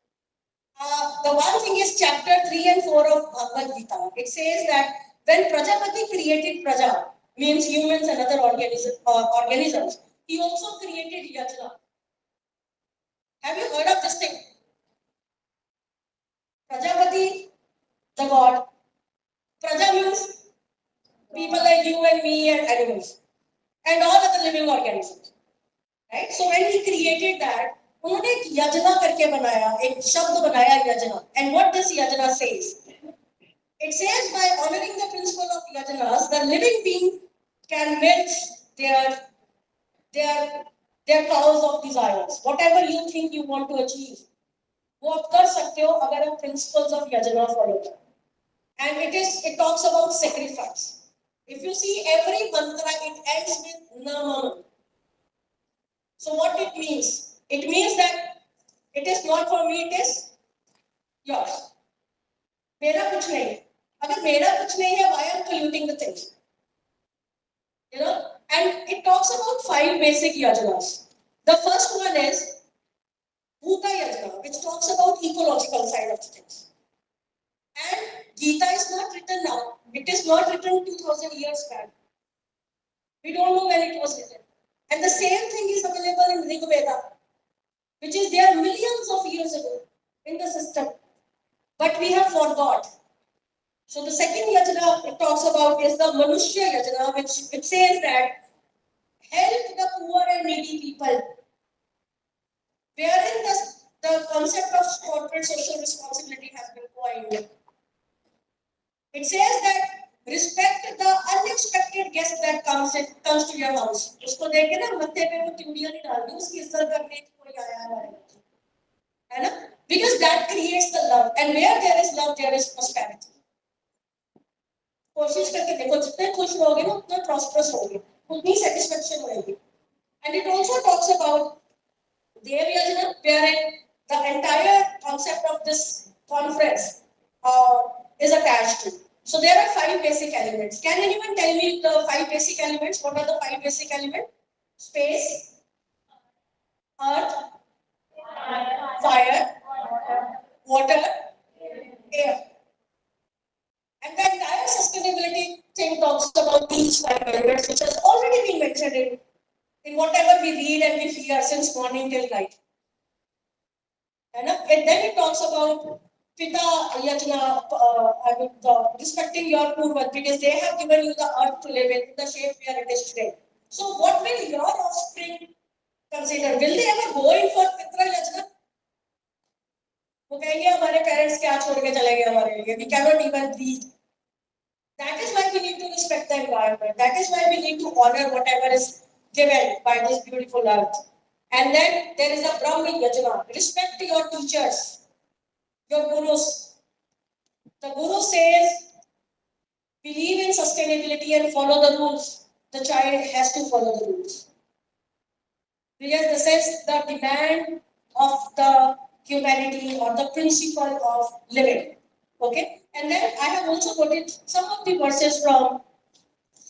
The one thing is chapter 3 and 4 of Bhagavad Gita. It says that when Prajapati created Praja, means humans and other organisms, he also created Yajna. Have you heard of this thing? Prajapati, the god. Praja means people like you and me and animals and all other living organisms. Right? So when he created that, उन्होंने एक यजना करके बनाया, एक शब्द बनाया यजना. And what this yajna says? It says by honoring the principle of yajanas, the living being can melt their their cause of desires. Whatever you think you want to achieve, वो आप कर सकते हो अगर आप principles of yajna follow करो. And it talks about sacrifice. If you see every mantra, it ends with Namam. So what it means? It means that it is not for me, it is yours. मेरा कुछ नहीं है. अगर मेरा कुछ नहीं है, why am I polluting the things? You know, and it talks about 5 basic yajanas. The first one is Bhuta Yajna, which talks about ecological side of things. And Gita is not written now. It is not written 2000 years back. We don't know when it was written. And the same thing is available in Rig Veda, which is there millions of years ago in the system. But we have forgot. So the second yajna it talks about is the Manushya Yajna, which says that help the poor and needy people. Wherein the concept of corporate social responsibility has been coined. It says that respect the unexpected guest that comes to your house. उसको देख के ना मत्थे पे वो चूड़ियां नहीं डालनी, उसकी इज्जत करने की कोई आया है ना? Because that creates the love, and where there is love, there is prosperity. कोशिश करके देखो, जितने खुश रहोगे ना उतना prosperous होगे, उतनी satisfaction होगी. And it also talks about Dev Yajna, wherein the entire concept of this conference is attached to. So there are 5 basic elements. Can anyone tell me the 5 basic elements? What are the 5 basic elements? Space, earth, fire, water, air. And the entire sustainability thing talks about these 5 elements, which has already been mentioned in whatever we read and we hear since morning till night. And then it talks about Pita Yajna, respecting your Purvat, because they have given you the earth to live in, the shape where it is today. So what will your offspring consider? Will they ever go in for Pitra Yajna? वो कहेंगे हमारे parents क्या छोड़ के चले गए हमारे लिए? We cannot even breathe. That is why we need to respect the environment. That is why we need to honor whatever is given by this beautiful earth. And then there is a Brahmi Yajna. Respect your teachers, your gurus. The guru says, believe in sustainability and follow the rules. The child has to follow the rules. Because this is the demand of the humanity or the principle of living. Okay? And then I have also quoted some of the verses from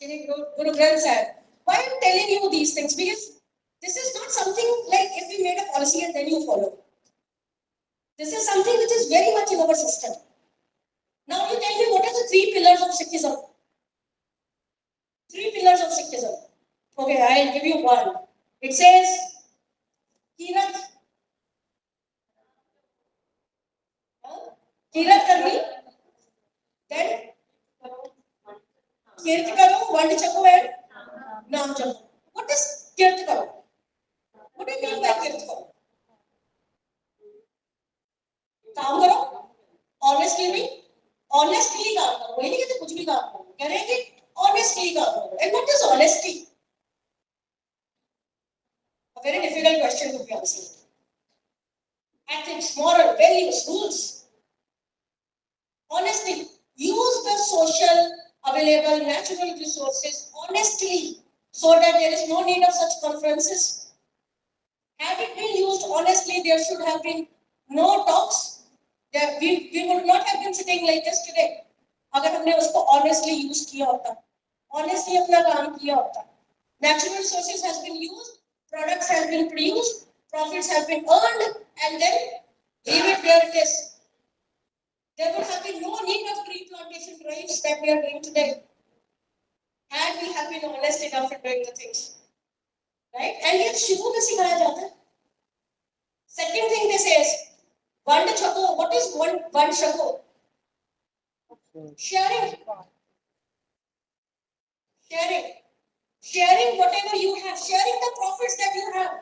Guru Granth Sahib. Why I am telling you these things? Because this is not something like if we made a policy and then you follow. This is something which is very much in our system. Now you tell me what are the 3 pillars of Sikhism? 3 pillars of Sikhism. Okay, I will give you one. It says, Kirat. Kirat karni. Then, Kirat karo, Vand chako and Naam chako. What is Kirat karo? What do you mean by Kirat karo? काम करो, honestly भी, honestly काम करो, वही नहीं कहते कुछ भी काम करो, कह रहे हैं कि honestly काम करो. And what is honesty? A very difficult question to be answered. Ethics, moral, values, rules. Honesty. Use the social available natural resources honestly so that there is no need of such conferences. Had it been used honestly, there should have been no talks. We would not have been sitting like this today. अगर हमने उसको honestly use किया होता, honestly अपना काम किया होता. Natural resources has been used, products have been produced, profits have been earned, and then leave it where it is. There would have been no need of tree plantation drives that we are doing today. Had we have been honest enough in doing the things, right? And yet शुरू में सिखाया जाता है. Second thing they say is, Vand chako. What is Vand chako? Sharing. Sharing. Sharing whatever you have. Sharing the profits that you have.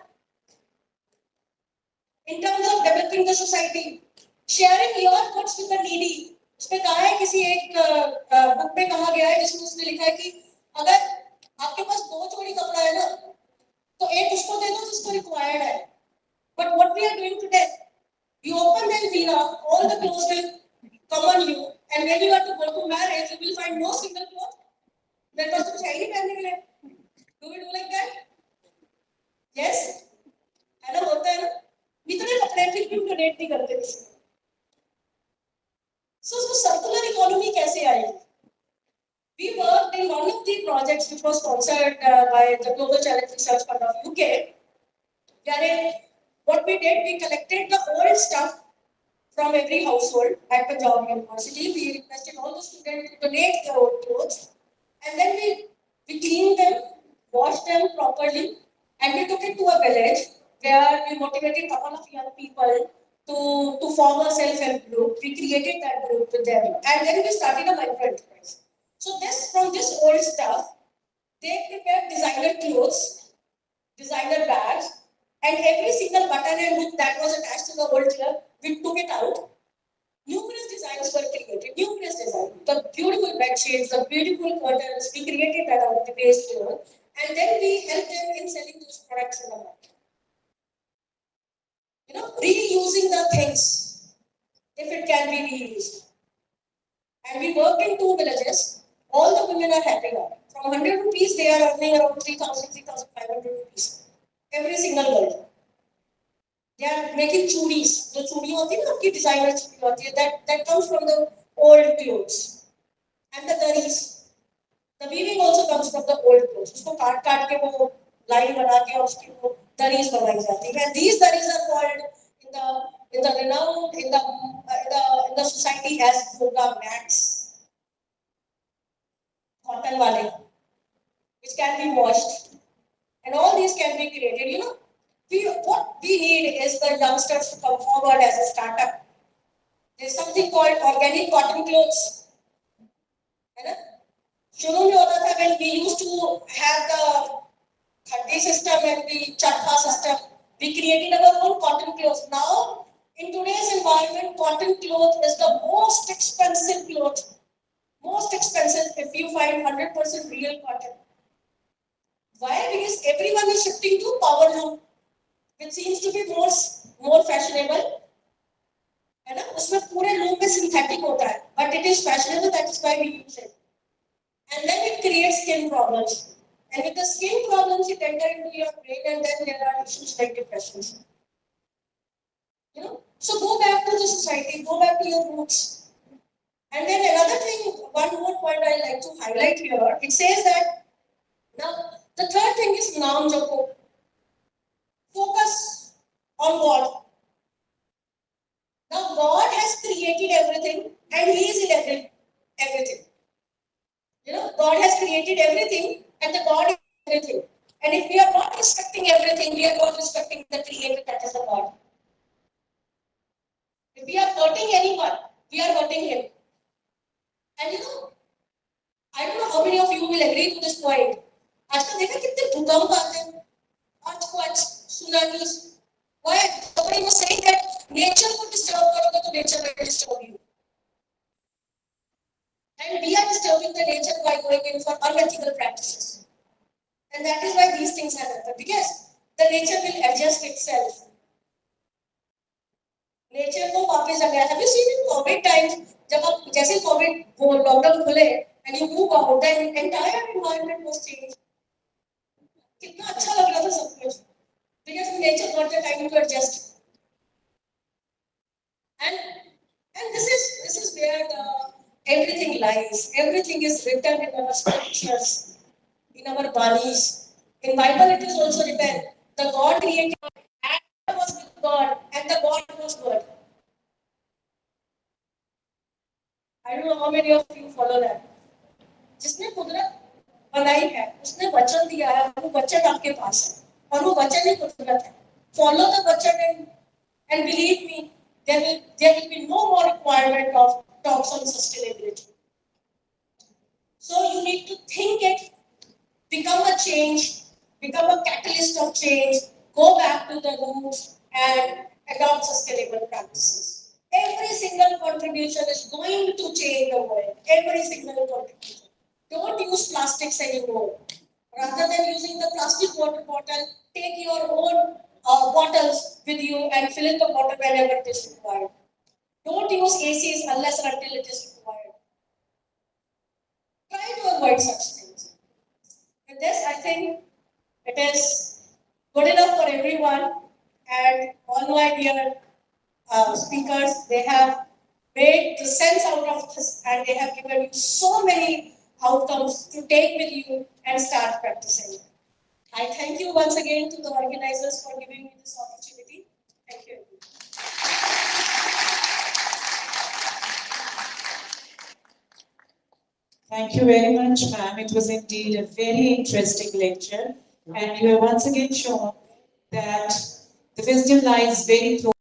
In terms of developing the society. Sharing your goods with the needy. उसमें कहा है किसी एक book में कहा गया है जिसमें उसने लिखा है कि अगर आपके पास 2 जोड़ी कपड़ा है ना, तो एक उसको दे दो जिसको रिक्वायर्ड है. But what we are doing today, you open the Veena, all the clothes will come on you, and when you have to go to marriage, you will find no single cloth. मेरे पास कुछ है ही नहीं पहनने के लिए. Do we do like that? Yes? है ना, होता है ना? इतने कपड़े फिर भी डोनेट नहीं करते किसी को. So उसको circular economy कैसे आएगी? We worked in one of the projects which was sponsored by the Global Challenge Research Fund of UK. Wherein what we did, we collected the old stuff from every household at Punjab University. We requested all the students to donate their old clothes, and then we cleaned them, washed them properly, and we took it to a village where we motivated a couple of young people to form a self-help group. We created that group with them, and then we started a micro enterprise. So from this old stuff, they prepared designer clothes, designer bags, and every single button and hook that was attached to the old cloth, we took it out. Numerous designs were created, numerous designs. The beautiful bed sheets, the beautiful curtains, we created that out of the waste cloth, and then we helped them in selling those products in the market. Reusing the things, if it can be reused. And we worked in 2 villages. All the women are happy now. From 100 rupees, they are earning around 3,000, 3,500 rupees. Every single girl. They are making chudis. The chudi hoti na, आपकी designer chudi hoti hai, that comes from the old clothes. And the daris. The weaving also comes from the old clothes. उसको काट के वो line बना के उसकी वो daris बनाई जाती है. And these daris are called in the renowned in the society as yoga mats. Cotton wale, which can be washed, and all these can be created. What we need is the youngsters to come forward as a startup. There's something called organic cotton clothes. शुरू में होता था when we used to have the khadi system and the charkha system, we created our own cotton clothes. Now, in today's environment, cotton cloth is the most expensive cloth. Most expensive if you find 100% real cotton. Why? Because everyone is shifting to power loom, which seems to be more fashionable. है ना? उसमें पूरे loom में synthetic होता है, but it is fashionable. That is why we use it. And then it creates skin problems. And with the skin problems, it enter into your brain, and then there are issues like depression. So go back to the society, go back to your roots. And then another thing, one more point I like to highlight here, it says that now the third thing is naam japo. Focus on God. Now God has created everything and He is in everything. God has created everything and the God is everything. And if we are not respecting everything, we are not respecting the Creator, that is the God. If we are hurting anyone, we are hurting Him. And I don't know how many of you will agree to this point. आजकल देखा कितने भूकंप आते हैं, earthquakes, tsunamis. Why? Somebody was saying that nature को disturb करोगे तो nature will disturb you. And we are disturbing the nature by going in for unethical practices. And that is why these things have happened. Because the nature will adjust itself. Nature को वापस आ गया. Have you seen in COVID times? जब आप जैसे Covid वो lockdown खुले and you move out, the entire environment was changed. कितना अच्छा लग रहा था सब कुछ, because nature got the time to adjust. And this is where everything lies. Everything is written in our scriptures, in our Banis. In Bible it is also written, the God created, Adam was with God, and the God was good. I don't know how many of you follow that. जिसने कुदरत बनाई है, उसने वचन दिया है, वो वचन आपके पास है, और वो वचन ही कुदरत है. Follow the वचन and believe me, there will be no more requirement of talks on sustainability. So you need to think it, become a change, become a catalyst of change, go back to the roots and adopt sustainable practices. Every single contribution is going to change the world. Every single contribution. Don't use plastics anymore. Rather than using the plastic water bottle, take your own bottles with you and fill in the water whenever it is required. Don't use ACs unless and until it is required. Try to avoid such things. With this, I think it is good enough for everyone, and all my dear speakers, they have made the sense out of this, and they have given you so many outcomes to take with you and start practicing. I thank you once again to the organizers for giving me this opportunity. Thank you. Thank you very much, ma'am. It was indeed a very interesting lecture. And you have once again shown that the wisdom lies very close